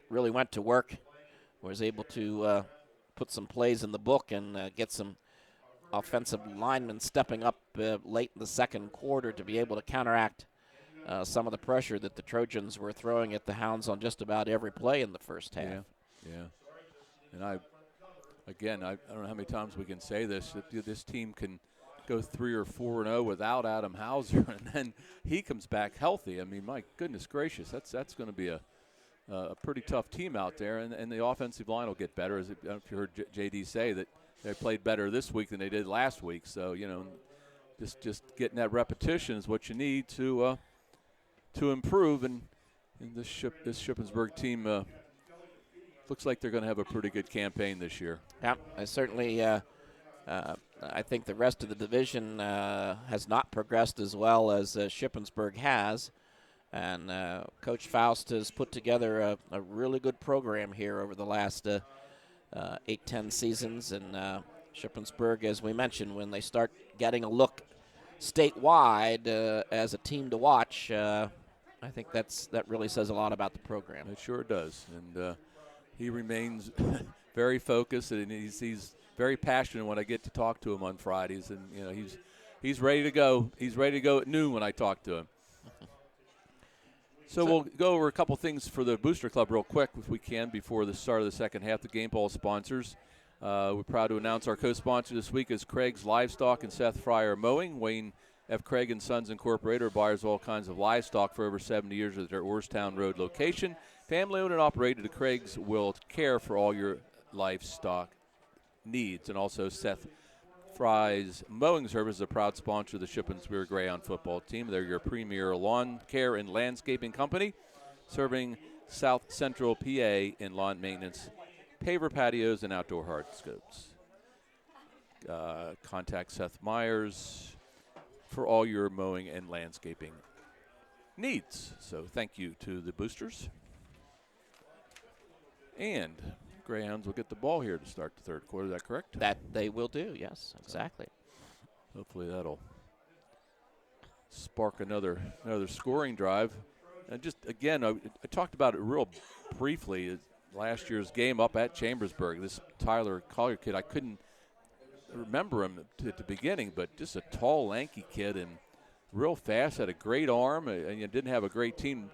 really went to work. Was able to put some plays in the book and get some offensive linemen stepping up late in the second quarter to be able to counteract some of the pressure that the Trojans were throwing at the Hounds on just about every play in the first half.
Yeah. And I don't know how many times we can say this, that this team can go 3 or 4-0 without Adam Hauser, and then he comes back healthy. I mean, my goodness gracious, that's going to be a pretty tough team out there, and the offensive line will get better. As I don't know if you heard JD say that they played better this week than they did last week. So just getting that repetition is what you need to improve. And this Shippensburg team looks like they're going to have a pretty good campaign this year.
Yeah, I certainly. I think the rest of the division has not progressed as well as Shippensburg has. And Coach Faust has put together a really good program here over the last 8-10 seasons. And Shippensburg, as we mentioned, when they start getting a look statewide as a team to watch, I think that really says a lot about the program.
It sure does. And he remains very focused, and he's very passionate when I get to talk to him on Fridays. And he's ready to go. He's ready to go at noon when I talk to him. So we'll go over a couple things for the Booster Club real quick, if we can, before the start of the second half. The game ball sponsors. We're proud to announce our co-sponsor this week is Craig's Livestock and Seth Fryer Mowing. Wayne F. Craig and Sons Incorporated buyers of all kinds of livestock for over 70 years at their Orrstown Road location. Family owned and operated, the Craigs will care for all your livestock needs. And also Seth Fry's Mowing Service is a proud sponsor of the Shippensburg Greyhound football team. They're your premier lawn care and landscaping company, serving South Central PA in lawn maintenance, paver patios, and outdoor hardscapes. Contact Seth Myers for all your mowing and landscaping needs. So thank you to the Boosters. And Greyhounds will get the ball here to start the third quarter. Is that correct?
That they will do, yes, exactly.
Hopefully that'll spark another scoring drive. And just, again, I talked about it real briefly. Last year's game up at Chambersburg, this Tyler Collier kid, I couldn't remember him at the beginning, but just a tall, lanky kid and real fast, had a great arm, and you didn't have a great team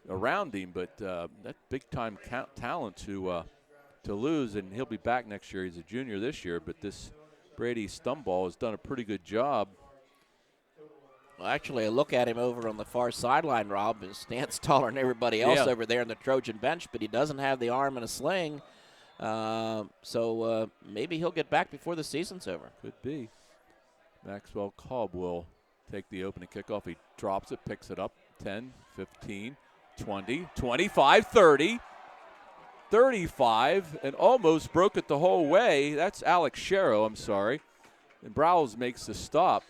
around him, but that big-time talent to lose, and he'll be back next year. He's a junior this year, but this Brady Stumball has done a pretty good job.
Well, actually, I look at him over on the far sideline, Rob. His stance taller than everybody else over there in the Trojan bench, but he doesn't have the arm and a sling. So maybe he'll get back before the season's over.
Could be. Maxwell Cobb will take the opening kickoff. He drops it, picks it up. 10, 15, 20, 25, 30. 35, and almost broke it the whole way. That's Alex Sharrow, I'm sorry. And Browse makes the stop.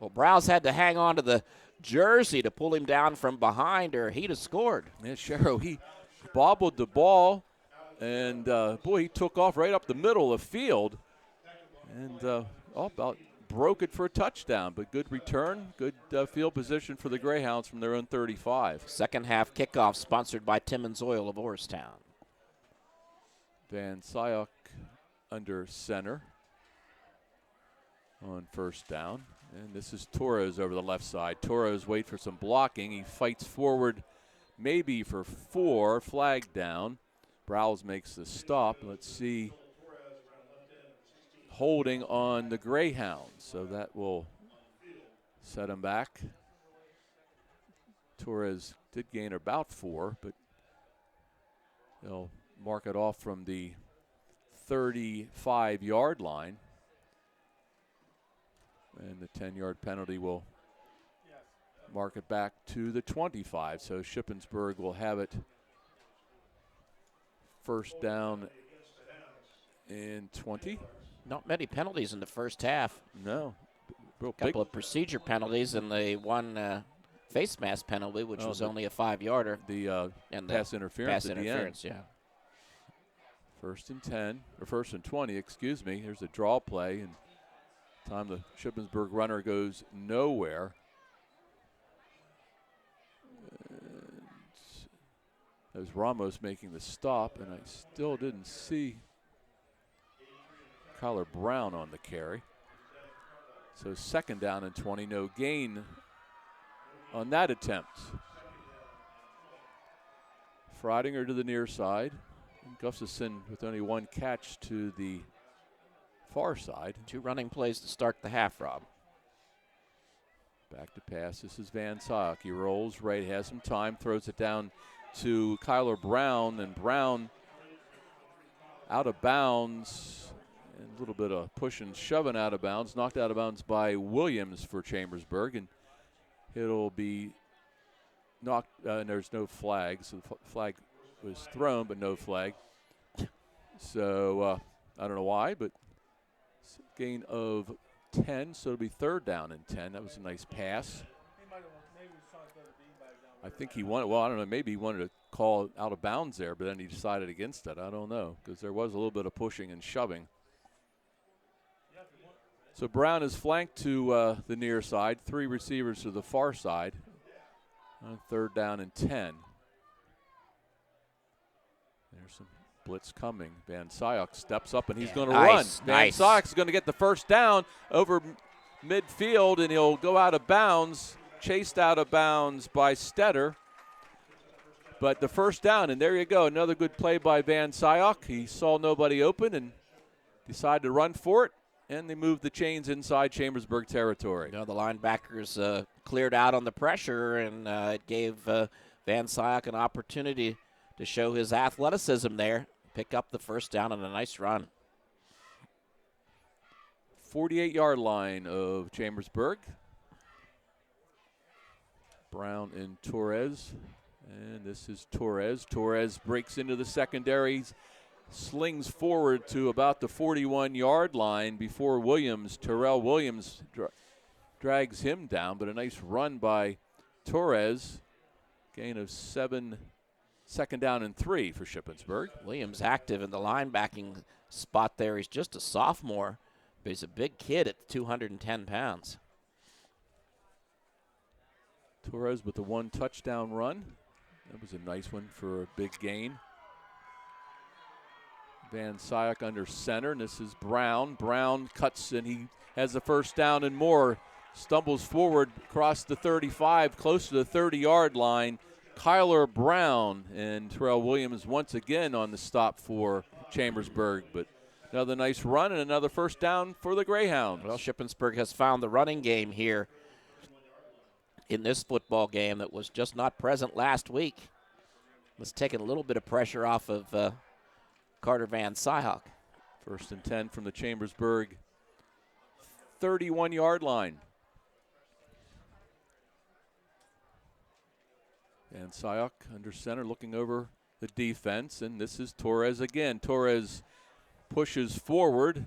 Well, Browse had to hang on to the jersey to pull him down from behind, or he'd have scored.
Yeah, Sharrow, he bobbled the ball, and, boy, he took off right up the middle of the field. And about broke it for a touchdown, but good return, good field position for the Greyhounds from their own 35.
Second half kickoff sponsored by Timmons Oil of Orrstown.
Van Syok under center on first down. And this is Torres over the left side. Torres waits for some blocking. He fights forward maybe for 4, flag down. Browse makes the stop. Let's see. Holding on the Greyhounds, so that will set him back. Torres did gain about 4, but they'll mark it off from the 35-yard line. And the 10-yard penalty will mark it back to the 25. So Shippensburg will have it first down and 20.
Not many penalties in the first half.
No.
A couple of procedure penalties and the one face mask penalty, which was only a 5-yarder.
The pass interference at the end.
Yeah.
First and 10, or first and 20, excuse me. Here's a draw play, and time the Shippensburg runner goes nowhere. And that was Ramos making the stop, and I still didn't see Kyler Brown on the carry. So second down and 20, no gain on that attempt. Frodinger to the near side. Gustafson with only one catch to the far side.
2 running plays to start the half, Rob.
Back to pass. This is Van Syk. He rolls right, has some time, throws it down to Kyler Brown, and Brown out of bounds. And a little bit of push and shoving out of bounds. Knocked out of bounds by Williams for Chambersburg, and it'll be knocked. And there's no flag, so the flag was thrown, but no flag. So I don't know why, but gain of 10, so it'll be 3rd down and 10. That was a nice pass. I think he wanted, well, I don't know, maybe he wanted to call out of bounds there, but then he decided against it. I don't know, because there was a little bit of pushing and shoving. So Brown is flanked to the near side, 3 receivers to the far side on 3rd down and 10. There's some blitz coming. Van Syk steps up, and he's going to run. Van Syk is going to get the first down over midfield, and he'll go out of bounds, chased out of bounds by Stetter. But the first down, and there you go, another good play by Van Syk. He saw nobody open and decided to run for it, and they moved the chains inside Chambersburg territory.
You know, the linebackers cleared out on the pressure, and it gave Van Syk an opportunity to show his athleticism there, pick up the first down and a nice run.
48-yard line of Chambersburg. Brown and Torres. And this is Torres. Torres breaks into the secondary, slings forward to about the 41-yard line before Terrell Williams drags him down, but a nice run by Torres. Gain of 7, 2nd down and 3 for Shippensburg.
Williams active in the linebacking spot there. He's just a sophomore, but he's a big kid at 210 pounds.
Torres with the 1 touchdown run. That was a nice one for a big gain. Van Syk under center, and this is Brown. Brown cuts, and he has the first down and more. Stumbles forward across the 35, close to the 30-yard line. Kyler Brown and Terrell Williams once again on the stop for Chambersburg, but another nice run and another first down for the Greyhounds.
Well, Shippensburg has found the running game here in this football game that was just not present last week. Was taking a little bit of pressure off of Carter Van Syk.
1st and 10 from the Chambersburg 31-yard line. Van Syk under center looking over the defense, and this is Torres again. Torres pushes forward,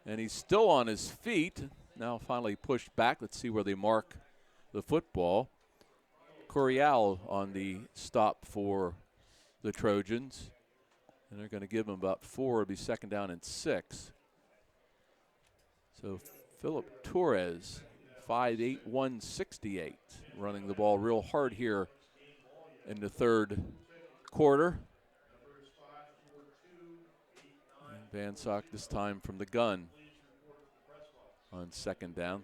and he's still on his feet. Now finally pushed back. Let's see where they mark the football. Corial on the stop for the Trojans, and they're going to give him about 4. It'll be 2nd down and 6. So Philip Torres, 5'8", 168, running the ball real hard here in the 3rd quarter. And Van Syk this time from the gun on 2nd down.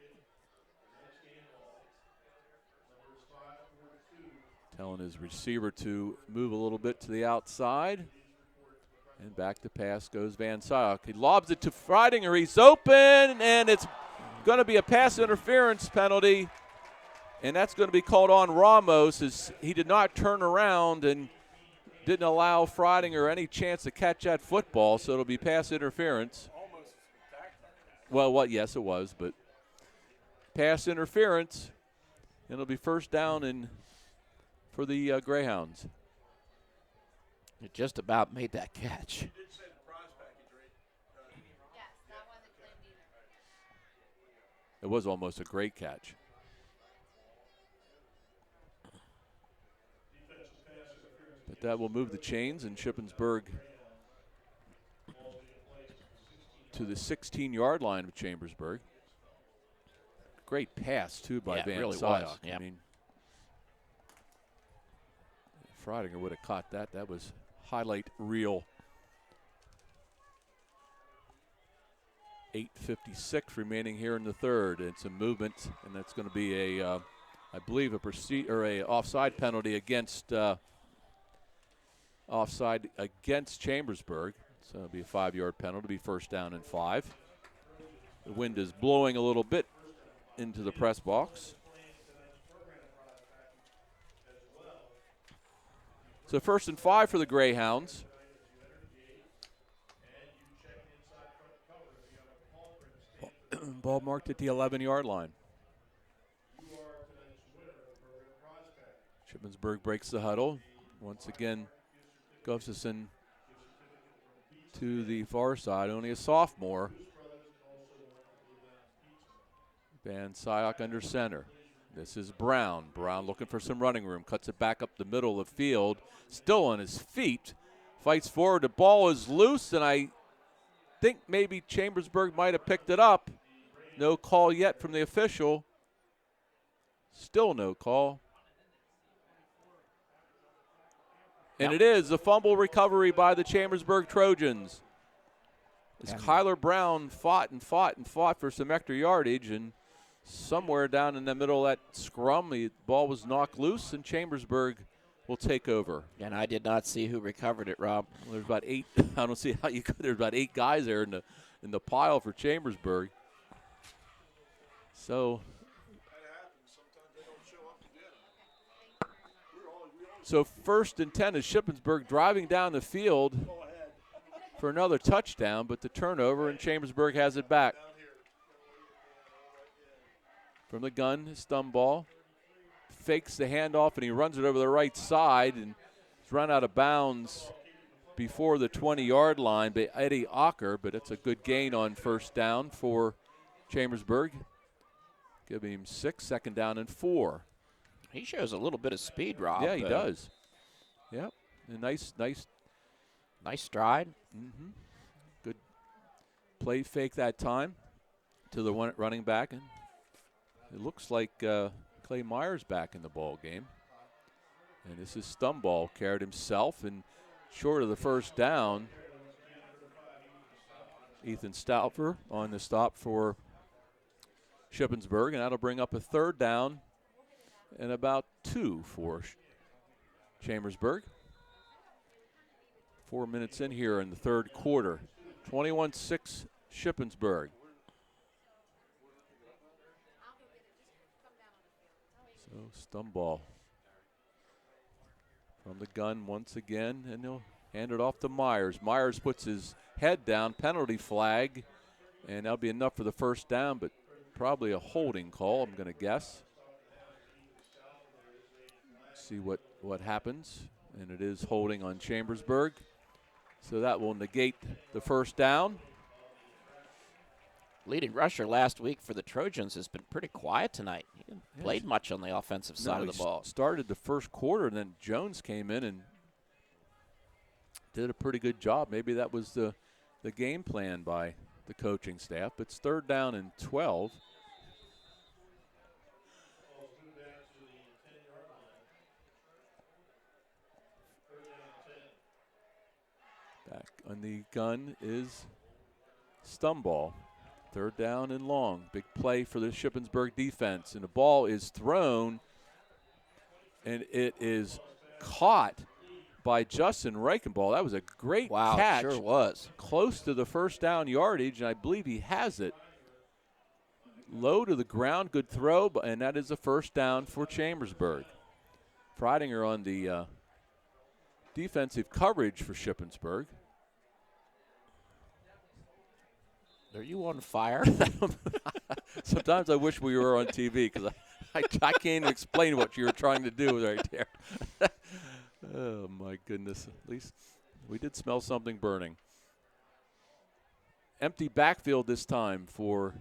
Telling his receiver to move a little bit to the outside. And back to pass goes Van Syk. He lobs it to Freidinger. He's open, and it's going to be a pass interference penalty. And that's going to be called on Ramos, as he did not turn around and didn't allow Freidinger any chance to catch that football. So it'll be pass interference. Well, yes, it was, but pass interference. And it'll be 1st down and for the Greyhounds.
It just about made that catch.
It was almost a great catch. But that will move the chains, and Shippensburg to the 16-yard line of Chambersburg. Great pass, too, by Van
really
Syk.
was. Yep.
I mean, Freidinger would have caught that. That was highlight reel. 8:56 remaining here in the 3rd. It's a movement, and that's going to be a, I believe, a offside penalty against offside against Chambersburg. So it'll be a 5-yard penalty. It'll be first down and 5. The wind is blowing a little bit into the press box. So first and 5 for the Greyhounds. Ball marked at the 11-yard line. Shippensburg breaks the huddle. Once again, Gustafson to the far side, only a sophomore. Van Syok under center. This is Brown. Brown looking for some running room. Cuts it back up the middle of the field. Still on his feet. Fights forward. The ball is loose, and I think maybe Chambersburg might have picked it up. No call yet from the official. Still no call. And it is a fumble recovery by the Chambersburg Trojans. As Kyler Brown fought for some extra yardage, and somewhere down in the middle of that scrum, the ball was knocked loose, and Chambersburg will take over.
And I did not see who recovered it, Rob.
Well, there's about 8. I don't see how you could. There's about 8 guys there in the pile for Chambersburg. So first and 10 is Shippensburg driving down the field for another touchdown, but the turnover, and Chambersburg has it back. From the gun, Stumball fakes the handoff, and he runs it over the right side, and he's run out of bounds before the 20-yard line by Eddie Ocker, but it's a good gain on first down for Chambersburg. Giving him 6, second down and 4.
He shows a little bit of speed, Rob.
Yeah, he does. Yep, a nice
stride.
Mm-hmm. Good play fake that time to the running back, and it looks like Clay Myers back in the ball game. And this is Stumball, carried himself, and short of the first down. Ethan Stauffer on the stop for Shippensburg, and that'll bring up a third down and about 2 for Chambersburg. 4 minutes in here in the third quarter. 21-6 Shippensburg. So Stumball from the gun once again, and he'll hand it off to Myers. Myers puts his head down, penalty flag, and that'll be enough for the first down, but probably a holding call, I'm going to guess. See what happens, and it is holding on Chambersburg. So that will negate the first down.
Leading rusher last week for the Trojans has been pretty quiet tonight. He didn't played much on the offensive side of the ball.
Started the first quarter, and then Jones came in and did a pretty good job. Maybe that was the game plan by the coaching staff. But it's third down and 12. Back on the gun is Stumball. Third down and long. Big play for the Shippensburg defense. And the ball is thrown, and it is caught by Justin Reichenball. That was a great catch.
Sure was.
Close to the first down yardage, and I believe he has it. Low to the ground, good throw, and that is a first down for Chambersburg. Freidinger on the defensive coverage for Shippensburg.
Are you on fire?
Sometimes I wish we were on TV because I can't even explain what you were trying to do right there. Oh, my goodness. At least we did smell something burning. Empty backfield this time for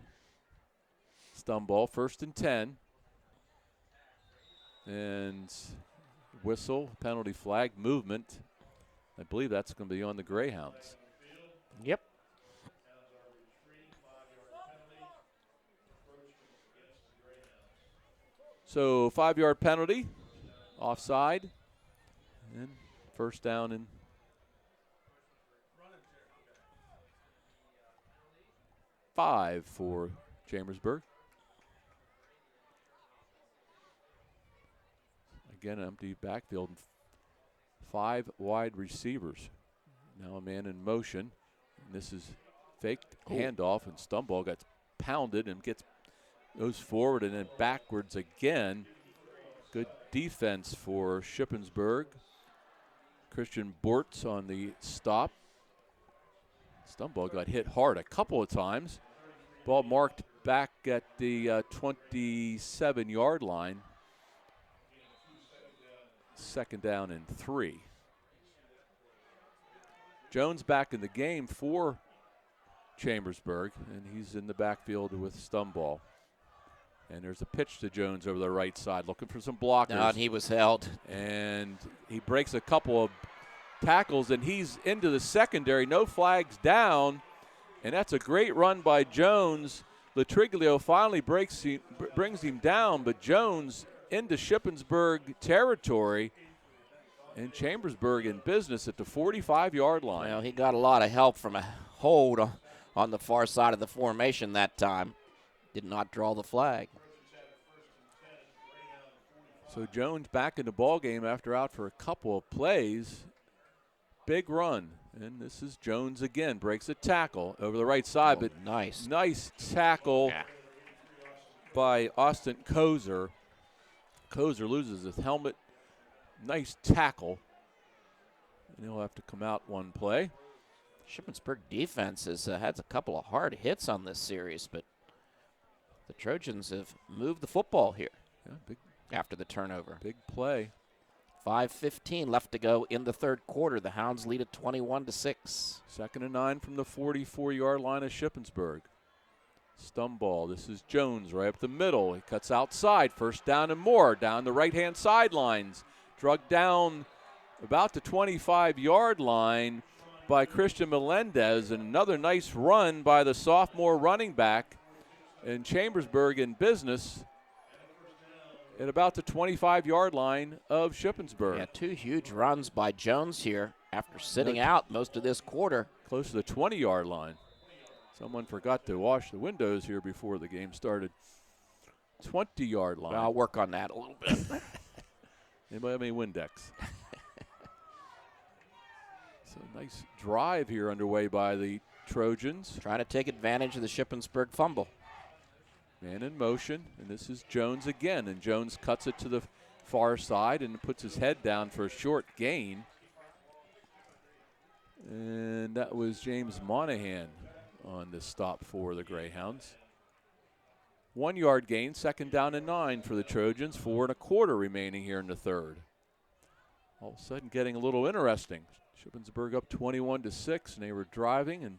Stumball. First and 10. And whistle, penalty flag, movement. I believe that's going to be on the Greyhounds.
Yep.
So 5-yard penalty, offside, and first down and 5 for Chambersburg. Again, empty backfield. 5 wide receivers. Now a man in motion. And this is faked handoff, and Stumball gets pounded and goes forward and then backwards again. Good defense for Shippensburg. Christian Bortz on the stop. Stumball got hit hard a couple of times. Ball marked back at the 27-yard line. 2nd down and 3. Jones back in the game for Chambersburg, and he's in the backfield with Stumball. And there's a pitch to Jones over the right side, looking for some blockers.
No, and he was held.
And he breaks a couple of tackles, and he's into the secondary. No flags down, and that's a great run by Jones. Latriglio finally brings him down, but Jones into Shippensburg territory, and Chambersburg in business at the 45-yard line.
Well, he got a lot of help from a hold on the far side of the formation that time. Did not draw the flag.
So Jones back in the ball game after out for a couple of plays. Big run, and this is Jones again. Breaks a tackle over the right side, but nice tackle by Austin Kozer. Kozer loses his helmet. Nice tackle, and he'll have to come out one play.
Shippensburg defense has had a couple of hard hits on this series, but the Trojans have moved the football here after the turnover.
Big play.
5:15 left to go in the third quarter. The Hounds lead at 21-6.
2nd and 9 from the 44-yard line of Shippensburg. Stumball. This is Jones right up the middle. He cuts outside. 1st down and more. Down the right-hand sidelines. Drug down about the 25-yard line by Christian Melendez. And another nice run by the sophomore running back. And Chambersburg in business at about the 25-yard line of Shippensburg.
Yeah, 2 huge runs by Jones here after sitting out most of this quarter.
Close to the 20-yard line. Someone forgot to wash the windows here before the game started. 20-yard line.
Well, I'll work on that a little bit.
Anybody have any Windex? So nice drive here underway by the Trojans.
Trying to take advantage of the Shippensburg fumble.
Man in motion, and this is Jones again. And Jones cuts it to the far side and puts his head down for a short gain. And that was James Monahan on the stop for the Greyhounds. 1-yard gain, 2nd down and 9 for the Trojans. 4 1/4 remaining here in the third. All of a sudden getting a little interesting. Shippensburg up 21-6, and they were driving and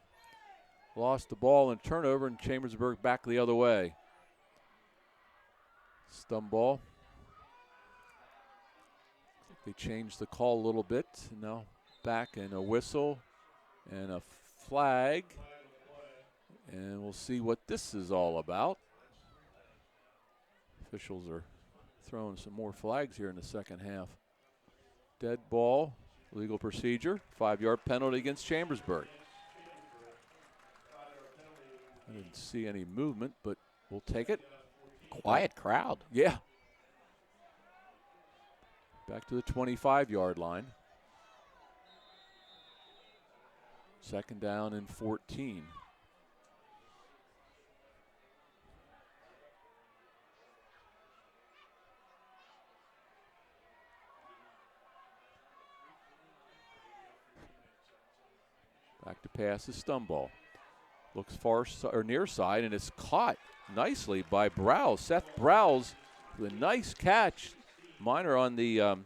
lost the ball in turnover, and Chambersburg back the other way. Stumball. They changed the call a little bit. Now back in a whistle and a flag. And we'll see what this is all about. Officials are throwing some more flags here in the second half. Dead ball, legal procedure, 5-yard penalty against Chambersburg. I didn't see any movement, but we'll take it.
Quiet crowd.
Yeah. Back to the 25-yard line. 2nd down and 14. Back to pass is Stumball. Looks far or near side, and it's caught nicely by Browse. Seth Browse with a nice catch. Minor on the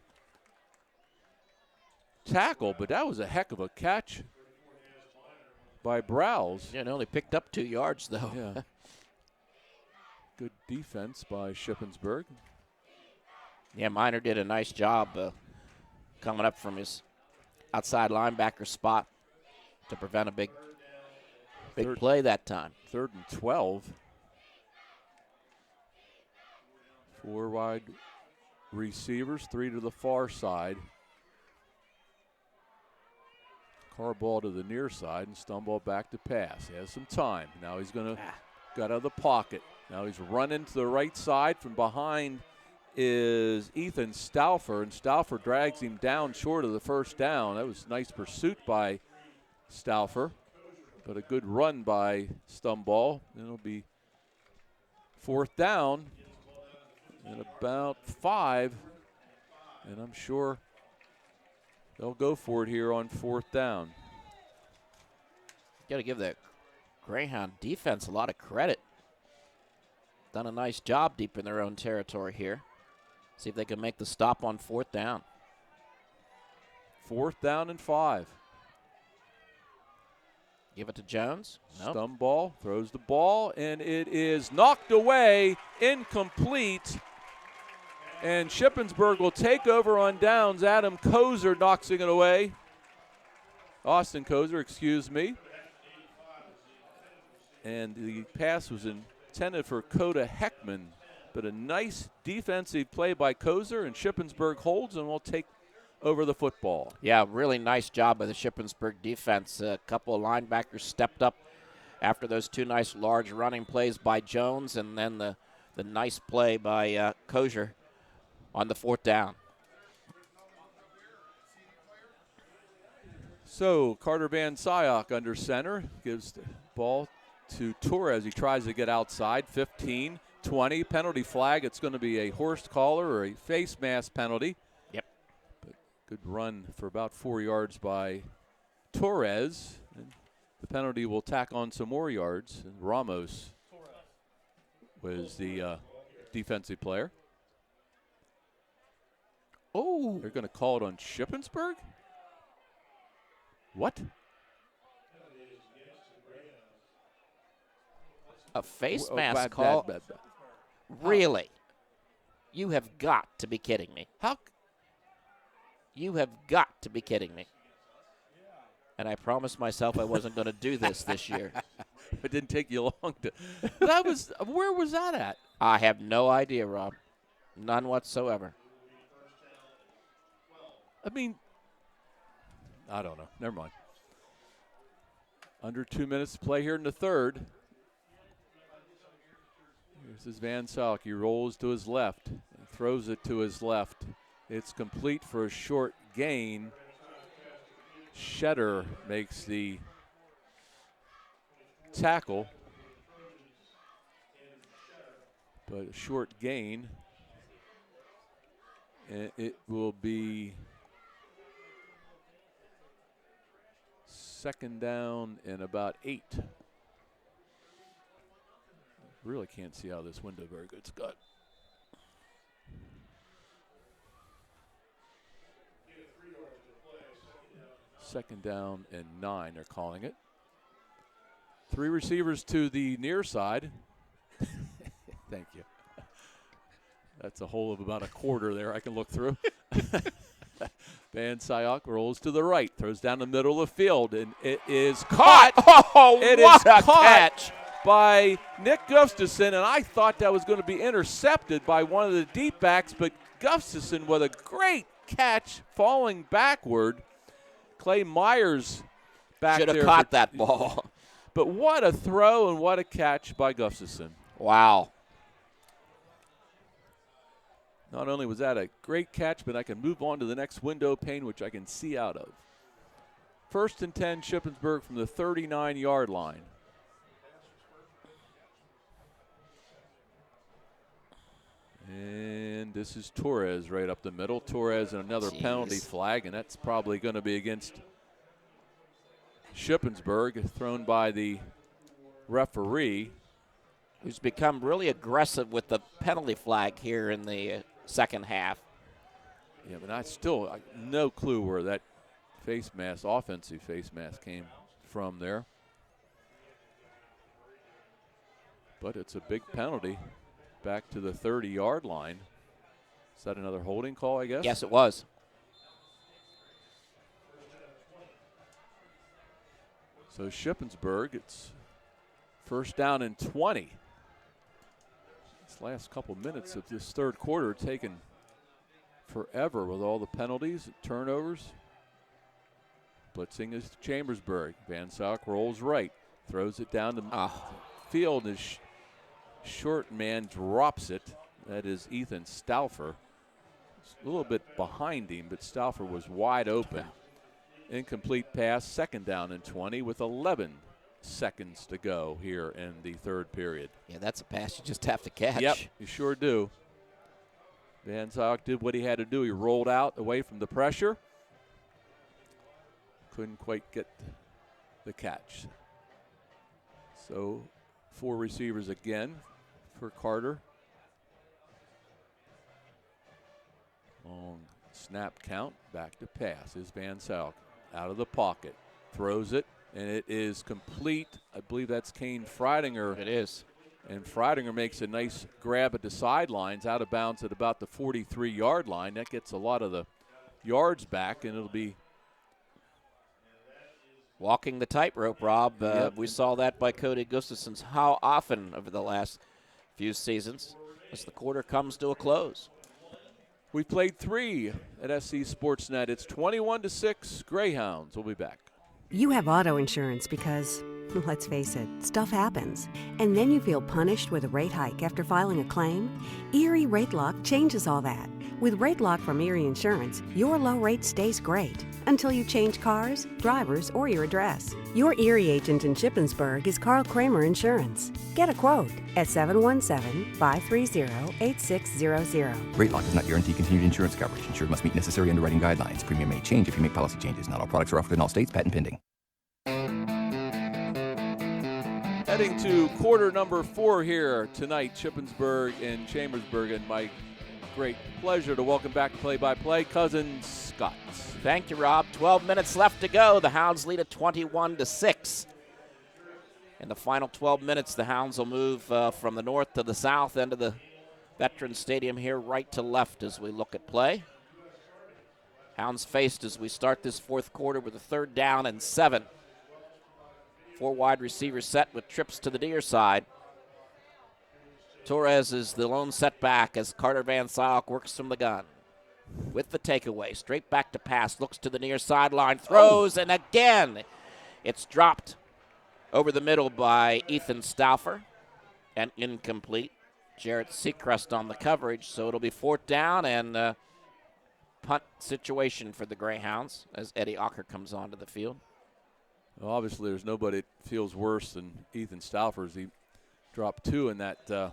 tackle, but that was a heck of a catch by Browse.
Yeah, it only picked up 2 yards, though.
Yeah. Good defense by Shippensburg.
Yeah, Minor did a nice job coming up from his outside linebacker spot to prevent a big play that time.
3rd and 12. 4 wide receivers, 3 to the far side. Car ball to the near side, and Stumball back to pass. He has some time. Now he's going to get out of the pocket. Now he's running to the right side from behind is Ethan Stauffer, and Stauffer drags him down short of the first down. That was nice pursuit by Stauffer, but a good run by Stumball. It'll be 4th down and about 5, and I'm sure they'll go for it here on 4th down.
Got to give the Greyhound defense a lot of credit. Done a nice job deep in their own territory here. See if they can make the stop on 4th down.
4th down and 5.
Give it to Jones. Nope.
Stumball throws the ball, and it is knocked away, incomplete. And Shippensburg will take over on downs. Adam Kozer knocks it away. Austin Kozer, excuse me. And the pass was intended for Coda Heckman, but a nice defensive play by Kozer, and Shippensburg holds and will take over the football.
Yeah, really nice job by the Shippensburg defense. A couple of linebackers stepped up after those 2 nice large running plays by Jones, and then the nice play by Kozer on the 4th down.
So Carter Van Syok under center, gives the ball to Torres. He tries to get outside. 15, 20, penalty flag. It's going to be a horsed collar or a face mask penalty.
Yep.
But good run for about 4 yards by Torres. And the penalty will tack on some more yards. And Ramos was the defensive player. Oh, they're going to call it on Shippensburg? What?
A face mask call?
Bad.
Really? You have got to be kidding me.
How?
You have got to be kidding me. And I promised myself I wasn't going to do this year.
It didn't take you long to. That was. Where was that at?
I have no idea, Rob. None whatsoever.
I mean, I don't know. Never mind. Under 2 minutes to play here in the 3rd. Here's his Van Salk. He rolls to his left and throws it to his left. It's complete for a short gain. Shetter makes the tackle, but a short gain. And it will be 2nd down and about 8. Really can't see out this window very good, Scott. Second down and 9, they're calling it. 3 receivers to the near side. Thank you. That's a hole of about a quarter there I can look through. Van Syok rolls to the right, throws down the middle of the field, and it is caught.
Oh,
it
what
is
a
caught
catch
by Nick Gustafson, and I thought that was going to be intercepted by one of the deep backs, but Gustafson with a great catch falling backward. Clay Myers back there.
Should have caught that ball.
But what a throw and what a catch by Gustafson.
Wow.
Not only was that a great catch, but I can move on to the next window pane, which I can see out of. 1st and 10, Shippensburg from the 39-yard line. And this is Torres right up the middle. Torres and another penalty flag, and that's probably going to be against Shippensburg, thrown by the referee.
Who's become really aggressive with the penalty flag here in the 2nd half.
Yeah, but I still no clue where that face mask, offensive face mask, came from there. But it's a big penalty back to the 30-yard line. Is that another holding call, I guess?
Yes, it was.
So Shippensburg, it's 1st down and 20. This last couple minutes of this 3rd quarter taken forever with all the penalties and turnovers. Blitzing is Chambersburg. Van Salk rolls right, throws it down the field. His short man drops it, That is Ethan Stauffer. A little bit behind him, but Stauffer was wide open. Incomplete pass, 2nd down and 20 with 11 seconds to go here in the 3rd period.
Yeah, that's a pass you just have to catch.
Yep, you sure do. Van Zyl did what he had to do. He rolled out away from the pressure. Couldn't quite get the catch. So 4 receivers again for Carter. Long snap count, back to pass is Van Zyl out of the pocket, throws it, and it is complete. I believe that's Kane Freidinger.
It is.
And Freidinger makes a nice grab at the sidelines, out of bounds at about the 43-yard line. That gets a lot of the yards back, and it'll be
walking the tightrope, Rob.
Yep.
We saw that by Cody Gustafson's how often over the last few seasons as the quarter comes to a close.
We played 3 at SC Sportsnet. It's 21-6 Greyhounds. We'll be back.
You have auto insurance because, let's face it, stuff happens. And then you feel punished with a rate hike after filing a claim? Erie Rate Lock changes all that. With Rate Lock from Erie Insurance, your low rate stays great until you change cars, drivers, or your address. Your Erie agent in Shippensburg is Carl Kramer Insurance. Get a quote at 717-530-8600.
Rate Lock does not guarantee continued insurance coverage. Insured must meet necessary underwriting guidelines. Premium may change if you make policy changes. Not all products are offered in all states. Patent pending.
Heading to quarter number 4 here tonight, Shippensburg and Chambersburg, and my great pleasure to welcome back play-by-play cousin Scott.
Thank you, Rob. 12 minutes left to go. The Hounds lead at 21-6. In the final 12 minutes, the Hounds will move from the north to the south end of the Veterans Stadium here, right to left as we look at play. Hounds faced as we start this 4th quarter with a 3rd down and 7. 4 wide receivers set with trips to the near side. Torres is the lone setback as Carter Van Zyl works from the gun. With the takeaway, straight back to pass, looks to the near sideline, throws, and again, it's dropped over the middle by Ethan Stauffer and incomplete. Jarrett Seacrest on the coverage, so it'll be 4th down and punt situation for the Greyhounds as Eddie Ocker comes onto the field.
Well, obviously, there's nobody that feels worse than Ethan Stauffer as he dropped 2 in that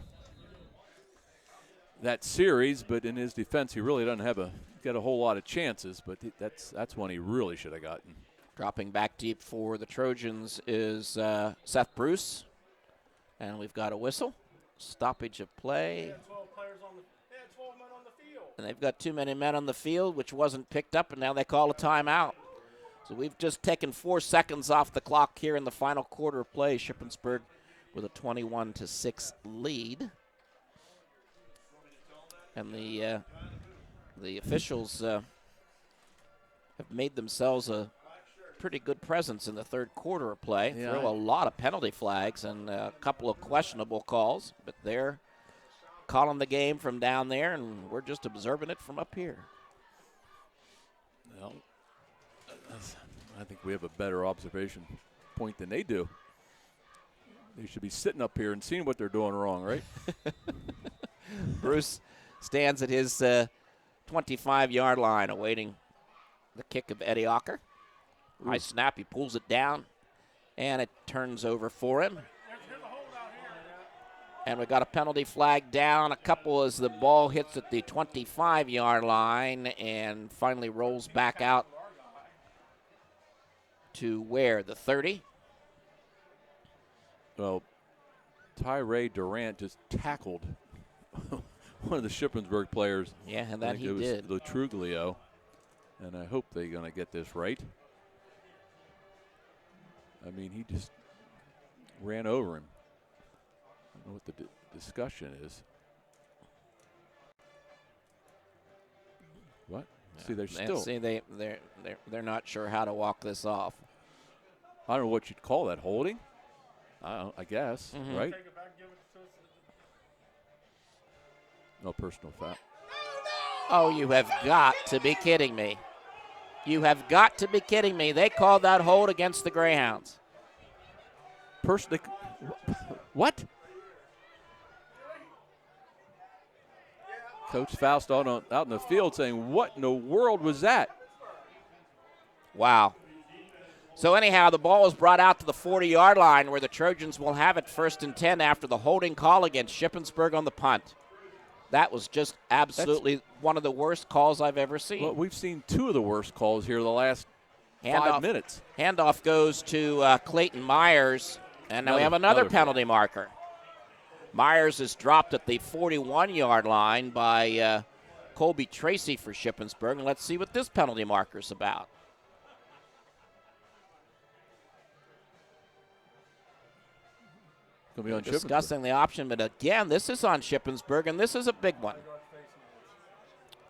series, but in his defense, he really doesn't get a whole lot of chances, but that's one he really should have gotten.
Dropping back deep for the Trojans is Seth Bruce, and we've got a whistle. Stoppage of play.
They had 12 men on the field.
And they've got too many men on the field, which wasn't picked up, and now they call a timeout. So we've just taken 4 seconds off the clock here in the final quarter of play. Shippensburg with a 21-6 lead. And the officials have made themselves a pretty good presence in the 3rd quarter of play.
Yeah.
Throw a lot of penalty flags and a couple of questionable calls, but they're calling the game from down there, and we're just observing it from up here.
Well, I think we have a better observation point than they do. They should be sitting up here and seeing what they're doing wrong, right?
Bruce stands at his 25-yard line awaiting the kick of Eddie Ocker. High snap, he pulls it down, and it turns over for him. And we got a penalty flag down, a couple as the ball hits at the 25-yard line and finally rolls back out to where? The 30?
Well, Tyree Durant just tackled one of the Shippensburg players.
Yeah, and that he
it was
did.
Latruglio, and I hope they're going to get this right. I mean, he just ran over him. I don't know what the discussion is. What? See, they're still.
See, they're not sure how to walk this off.
I don't know what you'd call that, holding. I guess, right? No personal foul.
Oh, you have got to be kidding me. You have got to be kidding me. They called that hold against the Greyhounds.
What? Coach Faust out in the field saying, what in the world was that?
Wow. So anyhow, the ball is brought out to the 40-yard line where the Trojans will have it 1st and 10 after the holding call against Shippensburg on the punt. That was just absolutely one of the worst calls I've ever seen.
Well, we've seen 2 of the worst calls here the last 5 minutes.
Handoff goes to Clayton Myers, and now we have another penalty marker. Myers is dropped at the 41-yard line by Colby Tracy for Shippensburg, and let's see what this penalty marker is about.
Be on
discussing the option, but again, this is on Shippensburg, and this is a big one.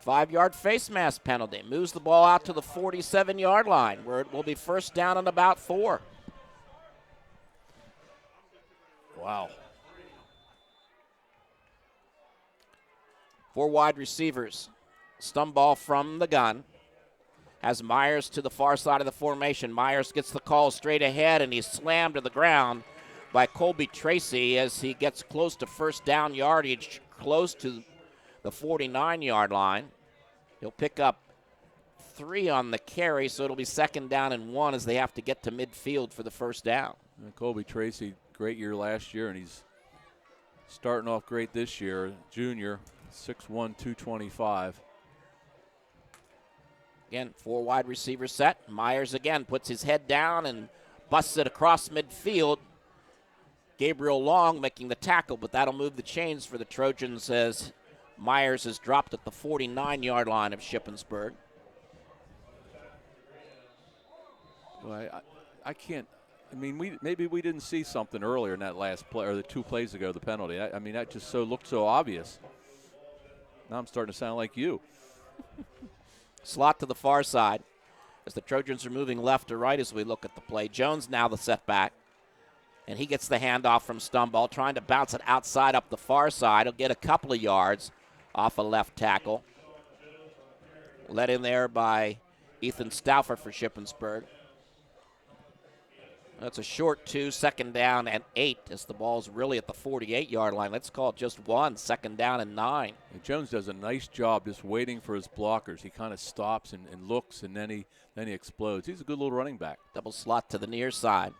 5-yard face mask penalty. Moves the ball out to the 47-yard line, where it will be 1st down and about 4.
Wow.
4 wide receivers. Stumball from the gun. Has Myers to the far side of the formation. Myers gets the call straight ahead, and he's slammed to the ground by Colby Tracy as he gets close to 1st down yardage, close to the 49-yard line. He'll pick up 3 on the carry, so it'll be 2nd down and 1 as they have to get to midfield for the 1st down.
And Colby Tracy, great year last year, and he's starting off great this year. Junior, 6'1", 225.
Again, 4 wide receiver set. Myers again puts his head down and busts it across midfield. Gabriel Long making the tackle, but that'll move the chains for the Trojans as Myers is dropped at the 49-yard line of Shippensburg.
Well, I can't. I mean, maybe we didn't see something earlier in that last play, or the 2 plays ago, the penalty. I mean, that just looked so obvious. Now I'm starting to sound like you.
Slot to the far side as the Trojans are moving left to right as we look at the play. Jones now the setback. And he gets the handoff from Stumball, trying to bounce it outside up the far side. He'll get a couple of yards off a left tackle. Led in there by Ethan Stauffer for Shippensburg. That's a short 2, 2nd down and 8 as the ball's really at the 48-yard line. Let's call it just 1, 2nd down and 9.
And Jones does a nice job just waiting for his blockers. He kind of stops and looks, and then he explodes. He's a good little running back.
Double slot to the near side.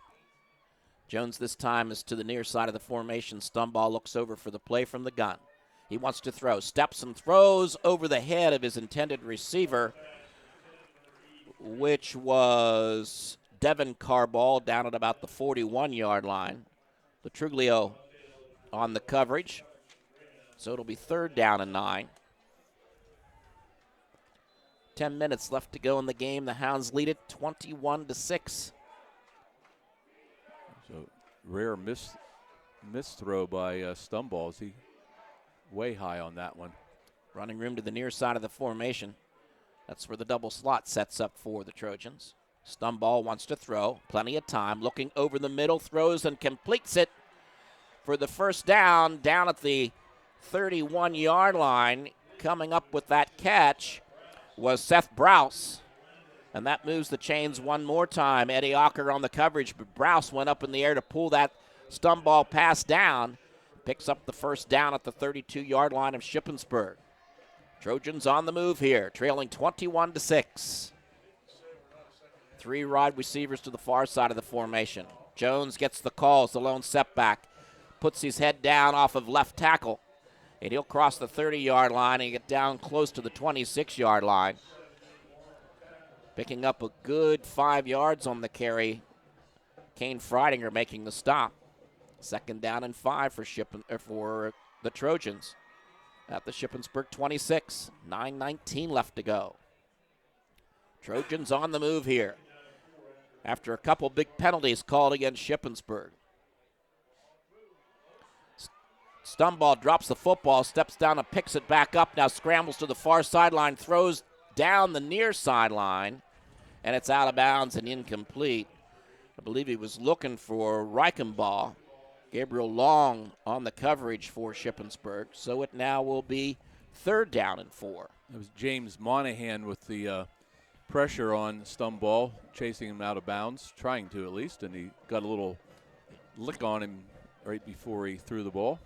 Jones this time is to the near side of the formation. Stumball looks over for the play from the gun. He wants to throw. Steps and throws over the head of his intended receiver, which was Devin Carball down at about the 41-yard line. Petruglio on the coverage. So it'll be 3rd down and 9. 10 minutes left to go in the game. The Hounds lead it 21-6.
So rare miss throw by Stumball. He way high on that one.
Running room to the near side of the formation. That's where the double slot sets up for the Trojans. Stumball wants to throw. Plenty of time. Looking over the middle. Throws and completes it for the 1st down. Down at the 31-yard line. Coming up with that catch was Seth Browse. And that moves the chains one more time. Eddie Ocker on the coverage, but Browse went up in the air to pull that Stumball pass down. Picks up the 1st down at the 32-yard line of Shippensburg. Trojans on the move here, trailing 21-6. 3 wide receivers to the far side of the formation. Jones gets the call as the lone setback. Puts his head down off of left tackle. And he'll cross the 30-yard line and get down close to the 26-yard line. Picking up a good 5 yards on the carry. Kane Freidinger making the stop. 2nd down and 5 for the Trojans at the Shippensburg 26. 9:19 left to go. Trojans on the move here after a couple big penalties called against Shippensburg. Stumball drops the football, steps down and picks it back up. Now scrambles to the far sideline, throws down the near sideline, and it's out of bounds and incomplete. I believe he was looking for Reichenbaugh. Gabriel Long on the coverage for Shippensburg, so it now will be 3rd down and 4.
It was James Monahan with the pressure on Stumball, chasing him out of bounds, trying to at least, and he got a little lick on him right before he threw the ball.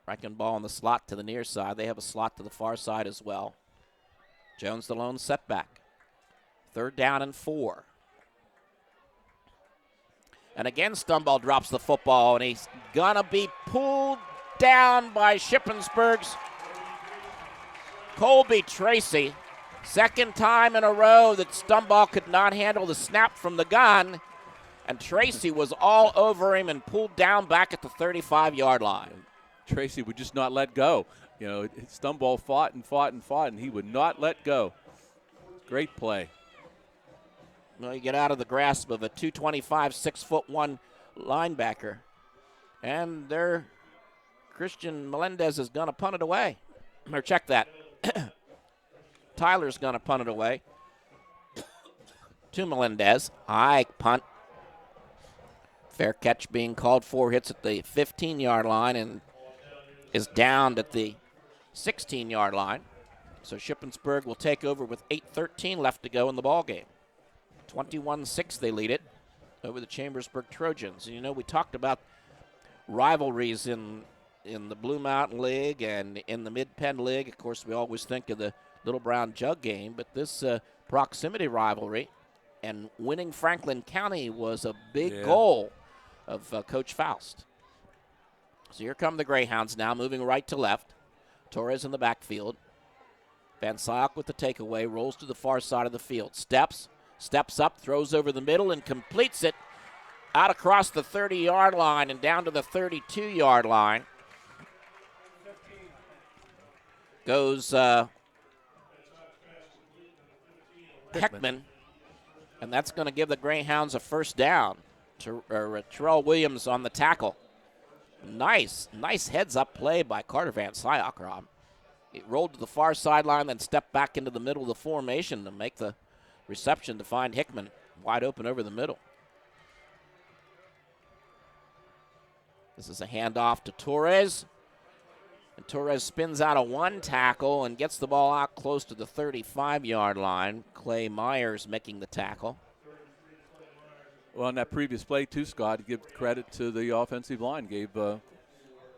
Breaking ball in the slot to the near side. They have a slot to the far side as well. Jones the lone setback. 3rd down and 4. And again, Stumball drops the football, and he's going to be pulled down by Shippensburg's Colby Tracy. 2nd time in a row that Stumball could not handle the snap from the gun, and Tracy was all over him and pulled down back at the 35-yard line.
Tracy would just not let go. You know, Stumball fought and fought and fought, and he would not let go. Great play.
Well, you get out of the grasp of a 225, 6'1" linebacker. And there, Christian Melendez is going to punt it away. Or check that. Tyler's going to punt it away to Melendez. High punt. Fair catch being called for. Hits at the 15-yard line and is downed at the 16-yard line. So Shippensburg will take over with 8:13 left to go in the ballgame. 21-6 they lead it over the Chambersburg Trojans. And, you know, we talked about rivalries in the Blue Mountain League and in the Mid-Penn League. Of course, we always think of the Little Brown Jug game, but this proximity rivalry and winning Franklin County was a big goal of Coach Faust. So here come the Greyhounds now, moving right to left. Torres in the backfield. Van Syok with the takeaway, rolls to the far side of the field. Steps up, throws over the middle, and completes it out across the 30-yard line and down to the 32-yard line. Goes Heckman, and that's going to give the Greyhounds a 1st down. Terrell Williams on the tackle. Nice heads-up play by Carter Van Syok, Rob. It rolled to the far sideline, then stepped back into the middle of the formation to make the reception to find Hickman wide open over the middle. This is a handoff to Torres. And Torres spins out of one tackle and gets the ball out close to the 35-yard line. Clay Myers making the tackle.
Well, on that previous play, too, Scott, to give credit to the offensive line. Gave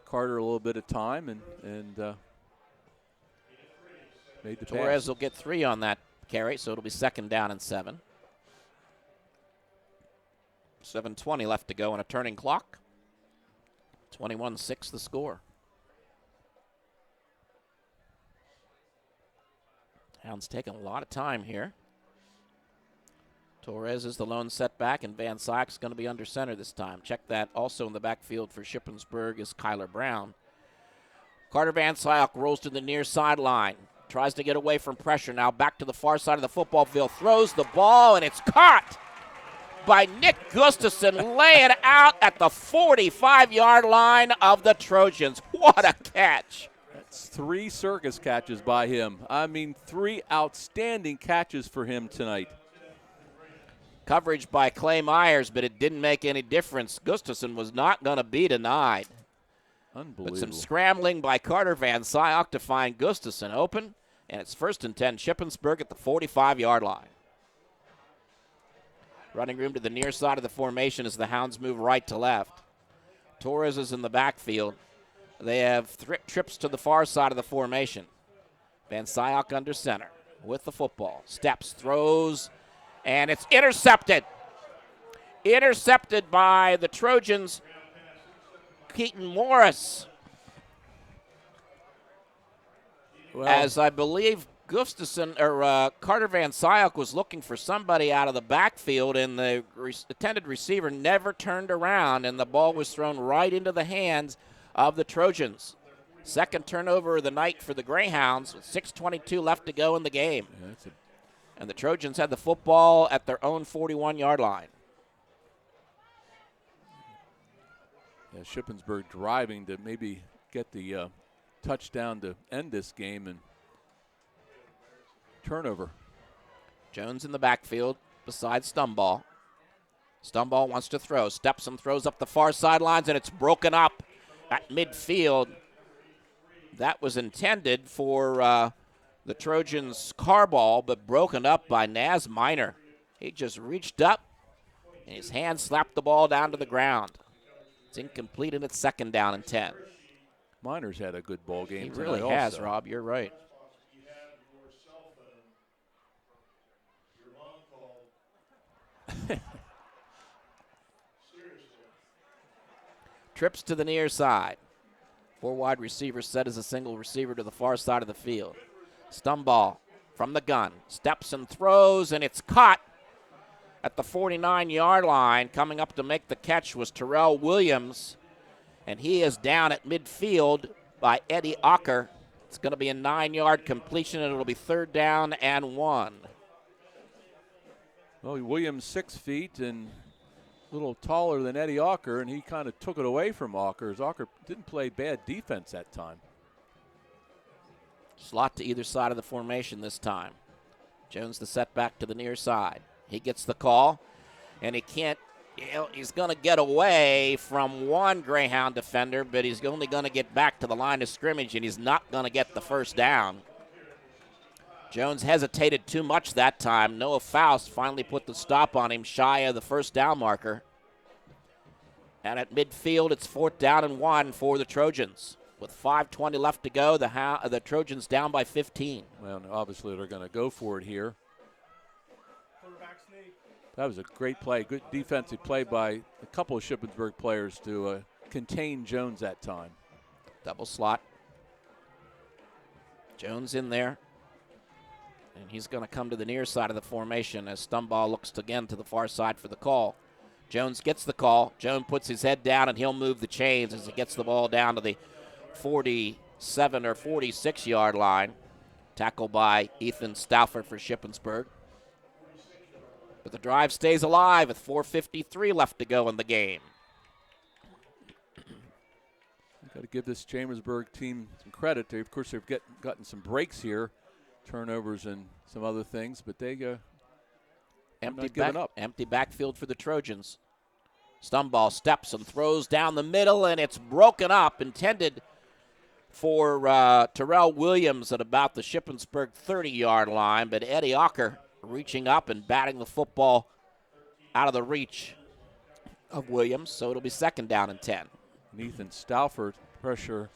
Carter a little bit of time and made the pass.
Torres will get 3 on that carry, so it'll be 2nd down and 7. 7:20 left to go on a turning clock. 21-6 the score. Hounds taking a lot of time here. Torres is the lone setback, and Van Syok's going to be under center this time. Check that. Also in the backfield for Shippensburg is Kyler Brown. Carter Van Syok rolls to the near sideline. Tries to get away from pressure. Now back to the far side of the football field. Throws the ball, and it's caught by Nick Gustafson. Laying out at the 45-yard line of the Trojans. What a catch.
That's 3 circus catches by him. I mean, 3 outstanding catches for him tonight.
Coverage by Clay Myers, but it didn't make any difference. Gustafson was not going to be denied.
Unbelievable.
But some scrambling by Carter Van Syok to find Gustafson open, and it's 1st and 10, Shippensburg at the 45-yard line. Running room to the near side of the formation as the Hounds move right to left. Torres is in the backfield. They have trips to the far side of the formation. Van Syok under center with the football. Steps, throws, and it's intercepted. Intercepted by the Trojans. Keaton Morris.
Well,
as I believe Gustafson or Carter Van Syok was looking for somebody out of the backfield, and the intended receiver never turned around, and the ball was thrown right into the hands of the Trojans. 2nd turnover of the night for the Greyhounds with 6:22 left to go in the game.
Yeah,
and the Trojans had the football at their own 41-yard line.
Yeah, Shippensburg driving to maybe get the touchdown to end this game, and turnover.
Jones in the backfield beside Stumball. Stumball wants to throw. Steps and throws up the far sidelines, and it's broken up at midfield. That was intended for the Trojans' car ball, but broken up by Naz Minor. He just reached up, and his hand slapped the ball down to the ground. It's incomplete, and it's 2nd down and 10.
Miners had a good ball game
He
tonight
really has,
also.
Rob. You're right. Trips to the near side. 4 wide receivers set as a single receiver to the far side of the field. Stumball from the gun. Steps and throws, and it's caught at the 49-yard line. Coming up to make the catch was Terrell Williams, and he is down at midfield by Eddie Ocker. It's going to be a 9-yard completion, and it'll be 3rd down and 1.
Well, Williams 6 feet and a little taller than Eddie Ocker, and he kind of took it away from Ocker, as Ocker didn't play bad defense that time.
Slot to either side of the formation this time. Jones the setback to the near side. He gets the call, and he can't, he's going to get away from one Greyhound defender, but he's only going to get back to the line of scrimmage, and he's not going to get the first down. Jones hesitated too much that time. Noah Faust finally put the stop on him, shy of the first down marker. And at midfield, it's 4th down and 1 for the Trojans. With 5:20 left to go, the Trojans down by 15.
Well, obviously they're going to go for it here. That was a great play, good defensive play by a couple of Shippensburg players to contain Jones that time.
Double slot. Jones in there. And he's going to come to the near side of the formation as Stumball looks again to the far side for the call. Jones gets the call. Jones puts his head down, and he'll move the chains as he gets the ball down to the 47 or 46-yard line. Tackled by Ethan Stauffer for Shippensburg. But the drive stays alive with 4:53 left to go in the game.
Got to give this Chambersburg team some credit. Of course, they've gotten some breaks here, turnovers and some other things, but they
empty backfield for the Trojans. Stumball steps and throws down the middle, and it's broken up, intended for Terrell Williams at about the Shippensburg 30-yard line, but Eddie Ocker reaching up and batting the football out of the reach of Williams, so it'll be 2nd down and 10.
Ethan Stauffer pressure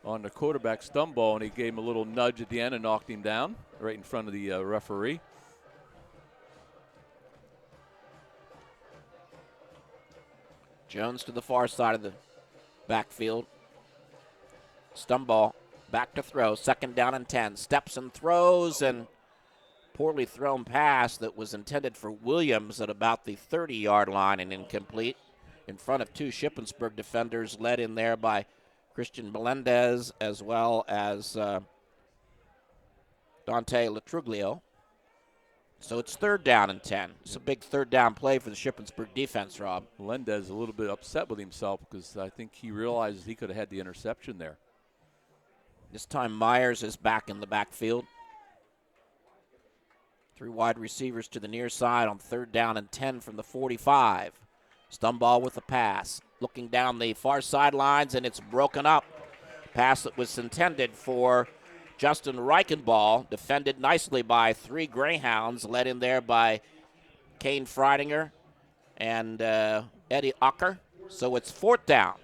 on the quarterback Stumball, and he gave him a little nudge at the end and knocked him down right in front of the referee.
Jones to the far side of the backfield. Stumball back to throw, 2nd down and 10. Steps and throws, and poorly thrown pass that was intended for Williams at about the 30-yard line and incomplete in front of 2 Shippensburg defenders, led in there by Christian Melendez as well as Dante Latruglio. So it's 3rd down and 10. It's a big 3rd down play for the Shippensburg defense, Rob.
Melendez a little bit upset with himself because I think he realizes he could have had the interception there.
This time Myers is back in the backfield. 3 wide receivers to the near side on 3rd down and 10 from the 45. Stumball with the pass. Looking down the far sidelines, and it's broken up. Pass that was intended for Justin Reichenball, defended nicely by 3 Greyhounds, led in there by Kane Freidinger and Eddie Ocker. So it's 4th down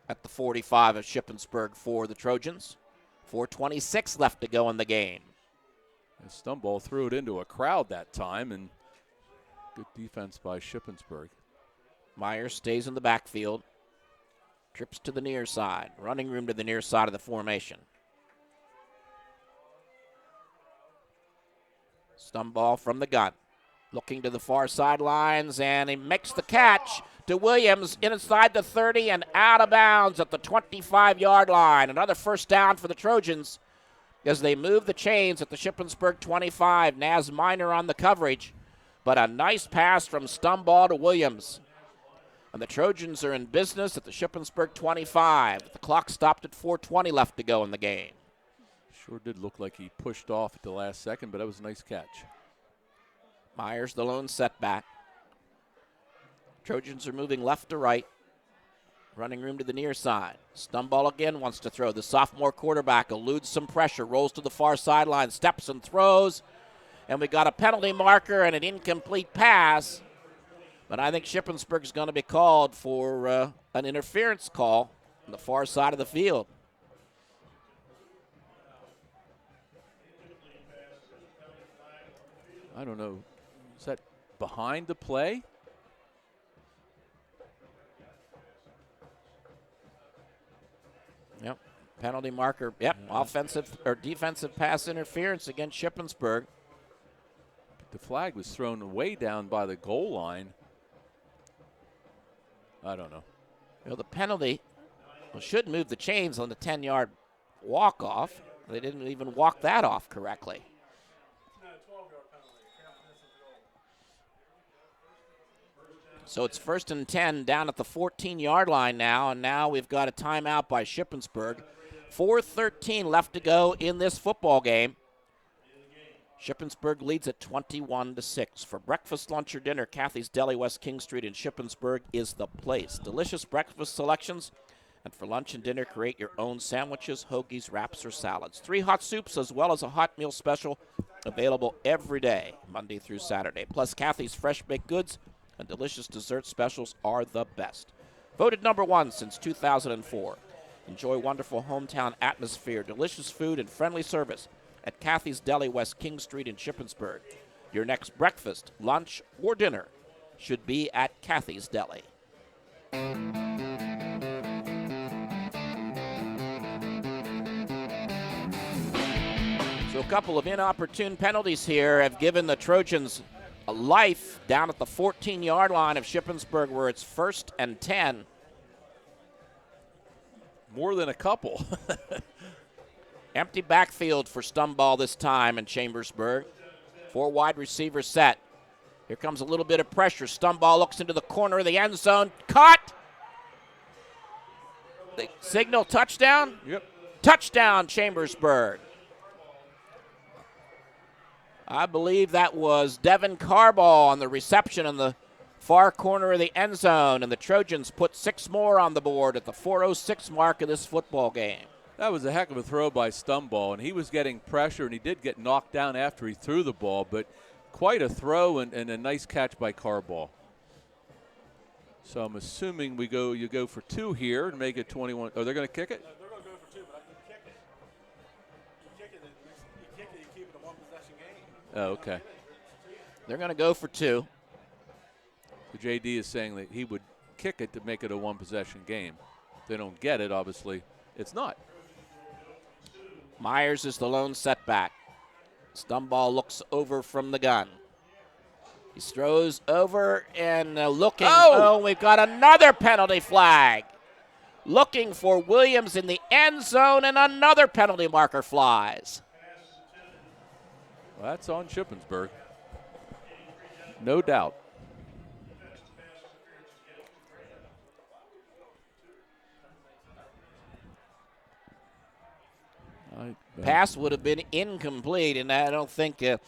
at the 45 of Shippensburg for the Trojans. 4:26 left to go in the game.
And Stumball threw it into a crowd that time, and good defense by Shippensburg.
Myers stays in the backfield. Trips to the near side. Running room to the near side of the formation. Stumball from the gun. Looking to the far sidelines, and he makes the catch to Williams inside the 30 and out of bounds at the 25-yard line. Another 1st down for the Trojans as they move the chains at the Shippensburg 25. Naz Minor on the coverage, but a nice pass from Stumball to Williams. And the Trojans are in business at the Shippensburg 25. The clock stopped at 4:20 left to go in the game.
Sure did look like he pushed off at the last second, but that was a nice catch.
Myers the lone setback. Trojans are moving left to right. Running room to the near side. Stumball again wants to throw. The sophomore quarterback eludes some pressure, rolls to the far sideline, steps and throws. And we got a penalty marker and an incomplete pass. But I think Shippensburg is going to be called for an interference call on the far side of the field.
I don't know. Is that behind the play?
Yep. Penalty marker. Yep. Offensive or defensive pass interference against Shippensburg.
The flag was thrown way down by the goal line. I don't know.
The penalty should move the chains on the 10-yard walk-off. They didn't even walk that off correctly. So it's 1st and 10 down at the 14-yard line now, and now we've got a timeout by Shippensburg. 4:13 left to go in this football game. Shippensburg leads at 21-6. For breakfast, lunch, or dinner, Kathy's Deli, West King Street in Shippensburg is the place. Delicious breakfast selections, and for lunch and dinner, create your own sandwiches, hoagies, wraps, or salads. 3 hot soups as well as a hot meal special available every day, Monday through Saturday. Plus, Kathy's fresh baked goods and delicious dessert specials are the best. Voted #1 since 2004. Enjoy wonderful hometown atmosphere, delicious food, and friendly service at Kathy's Deli, West King Street in Shippensburg. Your next breakfast, lunch, or dinner should be at Kathy's Deli. So a couple of inopportune penalties here have given the Trojans a life down at the 14-yard line of Shippensburg, where it's 1st and 10.
More than a couple.
Empty backfield for Stumball this time in Chambersburg. 4 wide receivers set. Here comes a little bit of pressure. Stumball looks into the corner of the end zone. Caught! The signal touchdown?
Yep.
Touchdown, Chambersburg. I believe that was Devin Carball on the reception in the far corner of the end zone, and the Trojans put 6 more on the board at the 4:06 mark of this football game.
That was a heck of a throw by Stumball, and he was getting pressure, and he did get knocked down after he threw the ball, but quite a throw and a nice catch by Carball. So I'm assuming you go for 2 here and make it 21. Oh, they're going to kick it?
They're going to go for 2, but I can kick it. You keep it a one-possession game.
Oh, okay.
They're going to go for 2.
So JD is saying that he would kick it to make it a one-possession game. If they don't get it, obviously, it's not.
Myers is the lone setback. Stumball looks over from the gun. He throws over and looking. Oh, we've got another penalty flag. Looking for Williams in the end zone, and another penalty marker flies.
Well, that's on Shippensburg. No doubt.
Pass would have been incomplete, and I don't think the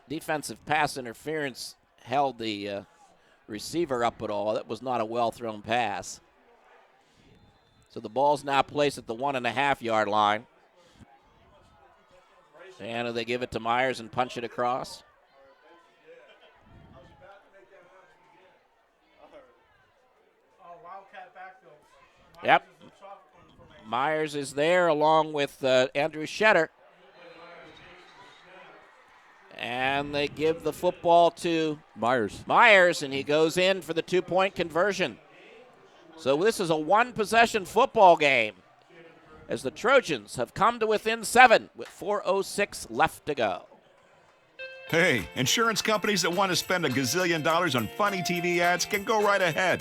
defensive pass interference held the receiver up at all. That was not a well-thrown pass. So the ball's now placed at the 1.5-yard line. And they give it to Myers and punch it across. Yep. Myers is there along with Andrew Shetter. And they give the football to Myers, and he goes in for the 2-point conversion. So this is a one-possession football game as the Trojans have come to within 7 with 4:06 left to go.
Hey, insurance companies that want to spend a gazillion dollars on funny TV ads can go right ahead,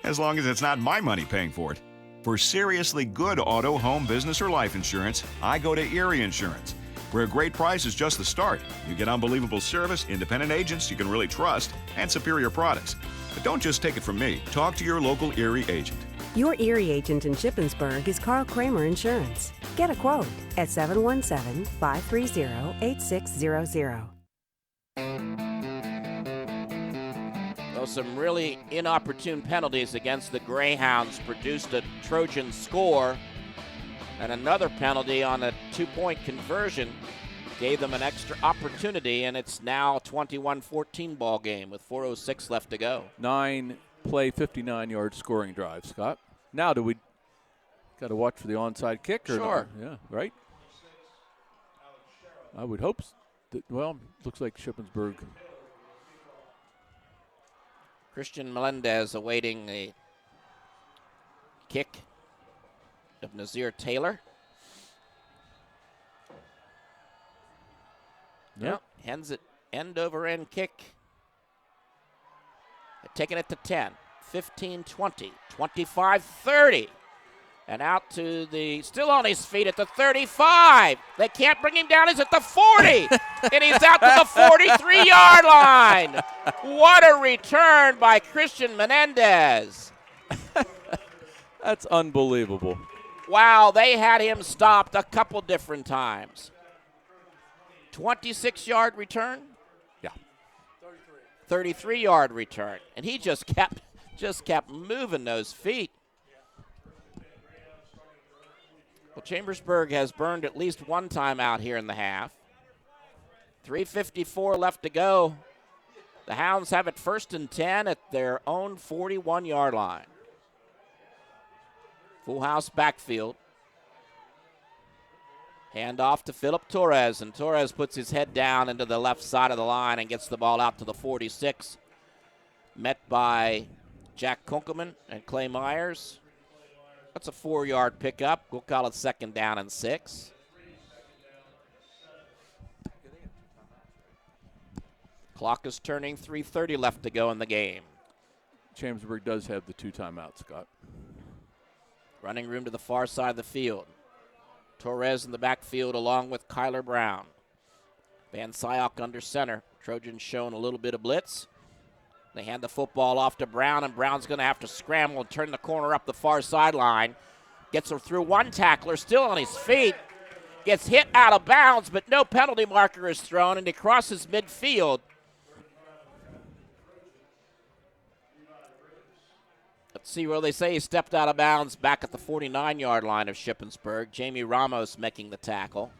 as long as it's not my money paying for it. For seriously good auto, home, business, or life insurance, I go to Erie Insurance, where a great price is just the start. You get unbelievable service, independent agents you can really trust, and superior products. But don't just take it from me. Talk to your local Erie agent.
Your Erie agent in Shippensburg is Carl Kramer Insurance. Get a quote at 717-530-8600.
Well, some really inopportune penalties against the Greyhounds produced a Trojan score, and another penalty on a 2-point conversion gave them an extra opportunity, and it's now a 21-14 ball game with 4:06 left to go.
9-play, 59-yard scoring drive, Scott. Now, do we got to watch for the onside kick or
Sure.
not? Yeah, right? I would hope. Well, looks like Shippensburg.
Christian Melendez awaiting a kick of Nazir Taylor.
Yep.
Hens it end over end kick. Taking it to 10, 15, 20, 25, 30. And out to still on his feet at the 35. They can't bring him down. He's at the 40. And he's out to the 43-yard line. What a return by Christian Menendez.
That's unbelievable.
Wow, they had him stopped a couple different times. 26-yard return?
Yeah.
33-yard return. And he just kept moving those feet. Well, Chambersburg has burned at least one timeout here in the half. 3:54 left to go. The Hounds have it 1st and 10 at their own 41-yard line. Full house backfield. Hand off to Philip Torres, and Torres puts his head down into the left side of the line and gets the ball out to the 46. Met by Jack Kunkelman and Clay Myers. That's a 4-yard pickup. We'll call it 2nd down and 6. Clock is turning, 3:30 left to go in the game.
Chambersburg does have the 2 timeouts, Scott.
Running room to the far side of the field. Torres in the backfield along with Kyler Brown. Van Syok under center. Trojans showing a little bit of blitz. They hand the football off to Brown, and Brown's going to have to scramble and turn the corner up the far sideline. Gets her through one tackler, still on his feet. Gets hit out of bounds, but no penalty marker is thrown, and he crosses midfield. Let's see where they say he stepped out of bounds back at the 49-yard line of Shippensburg. Jamie Ramos making the tackle.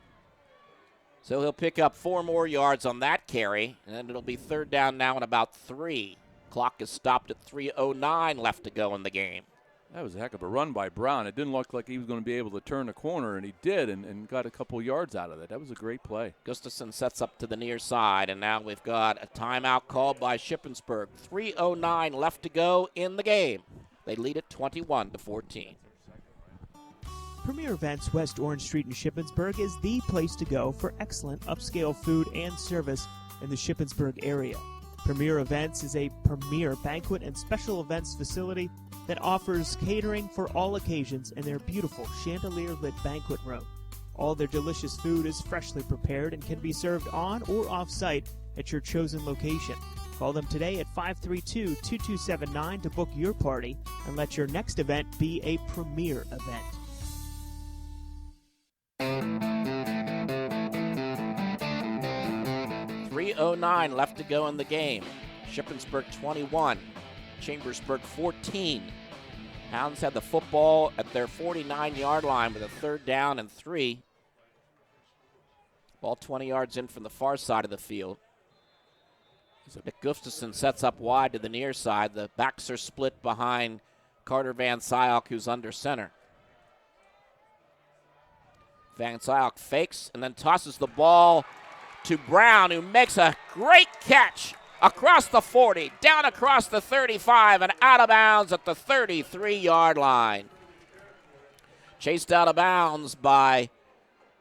So he'll pick up 4 more yards on that carry, and then it'll be 3rd down now and about 3. Clock is stopped at 3:09 left to go in the game.
That was a heck of a run by Brown. It didn't look like he was going to be able to turn the corner, and he did, and got a couple yards out of it. That was a great play.
Gustafson sets up to the near side, and now we've got a timeout called by Shippensburg. 3:09 left to go in the game. They lead it 21-14.
Premier Events West Orange Street in Shippensburg is the place to go for excellent upscale food and service in the Shippensburg area. Premier Events is a premier banquet and special events facility that offers catering for all occasions in their beautiful chandelier-lit banquet room. All their delicious food is freshly prepared and can be served on or off-site at your chosen location. Call them today at 532-2279 to book your party and let your next event be a premier event.
.09 left to go in the game. Shippensburg 21, Chambersburg 14. Hounds had the football at their 49-yard line with a 3rd down and 3. Ball 20 yards in from the far side of the field. Nick Gustafson sets up wide to the near side. The backs are split behind Carter Van Syok, who's under center. Van Syok fakes and then tosses the ball to Brown, who makes a great catch across the 40, down across the 35, and out of bounds at the 33-yard line. Chased out of bounds by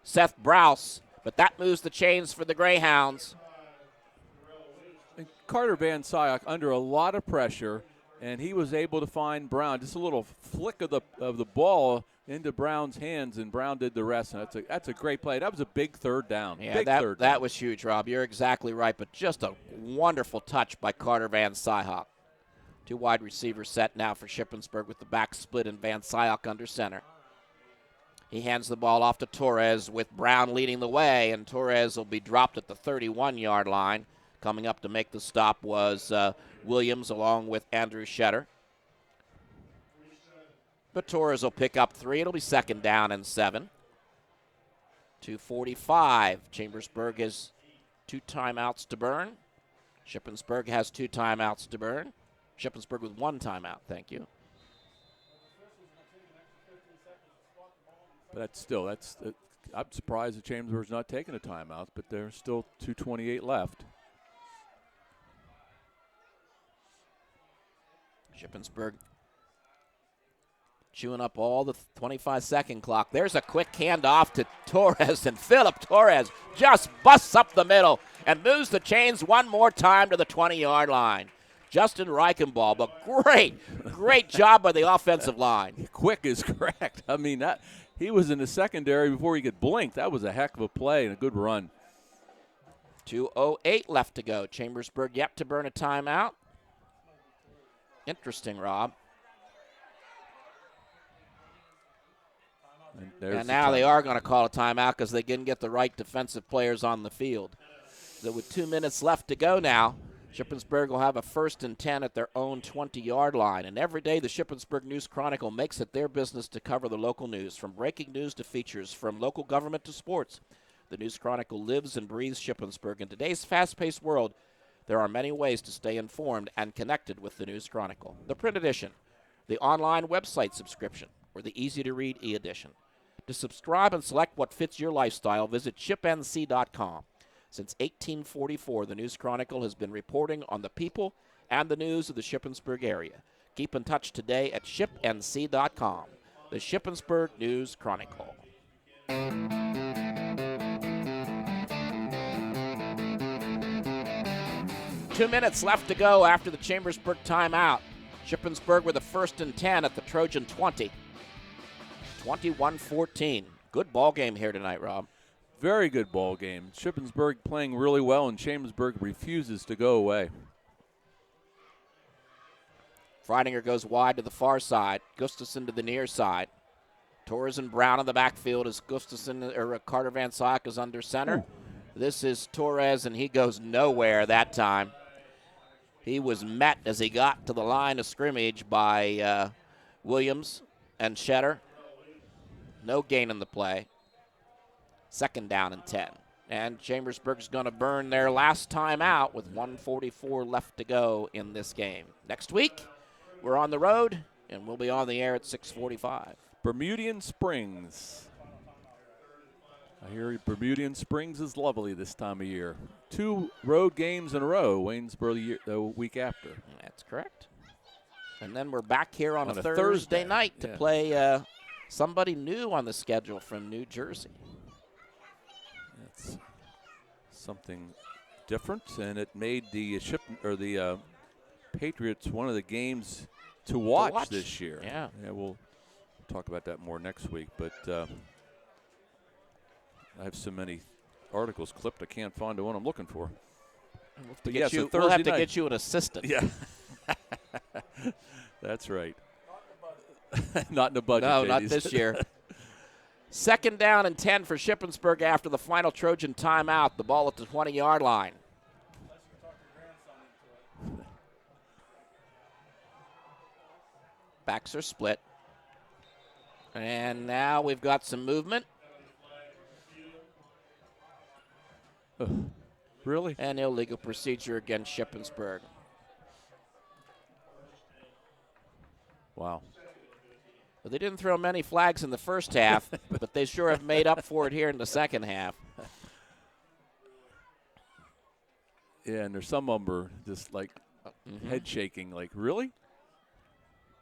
Seth Browse, but that moves the chains for the Greyhounds.
And Carter Van Syok under a lot of pressure, and he was able to find Brown. Just a little flick of the ball into Brown's hands, and Brown did the rest. And that's a great play. That was a big 3rd down.
Yeah, that was huge, Rob. You're exactly right, but just a wonderful touch by Carter Van Syok. 2 wide receivers set now for Shippensburg with the back split and Van Syok under center. He hands the ball off to Torres with Brown leading the way, and Torres will be dropped at the 31-yard line. Coming up to make the stop was Williams along with Andrew Shetter. But Torres will pick up 3. It'll be 2nd down and 7. 2:45. Chambersburg has 2 timeouts to burn. Shippensburg has 2 timeouts to burn. Shippensburg with 1 timeout. Thank you.
But I'm surprised that Chambersburg's not taking a timeout, but there's still 2:28 left.
Shippensburg chewing up all the 25-second clock. There's a quick handoff to Torres, and Philip Torres just busts up the middle and moves the chains one more time to the 20-yard line. Justin Reichenball, but great job by the offensive line.
Quick is correct. I mean, he was in the secondary before he could blink. That was a heck of a play and a good run.
2:08 left to go. Chambersburg yet to burn a timeout. Interesting, Rob. And now they are going to call a timeout because they didn't get the right defensive players on the field. So with 2 minutes left to go now, Shippensburg will have a 1st and 10 at their own 20-yard line. And every day the Shippensburg News Chronicle makes it their business to cover the local news, from breaking news to features, from local government to sports. The News Chronicle lives and breathes Shippensburg. In today's fast-paced world, there are many ways to stay informed and connected with the News Chronicle. The print edition, the online website subscription, or the easy-to-read e-edition. To subscribe and select what fits your lifestyle, visit shipnc.com. Since 1844, the News Chronicle has been reporting on the people and the news of the Shippensburg area. Keep in touch today at shipnc.com. The Shippensburg News Chronicle. 2 minutes left to go after the Chambersburg timeout. Shippensburg with a 1st and 10 at the Trojan 20. 21-14. Good ball game here tonight, Rob.
Very good ball game. Shippensburg playing really well, and Chambersburg refuses to go away.
Freidinger goes wide to the far side. Gustafson to the near side. Torres and Brown in the backfield as Carter Van Slyke is under center. Ooh. This is Torres, and he goes nowhere that time. He was met as he got to the line of scrimmage by Williams and Shetter. No gain in the play. 2nd down and 10. And Chambersburg's going to burn their last time out with 1:44 left to go in this game. Next week, we're on the road, and we'll be on the air at 6:45.
Bermudian Springs. I hear Bermudian Springs is lovely this time of year. 2 road games in a row, Waynesboro the week after.
That's correct. And then we're back here on a Thursday night to play somebody new on the schedule from New Jersey.
That's something different, and it made the Patriots one of the games to watch this year.
Yeah,
we'll talk about that more next week, but I have so many articles clipped I can't find the one I'm looking for.
We'll have to get you an assistant.
Yeah. That's right. Not in the budget.
No, not this year. 2nd down and 10 for Shippensburg after the final Trojan timeout. The ball at the 20-yard line. Backs are split. And now we've got some movement.
Really?
And illegal procedure against Shippensburg.
Wow.
Well, they didn't throw many flags in the first half, but they sure have made up for it here in the second half.
Yeah, and there's some of them are just like head shaking, like, really?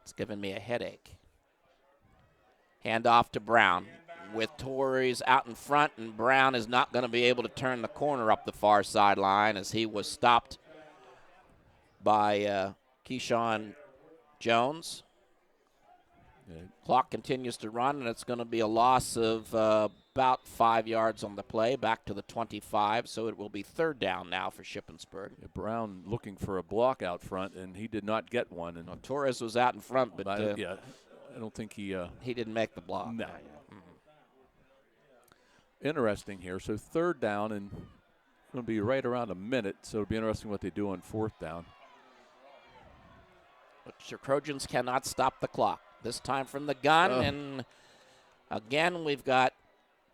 It's giving me a headache. Hand off to Brown with Torres out in front, and Brown is not going to be able to turn the corner up the far sideline as he was stopped by Keyshawn Jones. Clock continues to run, and it's going to be a loss of about 5 yards on the play, back to the 25, so it will be 3rd down now for Shippensburg.
Yeah, Brown looking for a block out front, and he did not get one. And
Torres was out in front, but
I don't think he
didn't make the block.
No. Interesting here. So 3rd down, and it's going to be right around a minute, so it'll be interesting what they do on 4th down.
But the Trojans cannot stop the clock. This time from the gun, and again, we've got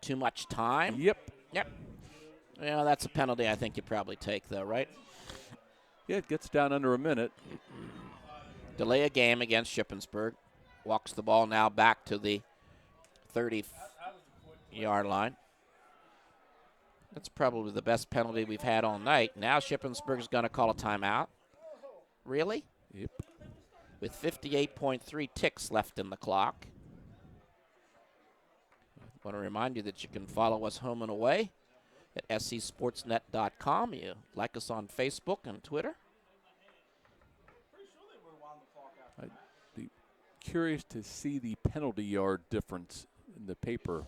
too much time.
Yep.
Yeah, that's a penalty I think you probably take, though, right?
Yeah, it gets down under a minute.
Delay a game against Shippensburg. Walks the ball now back to the 30. yard line. That's probably the best penalty we've had all night. Now Shippensburg's going to call a timeout. Really?
Yep.
With 58.3 ticks left in the clock. I want to remind you that you can follow us home and away at scsportsnet.com. You like us on Facebook and Twitter.
I'd be curious to see the penalty yard difference in the paper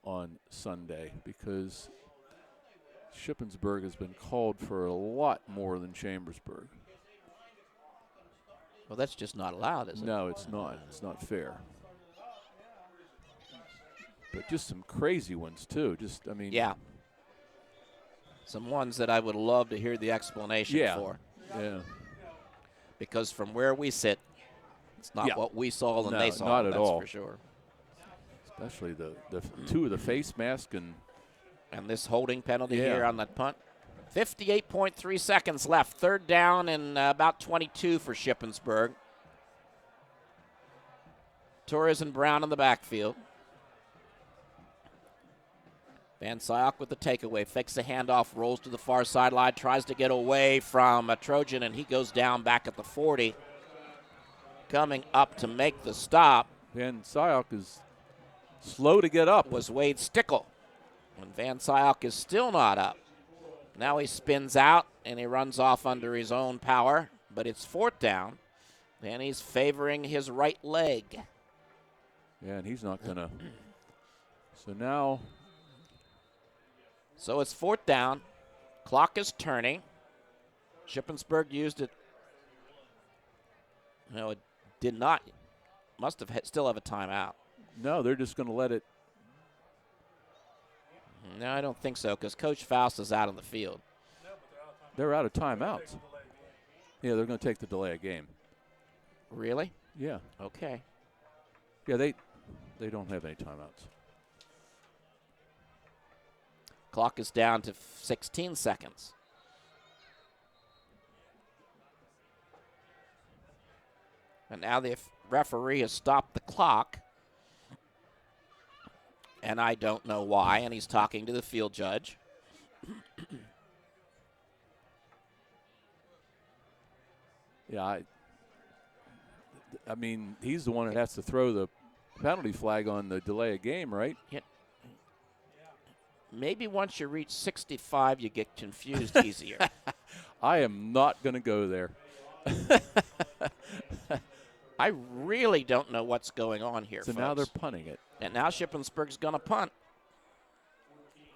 on Sunday, because Shippensburg has been called for a lot more than Chambersburg.
Well, that's just not allowed, is it?
No, it's not. It's not fair. But just some crazy ones, too. Just, I mean.
Yeah. Some ones that I would love to hear the explanation for.
Yeah.
Because from where we sit, it's not what we saw and they saw.
Not at all.
That's for sure.
Especially the two of the face mask and
this holding penalty here on that punt. 58.3 seconds left. Third down and about 22 for Shippensburg. Torres and Brown in the backfield. Van Syok with the takeaway. Fakes the handoff, rolls to the far sideline, tries to get away from a Trojan, and he goes down back at the 40. Coming up to make the stop.
Van Syok is slow to get up.
Was Wade Stickle. And Van Syok is still not up. Now he spins out, and he runs off under his own power. But it's fourth down, and he's favoring his right leg.
Yeah, and he's not going to. So now.
So it's fourth down. Clock is turning. Shippensburg used it. No, it did not. Must have still have a timeout.
No, they're just going to let it.
No, I don't think so, because Coach Faust is out on the field.
They're out of timeouts. Yeah, they're going to take the delay of game.
Really?
Yeah.
Okay.
Yeah, they don't have any timeouts.
Clock is down to 16 seconds. And now the referee has stopped the clock. And I don't know why, and he's talking to the field judge.
Yeah, I mean, he's the one that has to throw the penalty flag on the delay of game, right?
Yeah. Maybe once you reach 65, you get confused easier.
I am not going to go there.
I really don't know what's going on here,
So
folks.
now they're punting it.
And now Shippensburg's going to punt.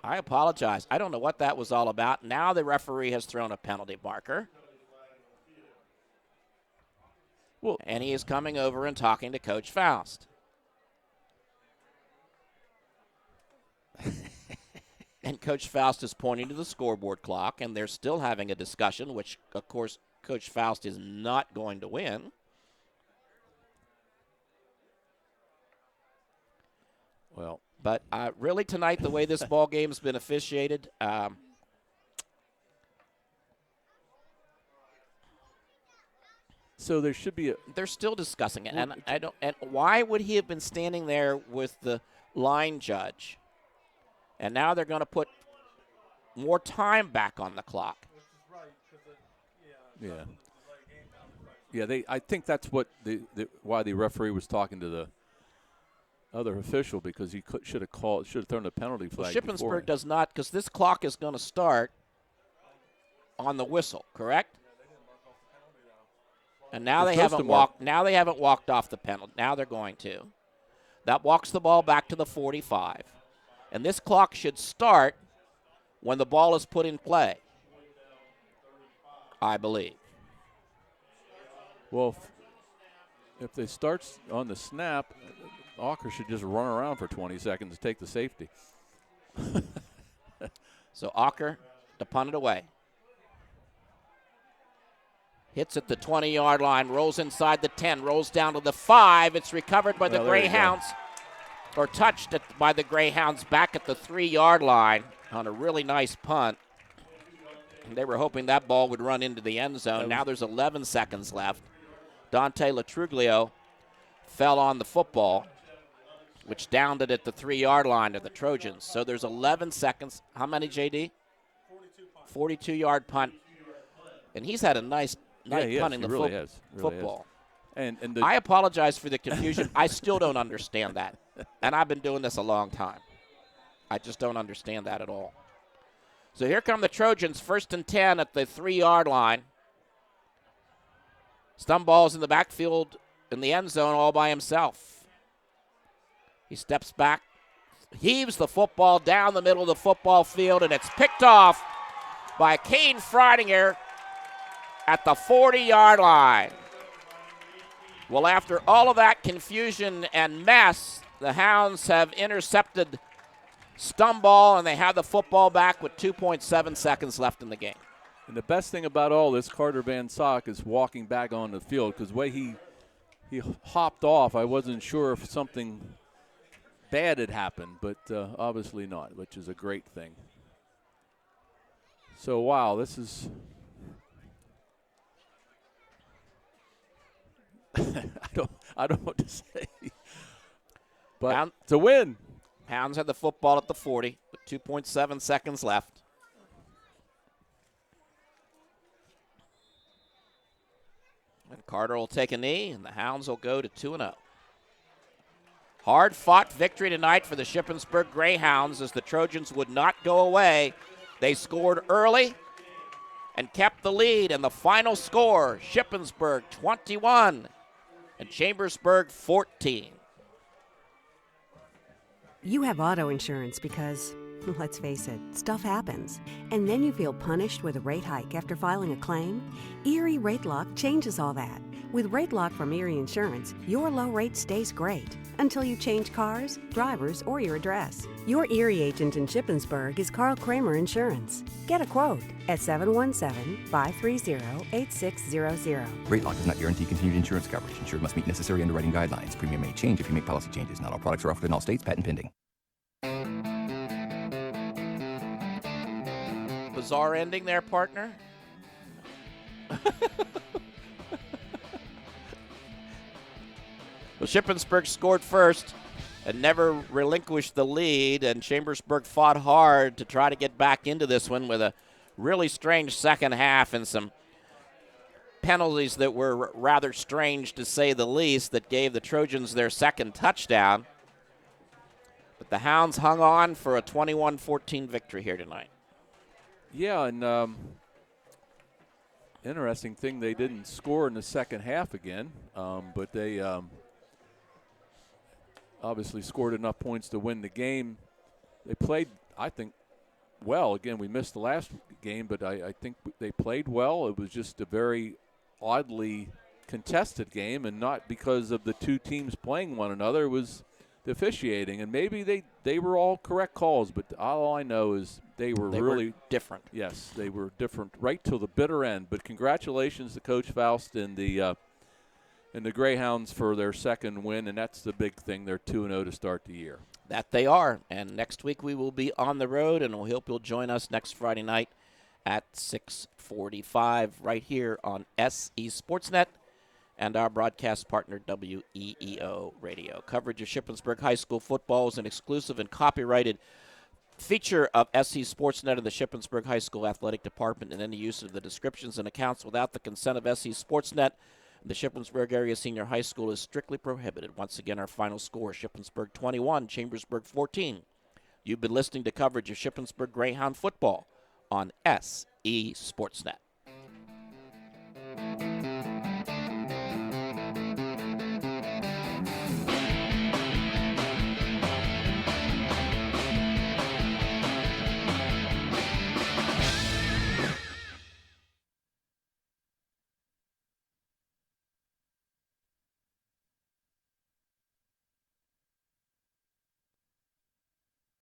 I apologize. I don't know what that was all about. Now the referee has thrown a penalty marker.
Well,
and he is coming over and talking to Coach Faust. And Coach Faust is pointing to the scoreboard clock, and they're still having a discussion, which, of course, Coach Faust is not going to win.
Well,
but really tonight, the way this ball game's been officiated,
so there should be
they're still discussing it, and I don't. And why would he have been standing there with the line judge? And now they're going to put more time back on the clock.
Yeah. Yeah, I think that's what why the referee was talking to the other official, because he should have thrown a penalty flag.
Well, Shippensburg does not, because this clock is going to start on the whistle, correct? And now they haven't walked. Now they haven't walked off the penalty. Now they're going to. That walks the ball back to the 45, and this clock should start when the ball is put in play, I believe.
Well, if they start on the snap, Ocker should just run around for 20 seconds to take the safety.
So Ocker to punt it away. Hits at the 20-yard line, rolls inside the 10, rolls down to the 5. It's recovered by the Greyhounds, or touched by the Greyhounds back at the 3-yard line on a really nice punt. And they were hoping that ball would run into the end zone. Now there's 11 seconds left. Dante Latruglio fell on the football. which downed it at the 3-yard line of the Trojans. So there's 11 seconds. How many, JD? 42-yard punt. And he's had a nice night punting the football.
And
I apologize for the confusion. I still don't understand that. And I've been doing this a long time. I just don't understand that at all. So here come the Trojans, 1st and 10 at the 3-yard line. Stumball's in the backfield in the end zone all by himself. He steps back, heaves the football down the middle of the football field, and it's picked off by Kane Freidinger at the 40-yard line. Well, after all of that confusion and mess, the Hounds have intercepted Stumball, and they have the football back with 2.7 seconds left in the game.
And the best thing about all this, Carter Van Sock is walking back on the field, because the way he hopped off, I wasn't sure if something bad had happened, but obviously not, which is a great thing. So, wow, this is I don't know what to say. But it's a win.
Hounds had the football at the 40 with 2.7 seconds left. And Carter will take a knee, and the Hounds will go to 2-0. Hard-fought victory tonight for the Shippensburg Greyhounds as the Trojans would not go away. They scored early and kept the lead, and the final score, Shippensburg 21 and Chambersburg 14.
You have auto insurance because, let's face it, stuff happens. And then you feel punished with a rate hike after filing a claim? Erie Rate Lock changes all that. With Rate Lock from Erie Insurance, your low rate stays great until you change cars, drivers, or your address. Your Erie agent in Shippensburg is Carl Kramer Insurance. Get a quote at 717-530-8600.
Rate Lock does not guarantee continued insurance coverage. Insured must meet necessary underwriting guidelines. Premium may change if you make policy changes. Not all products are offered in all states. Patent pending.
Bizarre ending there, partner. Well, Shippensburg scored first and never relinquished the lead, and Chambersburg fought hard to try to get back into this one with a really strange second half and some penalties that were rather strange to say the least that gave the Trojans their second touchdown. But the Hounds hung on for a 21-14 victory here tonight.
Yeah, and interesting thing, they didn't score in the second half again, but they obviously scored enough points to win the game. They played, I think, well. Again, we missed the last game, but I think they played well. It was just a very oddly contested game, and not because of the two teams playing one another. It was the officiating, and maybe they were all correct calls, but all I know is they were
different.
Yes, they were different right till the bitter end. But congratulations to Coach Faust and the Greyhounds for their second win, and that's the big thing. They're 2-0 to start the year.
That they are. And next week we will be on the road, and we hope you'll join us next Friday night at 6:45 right here on SE Sportsnet and our broadcast partner, WEEO Radio. Coverage of Shippensburg High School football is an exclusive and copyrighted feature of SE Sportsnet and the Shippensburg High School Athletic Department, and any use of the descriptions and accounts without the consent of SE Sportsnet the Shippensburg Area Senior High School is strictly prohibited. Once again, our final score, Shippensburg 21, Chambersburg 14. You've been listening to coverage of Shippensburg Greyhound football on SE Sportsnet.